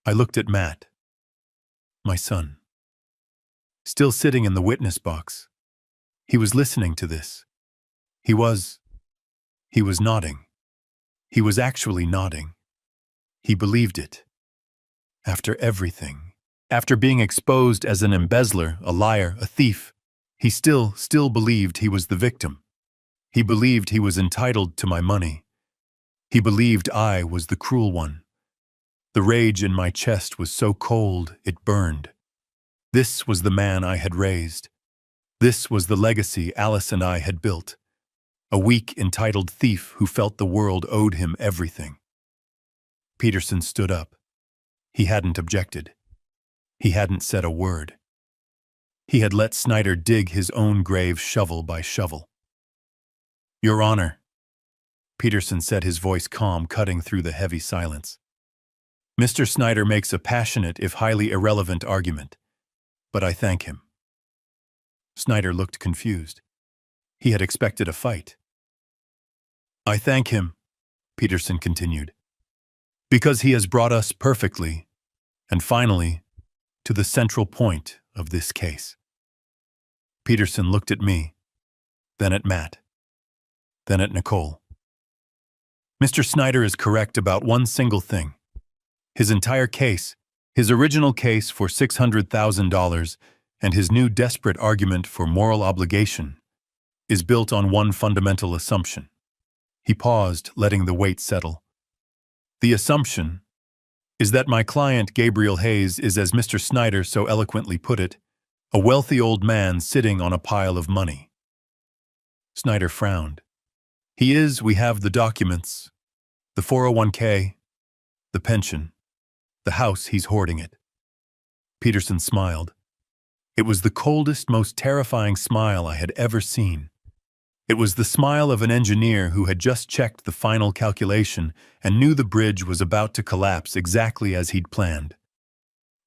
I looked at Matt, my son, still sitting in the witness box. He was listening to this. He was nodding. He was actually nodding. He believed it. After everything, after being exposed as an embezzler, a liar, a thief, he still believed he was the victim. He believed he was entitled to my money. He believed I was the cruel one. The rage in my chest was so cold it burned. This was the man I had raised. This was the legacy Alice and I had built. A weak, entitled thief who felt the world owed him everything. Peterson stood up. He hadn't objected. He hadn't said a word. He had let Snyder dig his own grave shovel by shovel. "Your Honor," Peterson said, his voice calm, cutting through the heavy silence. "Mr. Snyder makes a passionate, if highly irrelevant, argument, but I thank him." Snyder looked confused. He had expected a fight. "I thank him," Peterson continued, "because he has brought us perfectly, and finally, to the central point of this case." Peterson looked at me. then at Matt, then at Nicole. Mr. Snyder is correct about one single thing. His entire case, his original case for $600,000 and his new desperate argument for moral obligation, is built on one fundamental assumption. He paused, letting the weight settle. The assumption is that my client, Gabriel Hayes, is, as Mr. Snyder so eloquently put it, a wealthy old man sitting on a pile of money. Snyder frowned. He is, we have the documents, the 401k, the pension, the house, he's hoarding it. Peterson smiled. It was the coldest, most terrifying smile I had ever seen. It was the smile of an engineer who had just checked the final calculation and knew the bridge was about to collapse exactly as he'd planned.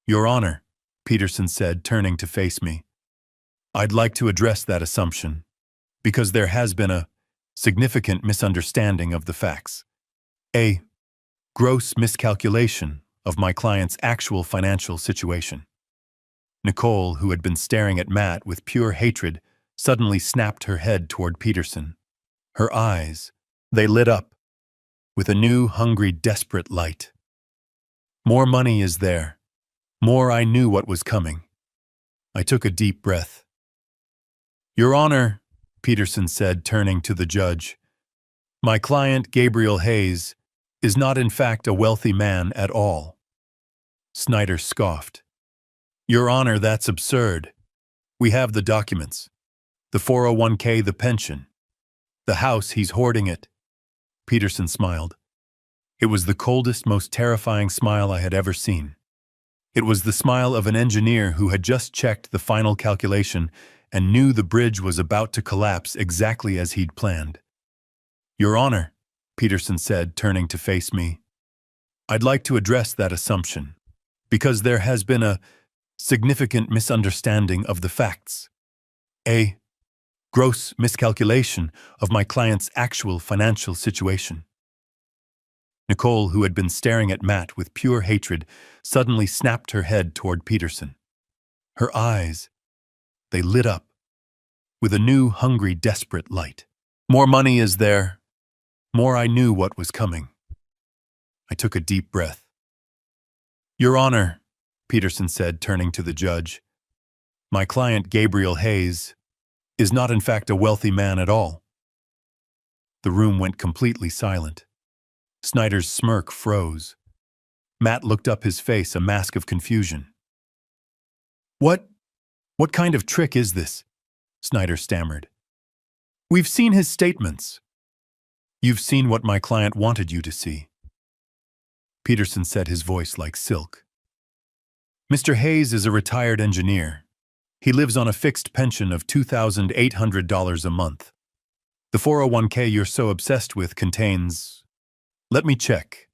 Your Honor, Peterson said, turning to face me, I'd like to address that assumption, because there has been a significant misunderstanding of the facts. A gross miscalculation of my client's actual financial situation. Nicole, who had been staring at Matt with pure hatred, suddenly snapped her head toward Peterson. Her eyes, they lit up with a new, hungry, desperate light. More money is there. More I knew what was coming. I took a deep breath. Your Honor, Peterson said, turning to the judge, my client, Gabriel Hayes, is not in fact a wealthy man at all. Snyder scoffed. Your Honor, that's absurd. We have the documents. The 401k, the pension. The house, he's hoarding it. Peterson smiled. It was the coldest, most terrifying smile I had ever seen. It was the smile of an engineer who had just checked the final calculation and knew the bridge was about to collapse exactly as he'd planned. Your Honor, Peterson said, turning to face me, I'd like to address that assumption, because there has been a significant misunderstanding of the facts. A gross miscalculation of my client's actual financial situation. Nicole, who had been staring at Matt with pure hatred, suddenly snapped her head toward Peterson. Her eyes, they lit up with a new, hungry, desperate light. More money is there. More I knew what was coming. I took a deep breath. Your Honor, Peterson said, turning to the judge, my client, Gabriel Hayes, is not in fact a wealthy man at all. The room went completely silent. Snyder's smirk froze. Matt looked up, his face a mask of confusion. What kind of trick is this? Snyder stammered. We've seen his statements. You've seen what my client wanted you to see. Peterson said, his voice like silk. Mr. Hayes is a retired engineer. He lives on a fixed pension of $2,800 a month. The 401k you're so obsessed with contains... Let me check.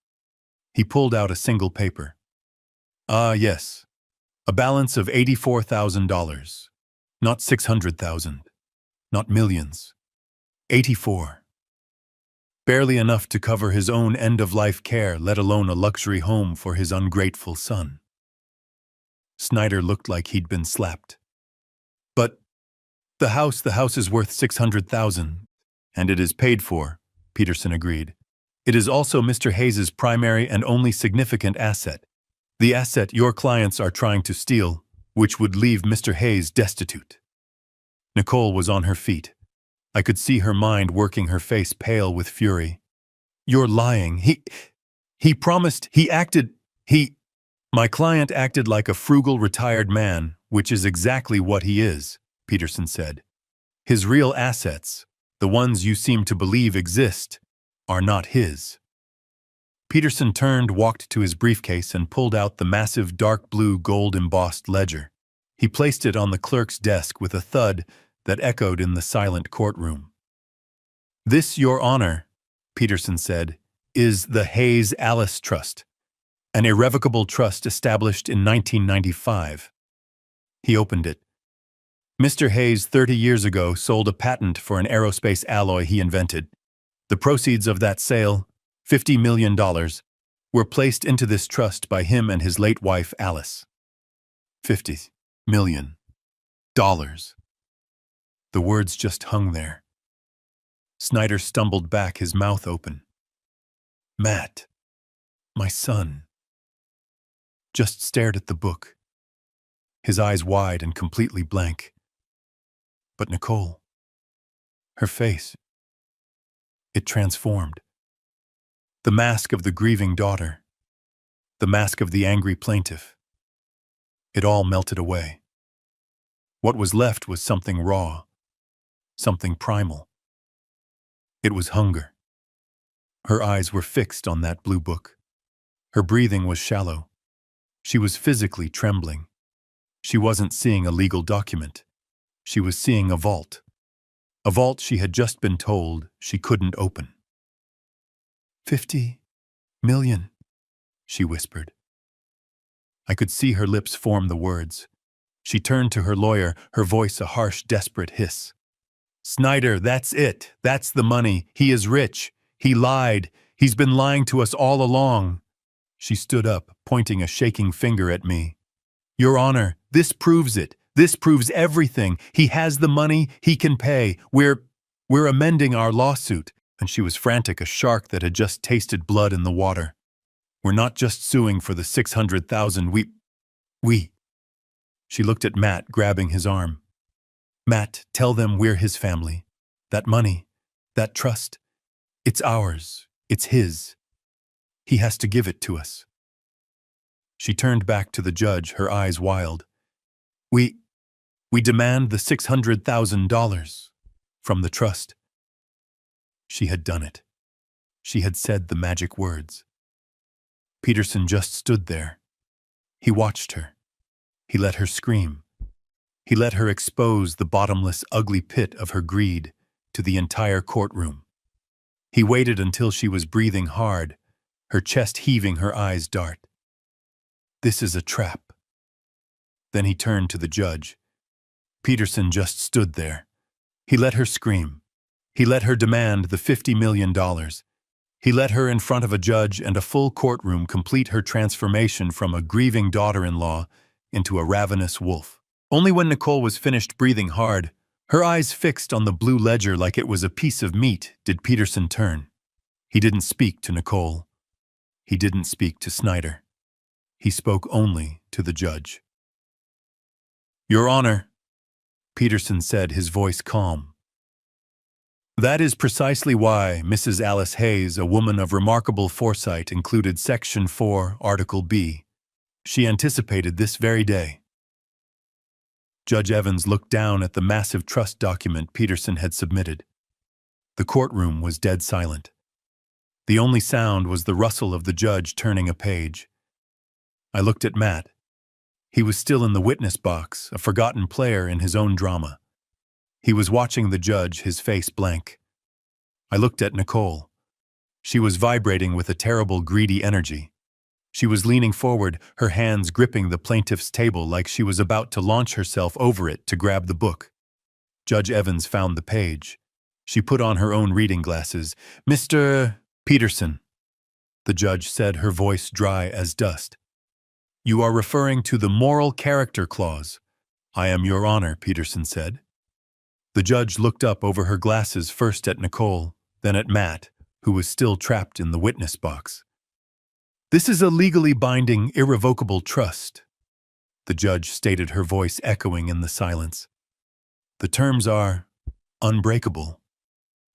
He pulled out a single paper. Yes. A balance of $84,000. Not $600,000. Not millions. 84. Barely enough to cover his own end-of-life care, let alone a luxury home for his ungrateful son. Snyder looked like he'd been slapped. But the house is worth $600,000, and it is paid for, Peterson agreed. It is also Mr. Hayes's primary and only significant asset, the asset your clients are trying to steal, which would leave Mr. Hayes destitute. Nicole was on her feet. I could see her mind working, her face pale with fury. You're lying. He promised, My client acted like a frugal retired man, which is exactly what he is, Peterson said. His real assets, the ones you seem to believe exist, are not his. Peterson turned, walked to his briefcase, and pulled out the massive dark blue gold-embossed ledger. He placed it on the clerk's desk with a thud that echoed in the silent courtroom. This, Your Honor, Peterson said, is the Hayes Alice Trust, an irrevocable trust established in 1995. He opened it. Mr. Hayes 30 years ago sold a patent for an aerospace alloy he invented. The proceeds of that sale, $50 million, were placed into this trust by him and his late wife, Alice. $50 million. The words just hung there, Snyder stumbled back, his mouth open. Matt, my son, just stared at the book, his eyes wide and completely blank. But Nicole, her face, it transformed. The mask of the grieving daughter, the mask of the angry plaintiff, it all melted away. What was left was something raw, something primal. It was hunger. Her eyes were fixed on that blue book. Her breathing was shallow. She was physically trembling. She wasn't seeing a legal document. She was seeing a vault. A vault she had just been told she couldn't open. 50 million, she whispered. I could see her lips form the words. She turned to her lawyer, her voice a harsh, desperate hiss. Snyder, that's it. That's the money. He is rich. He lied. He's been lying to us all along. She stood up, pointing a shaking finger at me. Your Honor, this proves it. This proves everything. He has the money. He can pay. We're amending our lawsuit. And she was frantic, a shark that had just tasted blood in the water. We're not just suing for the 600,000. We. She looked at Matt, grabbing his arm. Matt, tell them we're his family. That money, that trust, it's ours. It's his. He has to give it to us. She turned back to the judge, her eyes wild. We demand the $600,000 from the trust. She had done it. She had said the magic words. Peterson just stood there. He watched her. He let her scream. He let her expose the bottomless, ugly pit of her greed to the entire courtroom. He waited until she was breathing hard, her chest heaving, her eyes dark. This is a trap. Then he turned to the judge. Peterson just stood there. He let her scream. He let her demand the $50 million. He let her, in front of a judge and a full courtroom, complete her transformation from a grieving daughter-in-law into a ravenous wolf. Only when Nicole was finished breathing hard, her eyes fixed on the blue ledger like it was a piece of meat, did Peterson turn. He didn't speak to Nicole. He didn't speak to Snyder. He spoke only to the judge. Your Honor, Peterson said, his voice calm. That is precisely why Mrs. Alice Hayes, a woman of remarkable foresight, included Section 4, Article B. She anticipated this very day. Judge Evans looked down at the massive trust document Peterson had submitted. The courtroom was dead silent. The only sound was the rustle of the judge turning a page. I looked at Matt. He was still in the witness box, a forgotten player in his own drama. He was watching the judge, his face blank. I looked at Nicole. She was vibrating with a terrible, greedy energy. She was leaning forward, her hands gripping the plaintiff's table like she was about to launch herself over it to grab the book. Judge Evans found the page. She put on her own reading glasses. Mr. Peterson, the judge said, her voice dry as dust. You are referring to the moral character clause. I am, Your Honor, Peterson said. The judge looked up over her glasses, first at Nicole, then at Matt, who was still trapped in the witness box. This is a legally binding, irrevocable trust, the judge stated, her voice echoing in the silence. The terms are unbreakable.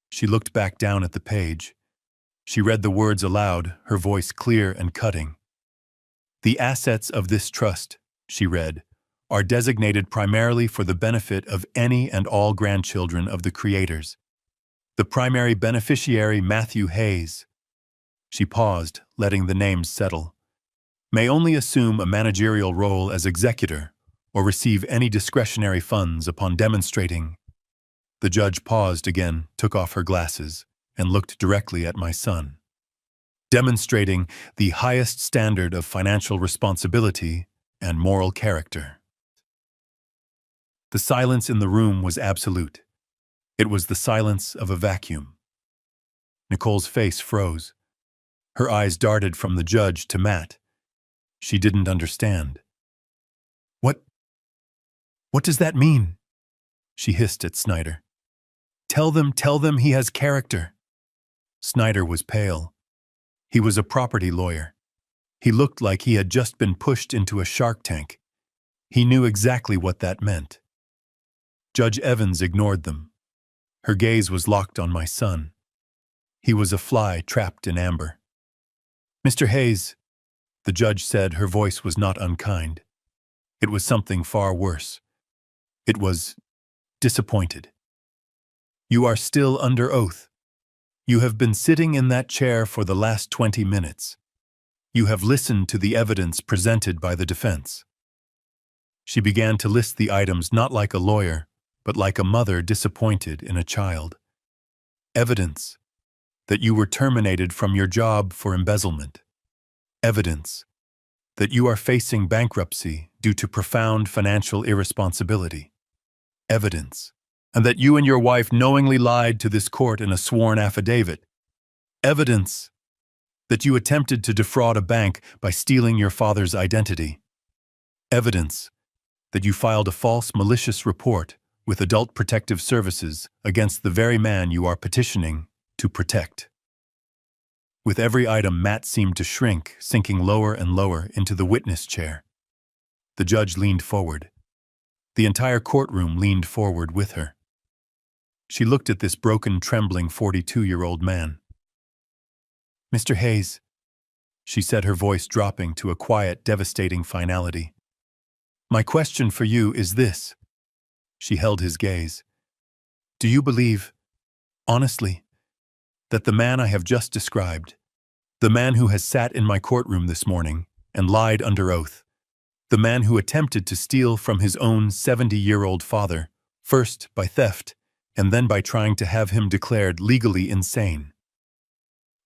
She looked back down at the page. She read the words aloud, her voice clear and cutting. The assets of this trust, she read, are designated primarily for the benefit of any and all grandchildren of the creators. The primary beneficiary, Matthew Hayes, she paused, letting the names settle, may only assume a managerial role as executor or receive any discretionary funds upon demonstrating. The judge paused again, took off her glasses, and looked directly at my son. Demonstrating the highest standard of financial responsibility and moral character. The silence in the room was absolute. It was the silence of a vacuum. Nicole's face froze. Her eyes darted from the judge to Matt. She didn't understand. What does that mean? She hissed at Snyder. Tell them he has character." Snyder was pale. He was a property lawyer. He looked like he had just been pushed into a shark tank. He knew exactly what that meant. Judge Evans ignored them. Her gaze was locked on my son. He was a fly trapped in amber. "Mr. Hayes," the judge said. Her voice was not unkind. It was something far worse. It was disappointed. "You are still under oath. You have been sitting in that chair for the last 20 minutes. You have listened to the evidence presented by the defense." She began to list the items not like a lawyer, but like a mother disappointed in a child. Evidence that you were terminated from your job for embezzlement. Evidence that you are facing bankruptcy due to profound financial irresponsibility. Evidence, and that you and your wife knowingly lied to this court in a sworn affidavit. Evidence that you attempted to defraud a bank by stealing your father's identity. Evidence that you filed a false malicious report with Adult Protective Services against the very man you are petitioning to protect. With every item, Matt seemed to shrink, sinking lower and lower into the witness chair. The judge leaned forward. The entire courtroom leaned forward with her. She looked at this broken, trembling 42-year-old man. "Mr. Hayes," she said, her voice dropping to a quiet, devastating finality. "My question for you is this." She held his gaze. "Do you believe, honestly, that the man I have just described, the man who has sat in my courtroom this morning and lied under oath, the man who attempted to steal from his own 70-year-old father, first by theft and then by trying to have him declared legally insane?"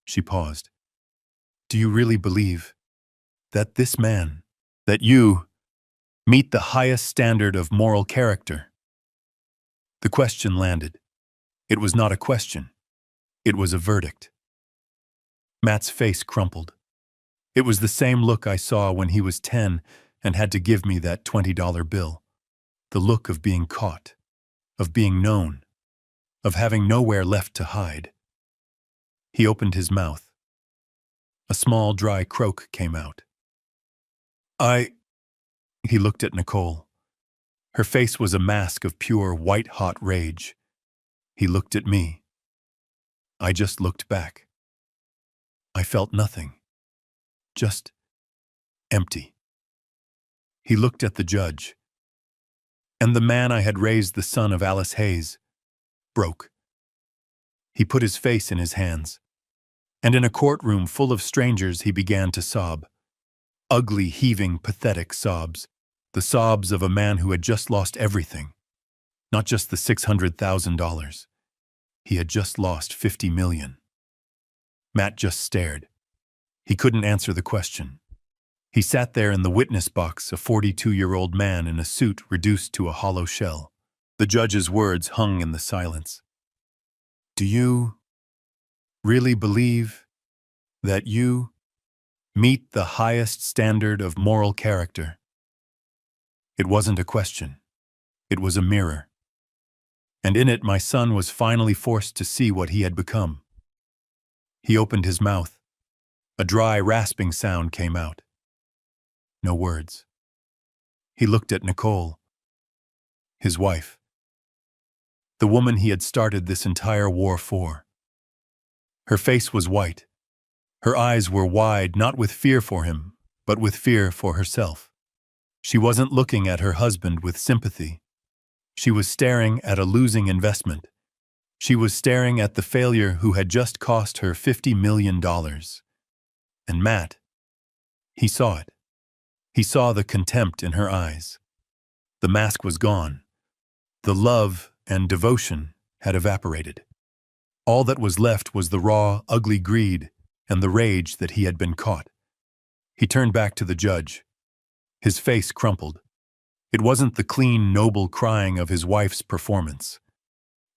She paused. "Do you really believe that this man, that you, meet the highest standard of moral character?" The question landed. It was not a question. It was a verdict. Matt's face crumpled. It was the same look I saw when he was 10 and had to give me that $20 bill. The look of being caught, of being known, of having nowhere left to hide. He opened his mouth. A small, dry croak came out. He looked at Nicole. Her face was a mask of pure, white-hot rage. He looked at me. I just looked back. I felt nothing. Just empty. He looked at the judge. And the man I had raised, the son of Alice Hayes, broke. He put his face in his hands. And in a courtroom full of strangers, he began to sob. Ugly, heaving, pathetic sobs. The sobs of a man who had just lost everything. Not just the $600,000. He had just lost $50 million. Matt just stared. He couldn't answer the question. He sat there in the witness box, a 42-year-old man in a suit reduced to a hollow shell. The judge's words hung in the silence. "Do you really believe that you meet the highest standard of moral character?" It wasn't a question. It was a mirror. And in it, my son was finally forced to see what he had become. He opened his mouth. A dry, rasping sound came out. No words. He looked at Nicole, his wife, the woman he had started this entire war for. Her face was white. Her eyes were wide, not with fear for him, but with fear for herself. She wasn't looking at her husband with sympathy. She was staring at a losing investment. She was staring at the failure who had just cost her $50 million. And Matt, he saw it. He saw the contempt in her eyes. The mask was gone. The love and devotion had evaporated. All that was left was the raw, ugly greed and the rage that he had been caught. He turned back to the judge. His face crumpled. It wasn't the clean, noble crying of his wife's performance.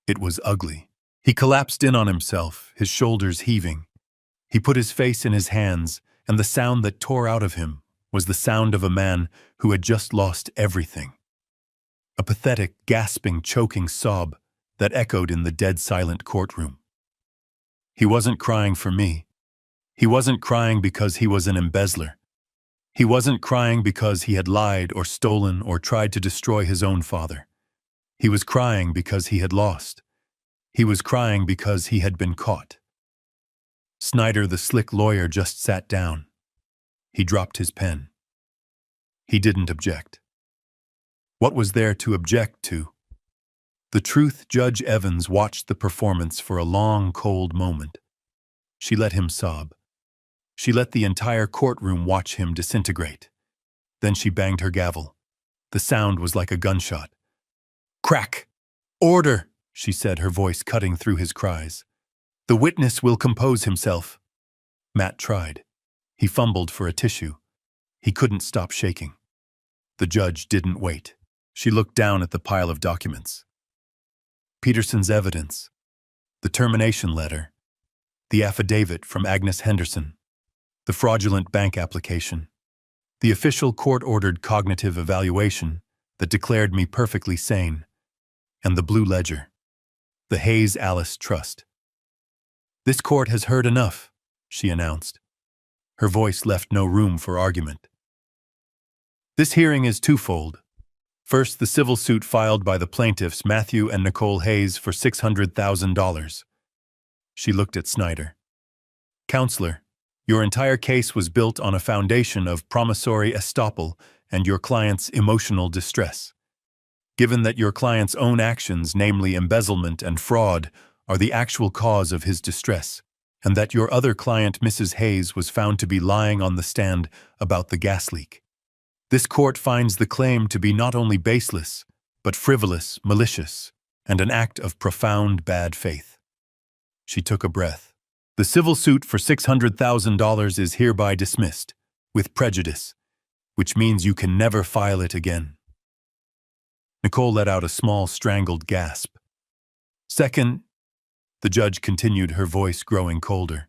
It was ugly. He collapsed in on himself, his shoulders heaving. He put his face in his hands, and the sound that tore out of him was the sound of a man who had just lost everything. A pathetic, gasping, choking sob that echoed in the dead-silent courtroom. He wasn't crying for me. He wasn't crying because he was an embezzler. He wasn't crying because he had lied or stolen or tried to destroy his own father. He was crying because he had lost. He was crying because he had been caught. Snyder, the slick lawyer, just sat down. He dropped his pen. He didn't object. What was there to object to? The truth, Judge Evans watched the performance for a long, cold moment. She let him sob. She let the entire courtroom watch him disintegrate. Then she banged her gavel. The sound was like a gunshot. Crack! Order! She said, her voice cutting through his cries. The witness will compose himself. Matt tried. He fumbled for a tissue. He couldn't stop shaking. The judge didn't wait. She looked down at the pile of documents. Peterson's evidence, the termination letter, the affidavit from Agnes Henderson, the fraudulent bank application, the official court-ordered cognitive evaluation that declared me perfectly sane, and the blue ledger, the Hayes Alice Trust. This court has heard enough, she announced. Her voice left no room for argument. This hearing is twofold. First, the civil suit filed by the plaintiffs Matthew and Nicole Hayes for $600,000. She looked at Snyder. Counselor, your entire case was built on a foundation of promissory estoppel and your client's emotional distress. Given that your client's own actions, namely embezzlement and fraud, are the actual cause of his distress, and that your other client, Mrs. Hayes, was found to be lying on the stand about the gas leak, this court finds the claim to be not only baseless, but frivolous, malicious, and an act of profound bad faith. She took a breath. The civil suit for $600,000 is hereby dismissed, with prejudice, which means you can never file it again. Nicole let out a small, strangled gasp. Second, the judge continued, her voice growing colder.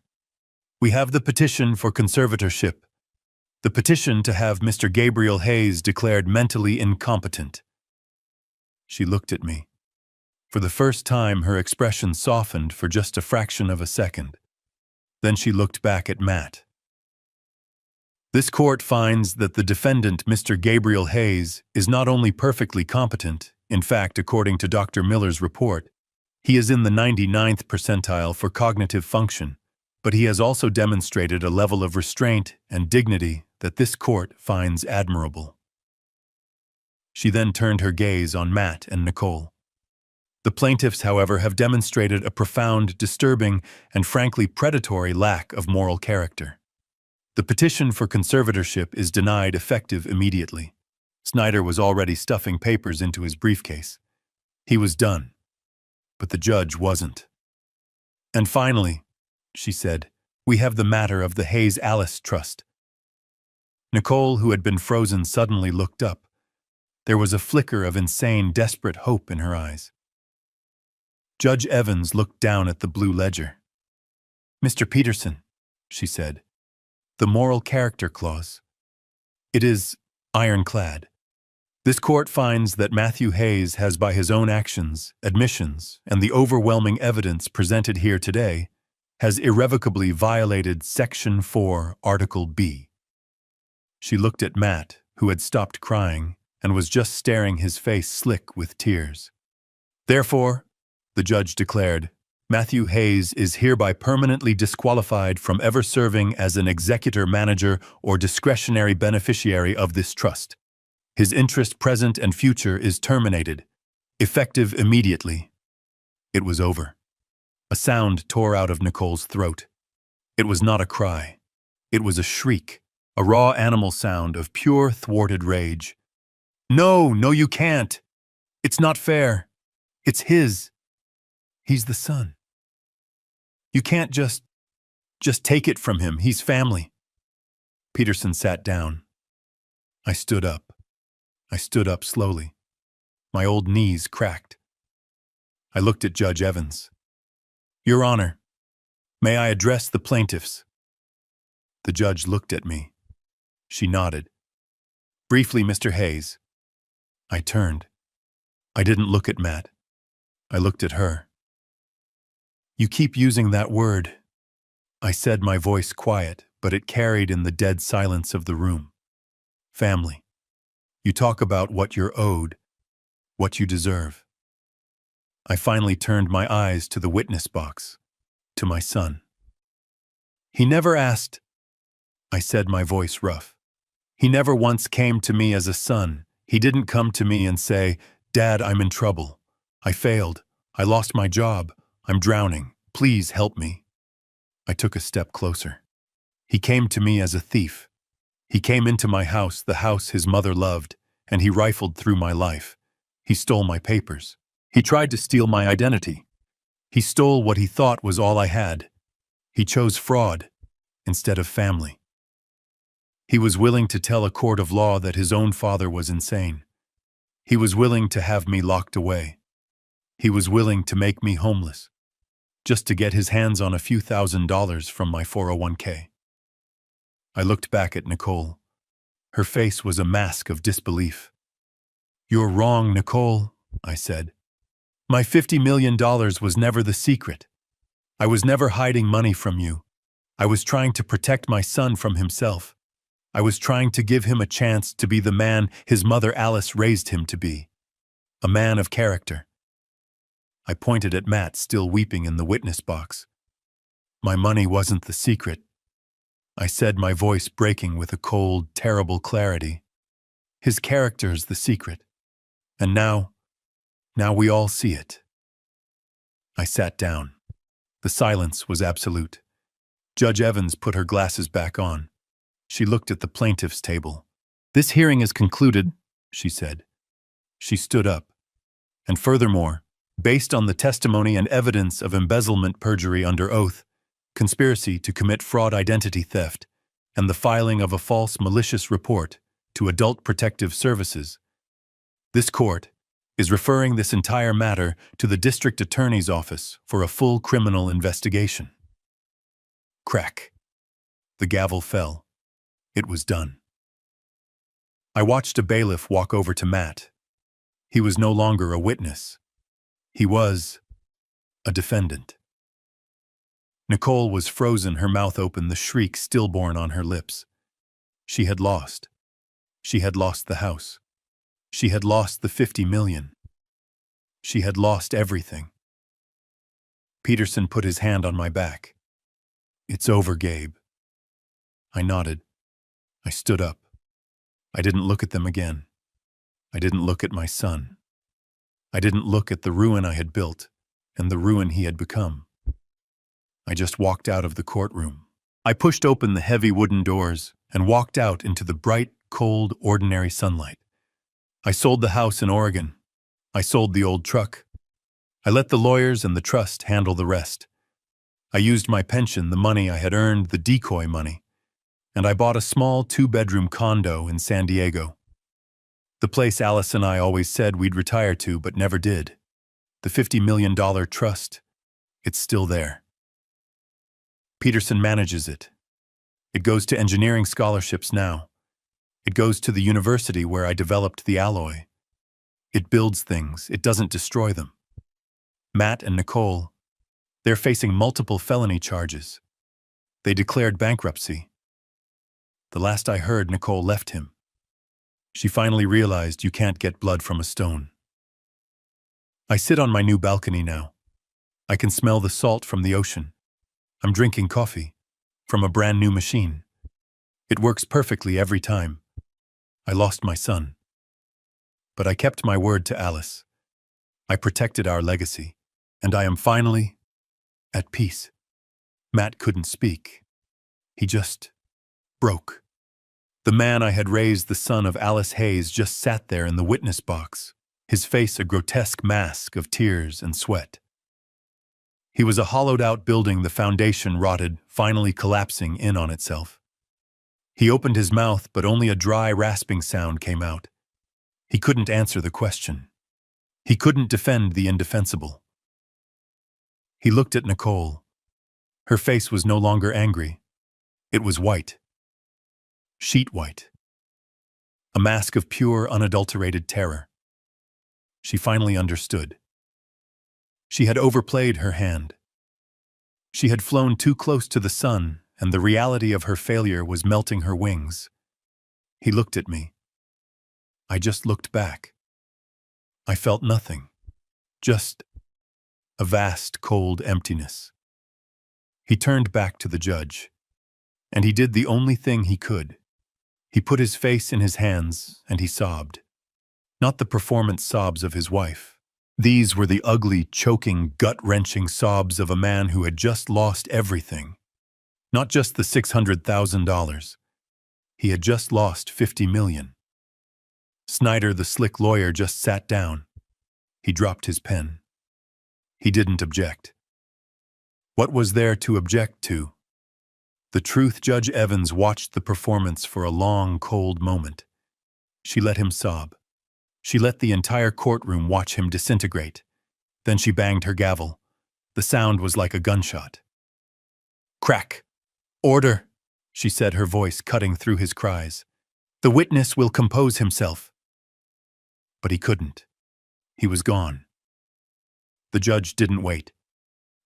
We have the petition for conservatorship. The petition to have Mr. Gabriel Hayes declared mentally incompetent. She looked at me. For the first time, her expression softened for just a fraction of a second. Then she looked back at Matt. This court finds that the defendant, Mr. Gabriel Hayes, is not only perfectly competent, in fact, according to Dr. Miller's report, he is in the 99th percentile for cognitive function, but he has also demonstrated a level of restraint and dignity that this court finds admirable. She then turned her gaze on Matt and Nicole. The plaintiffs, however, have demonstrated a profound, disturbing, and frankly predatory lack of moral character. The petition for conservatorship is denied effective immediately. Snyder was already stuffing papers into his briefcase. He was done, but the judge wasn't. And finally, she said, we have the matter of the Hayes Alice Trust. Nicole, who had been frozen, suddenly looked up. There was a flicker of insane, desperate hope in her eyes. Judge Evans looked down at the blue ledger. Mr. Peterson, she said, the moral character clause. It is ironclad. This court finds that Matthew Hayes has, by his own actions, admissions, and the overwhelming evidence presented here today, has irrevocably violated Section 4, Article B. She looked at Matt, who had stopped crying and was just staring, his face slick with tears. Therefore, the judge declared, Matthew Hayes is hereby permanently disqualified from ever serving as an executor, manager, or discretionary beneficiary of this trust. His interest, present and future, is terminated, effective immediately. It was over. A sound tore out of Nicole's throat. It was not a cry. It was a shriek, a raw animal sound of pure, thwarted rage. No, you can't. It's not fair. It's his. He's the son. You can't just take it from him. He's family. Peterson sat down. I stood up. I stood up slowly. My old knees cracked. I looked at Judge Evans. Your Honor, may I address the plaintiffs? The judge looked at me. She nodded. Briefly, Mr. Hayes. I turned. I didn't look at Matt. I looked at her. You keep using that word, I said, my voice quiet, but it carried in the dead silence of the room. Family. You talk about what you're owed, what you deserve. I finally turned my eyes to the witness box, to my son. He never asked, I said, my voice rough. He never once came to me as a son. He didn't come to me and say, Dad, I'm in trouble. I failed. I lost my job. I'm drowning. Please help me. I took a step closer. He came to me as a thief. He came into my house, the house his mother loved, and he rifled through my life. He stole my papers. He tried to steal my identity. He stole what he thought was all I had. He chose fraud instead of family. He was willing to tell a court of law that his own father was insane. He was willing to have me locked away. He was willing to make me homeless, just to get his hands on a few $1,000s from my 401k. I looked back at Nicole. Her face was a mask of disbelief. You're wrong, Nicole, I said. My $50 million was never the secret. I was never hiding money from you. I was trying to protect my son from himself. I was trying to give him a chance to be the man his mother Alice raised him to be. A man of character. I pointed at Matt, still weeping in the witness box. My money wasn't the secret, I said, my voice breaking with a cold, terrible clarity. His character's the secret. And now we all see it. I sat down. The silence was absolute. Judge Evans put her glasses back on. She looked at the plaintiff's table. This hearing is concluded, she said. She stood up. And furthermore, based on the testimony and evidence of embezzlement, perjury under oath, conspiracy to commit fraud, identity theft, and the filing of a false malicious report to Adult Protective Services, this court is referring this entire matter to the District Attorney's Office for a full criminal investigation. Crack. The gavel fell. It was done. I watched a bailiff walk over to Matt. He was no longer a witness. He was a defendant. Nicole was frozen, her mouth open, the shriek stillborn on her lips. She had lost. She had lost the house. She had lost the $50 million. She had lost everything. Peterson put his hand on my back. It's over, Gabe. I nodded. I stood up. I didn't look at them again. I didn't look at my son. I didn't look at the ruin I had built and the ruin he had become. I just walked out of the courtroom. I pushed open the heavy wooden doors and walked out into the bright, cold, ordinary sunlight. I sold the house in Oregon. I sold the old truck. I let the lawyers and the trust handle the rest. I used my pension, the money I had earned, the decoy money, and I bought a small 2-bedroom condo in San Diego. The place Alice and I always said we'd retire to but never did. The $50 million trust. It's still there. Peterson manages it. It goes to engineering scholarships now. It goes to the university where I developed the alloy. It builds things. It doesn't destroy them. Matt and Nicole, they're facing multiple felony charges. They declared bankruptcy. The last I heard, Nicole left him. She finally realized you can't get blood from a stone. I sit on my new balcony now. I can smell the salt from the ocean. I'm drinking coffee from a brand new machine. It works perfectly every time. I lost my son. But I kept my word to Alice. I protected our legacy, and I am finally at peace. Matt couldn't speak. He just broke. The man I had raised, the son of Alice Hayes, just sat there in the witness box, his face a grotesque mask of tears and sweat. He was a hollowed-out building, the foundation rotted, finally collapsing in on itself. He opened his mouth, but only a dry, rasping sound came out. He couldn't answer the question. He couldn't defend the indefensible. He looked at Nicole. Her face was no longer angry. It was white. Sheet white. A mask of pure, unadulterated terror. She finally understood. She had overplayed her hand. She had flown too close to the sun, and the reality of her failure was melting her wings. He looked at me. I just looked back. I felt nothing. Just a vast, cold emptiness. He turned back to the judge, and he did the only thing he could. He put his face in his hands, and he sobbed. Not the performance sobs of his wife. These were the ugly, choking, gut-wrenching sobs of a man who had just lost everything. Not just the $600,000. He had just lost $50 million. Snyder, the slick lawyer, just sat down. He dropped his pen. He didn't object. What was there to object to? The truth, Judge Evans watched the performance for a long, cold moment. She let him sob. She let the entire courtroom watch him disintegrate. Then she banged her gavel. The sound was like a gunshot. Crack! Order! She said, her voice cutting through his cries. The witness will compose himself. But he couldn't. He was gone. The judge didn't wait.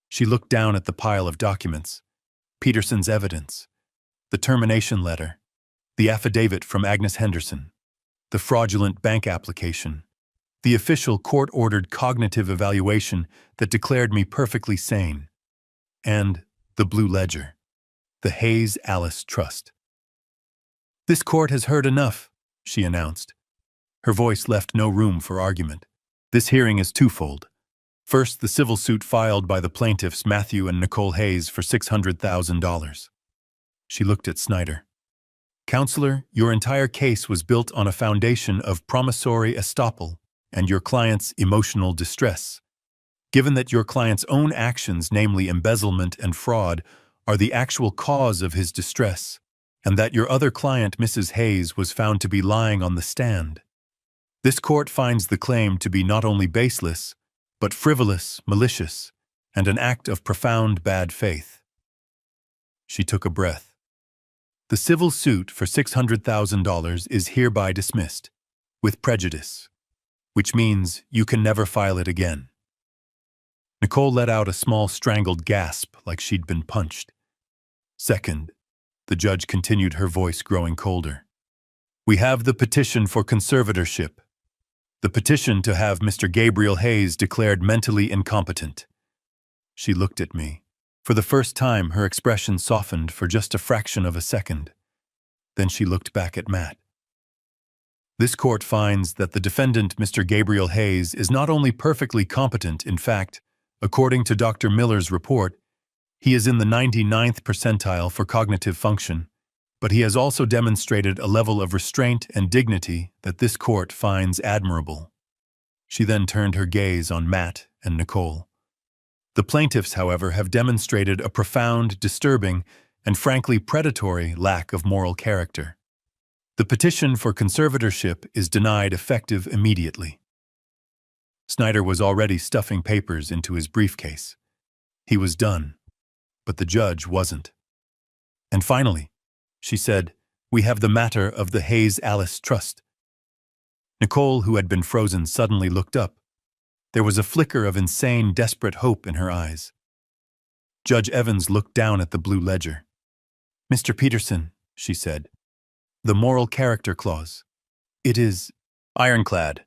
She looked down at the pile of documents. Peterson's evidence, the termination letter, the affidavit from Agnes Henderson, the fraudulent bank application, the official court-ordered cognitive evaluation that declared me perfectly sane, and the blue ledger, the Hayes Alice Trust. This court has heard enough, she announced. Her voice left no room for argument. This hearing is twofold. First, the civil suit filed by the plaintiffs Matthew and Nicole Hayes for $600,000. She looked at Snyder. Counselor, your entire case was built on a foundation of promissory estoppel and your client's emotional distress. Given that your client's own actions, namely embezzlement and fraud, are the actual cause of his distress, and that your other client, Mrs. Hayes, was found to be lying on the stand, this court finds the claim to be not only baseless, but frivolous, malicious, and an act of profound bad faith. She took a breath. The civil suit for $600,000 is hereby dismissed, with prejudice, which means you can never file it again. Nicole let out a small strangled gasp like she'd been punched. Second, the judge continued, her voice growing colder. We have the petition for conservatorship. The petition to have Mr. Gabriel Hayes declared mentally incompetent. She looked at me. For the first time, her expression softened for just a fraction of a second. Then she looked back at Matt. This court finds that the defendant, Mr. Gabriel Hayes, is not only perfectly competent, in fact, according to Dr. Miller's report, he is in the 99th percentile for cognitive function, but he has also demonstrated a level of restraint and dignity that this court finds admirable. She then turned her gaze on Matt and Nicole. The plaintiffs, however, have demonstrated a profound, disturbing, and frankly predatory lack of moral character. The petition for conservatorship is denied effective immediately. Snyder was already stuffing papers into his briefcase. He was done, but the judge wasn't. And finally, she said, we have the matter of the Hayes Alice Trust. Nicole, who had been frozen, suddenly looked up. There was a flicker of insane, desperate hope in her eyes. Judge Evans looked down at the blue ledger. Mr. Peterson, she said, the moral character clause. It is ironclad.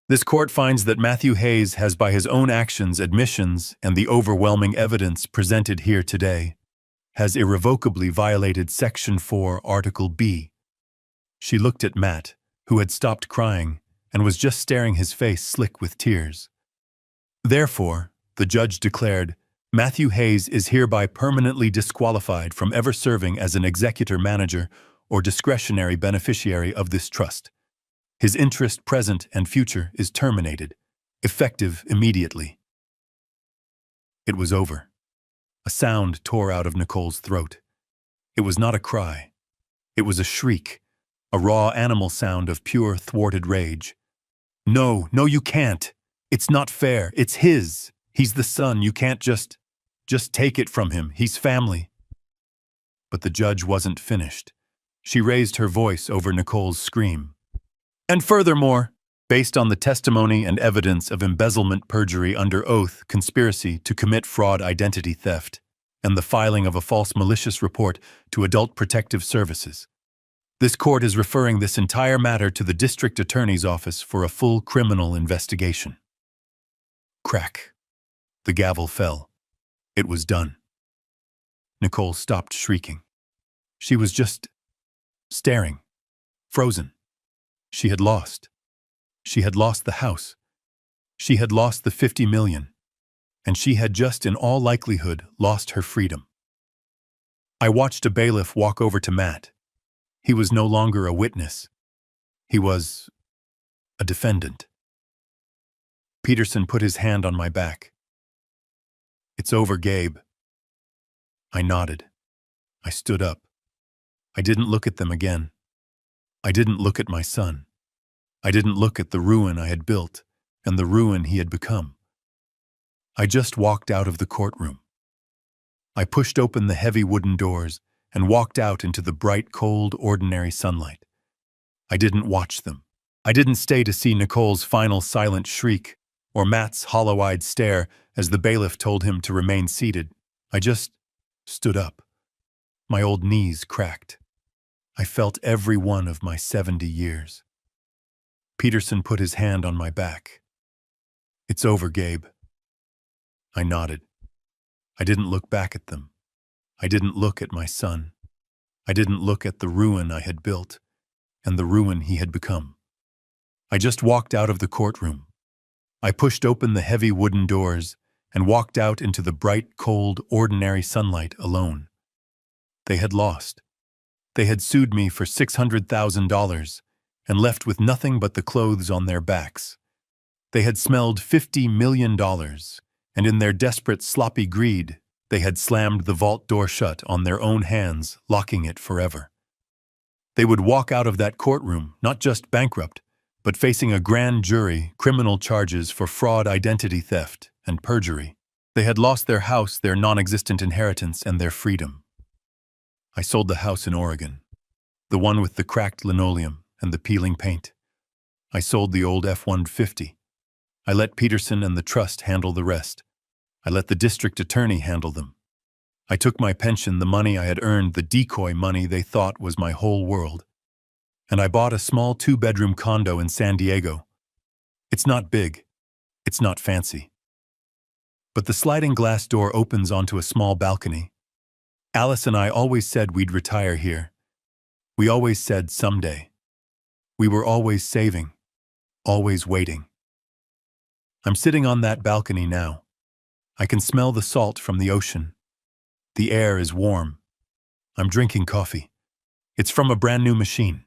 This court finds that Matthew Hayes has, by his own actions, admissions, and the overwhelming evidence presented here today, has irrevocably violated Section 4, Article B. She looked at Matt, who had stopped crying and was just staring, his face slick with tears. Therefore, the judge declared, Matthew Hayes is hereby permanently disqualified from ever serving as an executor, manager, or discretionary beneficiary of this trust. His interest, present and future, is terminated, effective immediately. It was over. A sound tore out of Nicole's throat. It was not a cry. It was a shriek, a raw animal sound of pure, thwarted rage. No, you can't. It's not fair. It's his. He's the son. You can't just take it from him. He's family. But the judge wasn't finished. She raised her voice over Nicole's scream. And furthermore, based on the testimony and evidence of embezzlement, perjury under oath, conspiracy to commit fraud, identity theft, and the filing of a false malicious report to Adult Protective Services. This court is referring this entire matter to the District Attorney's Office for a full criminal investigation. Crack. The gavel fell. It was done. Nicole stopped shrieking. She was just staring, frozen. She had lost. She had lost the house. She had lost the $50 million. And she had just, in all likelihood, lost her freedom. I watched a bailiff walk over to Matt. He was no longer a witness. He was a defendant. Peterson put his hand on my back. "It's over, Gabe." I nodded. I stood up. I didn't look at them again. I didn't look at my son. I didn't look at the ruin I had built and the ruin he had become. I just walked out of the courtroom. I pushed open the heavy wooden doors and walked out into the bright, cold, ordinary sunlight. I didn't watch them. I didn't stay to see Nicole's final silent shriek or Matt's hollow-eyed stare as the bailiff told him to remain seated. I just stood up. My old knees cracked. I felt every one of my 70 years. Peterson put his hand on my back. "It's over, Gabe." I nodded. I didn't look back at them. I didn't look at my son. I didn't look at the ruin I had built and the ruin he had become. I just walked out of the courtroom. I pushed open the heavy wooden doors and walked out into the bright, cold, ordinary sunlight alone. They had lost. They had sued me for $600,000 and left with nothing but the clothes on their backs. They had smelled $50 million, and in their desperate, sloppy greed, they had slammed the vault door shut on their own hands, locking it forever. They would walk out of that courtroom, not just bankrupt, but facing a grand jury, criminal charges for fraud, identity theft, and perjury. They had lost their house, their non-existent inheritance, and their freedom. I sold the house in Oregon, the one with the cracked linoleum and the peeling paint. I sold the old F-150. I let Peterson and the trust handle the rest. I let the district attorney handle them. I took my pension, the money I had earned, the decoy money they thought was my whole world, and I bought a small 2-bedroom condo in San Diego. It's not big. It's not fancy. But the sliding glass door opens onto a small balcony. Alice and I always said we'd retire here. We always said someday. We were always saving, always waiting. I'm sitting on that balcony now. I can smell the salt from the ocean. The air is warm. I'm drinking coffee. It's from a brand new machine.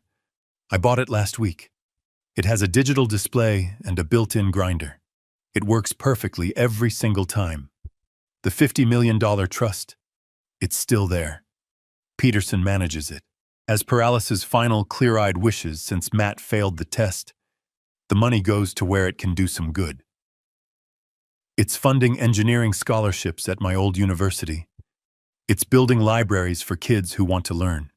I bought it last week. It has a digital display and a built-in grinder. It works perfectly every single time. The $50 million trust, it's still there. Peterson manages it. As per Alice's final clear-eyed wishes since Matt failed the test, the money goes to where it can do some good. It's funding engineering scholarships at my old university. It's building libraries for kids who want to learn.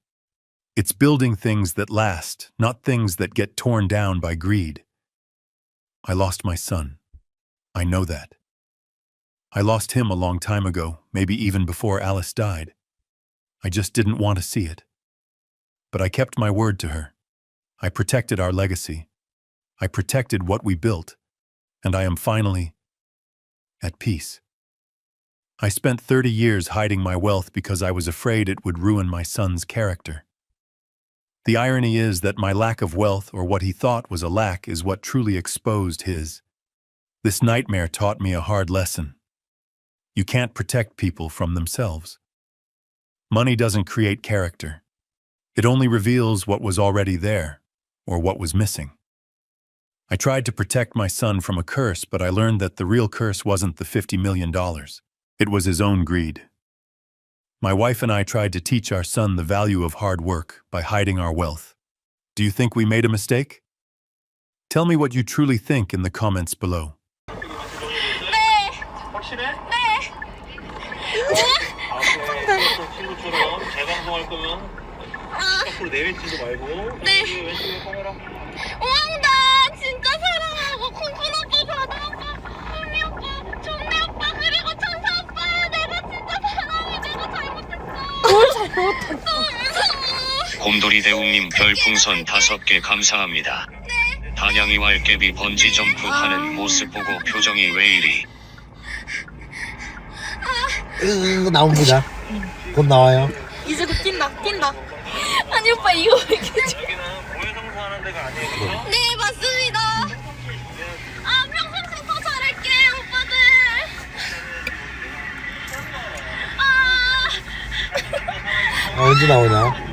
It's building things that last, not things that get torn down by greed. I lost my son. I know that. I lost him a long time ago, maybe even before Alice died. I just didn't want to see it. But I kept my word to her. I protected our legacy. I protected what we built. And I am finally at peace. I spent 30 years hiding my wealth because I was afraid it would ruin my son's character. The irony is that my lack of wealth, or what he thought was a lack, is what truly exposed his. This nightmare taught me a hard lesson. You can't protect people from themselves. Money doesn't create character. It only reveals what was already there, or what was missing. I tried to protect my son from a curse, but I learned that the real curse wasn't the $50 million. It was his own greed. My wife and I tried to teach our son the value of hard work by hiding our wealth. Do you think we made a mistake? Tell me what you truly think in the comments below. 네. 확실해? 네. 친구처럼 재방송할 거면 거꾸로 내뱉지도 말고 네. 왼쪽에 카메라 우왕, 나 진짜 사랑. 누리대웅님 별풍선 5개 감사합니다. 단양이 왈개비 번지 점프하는 모습 보고 표정이 왜 이리. 나옵니다. 곧 나와요. 이제 곧 뛴다. 아니 오빠 이거 왜 이렇게 좀... 여기는 고해성사 하는 데가 아니에요, 그죠? 네 맞습니다. 아 평생 더 잘할게 오빠들. 언제 나오냐?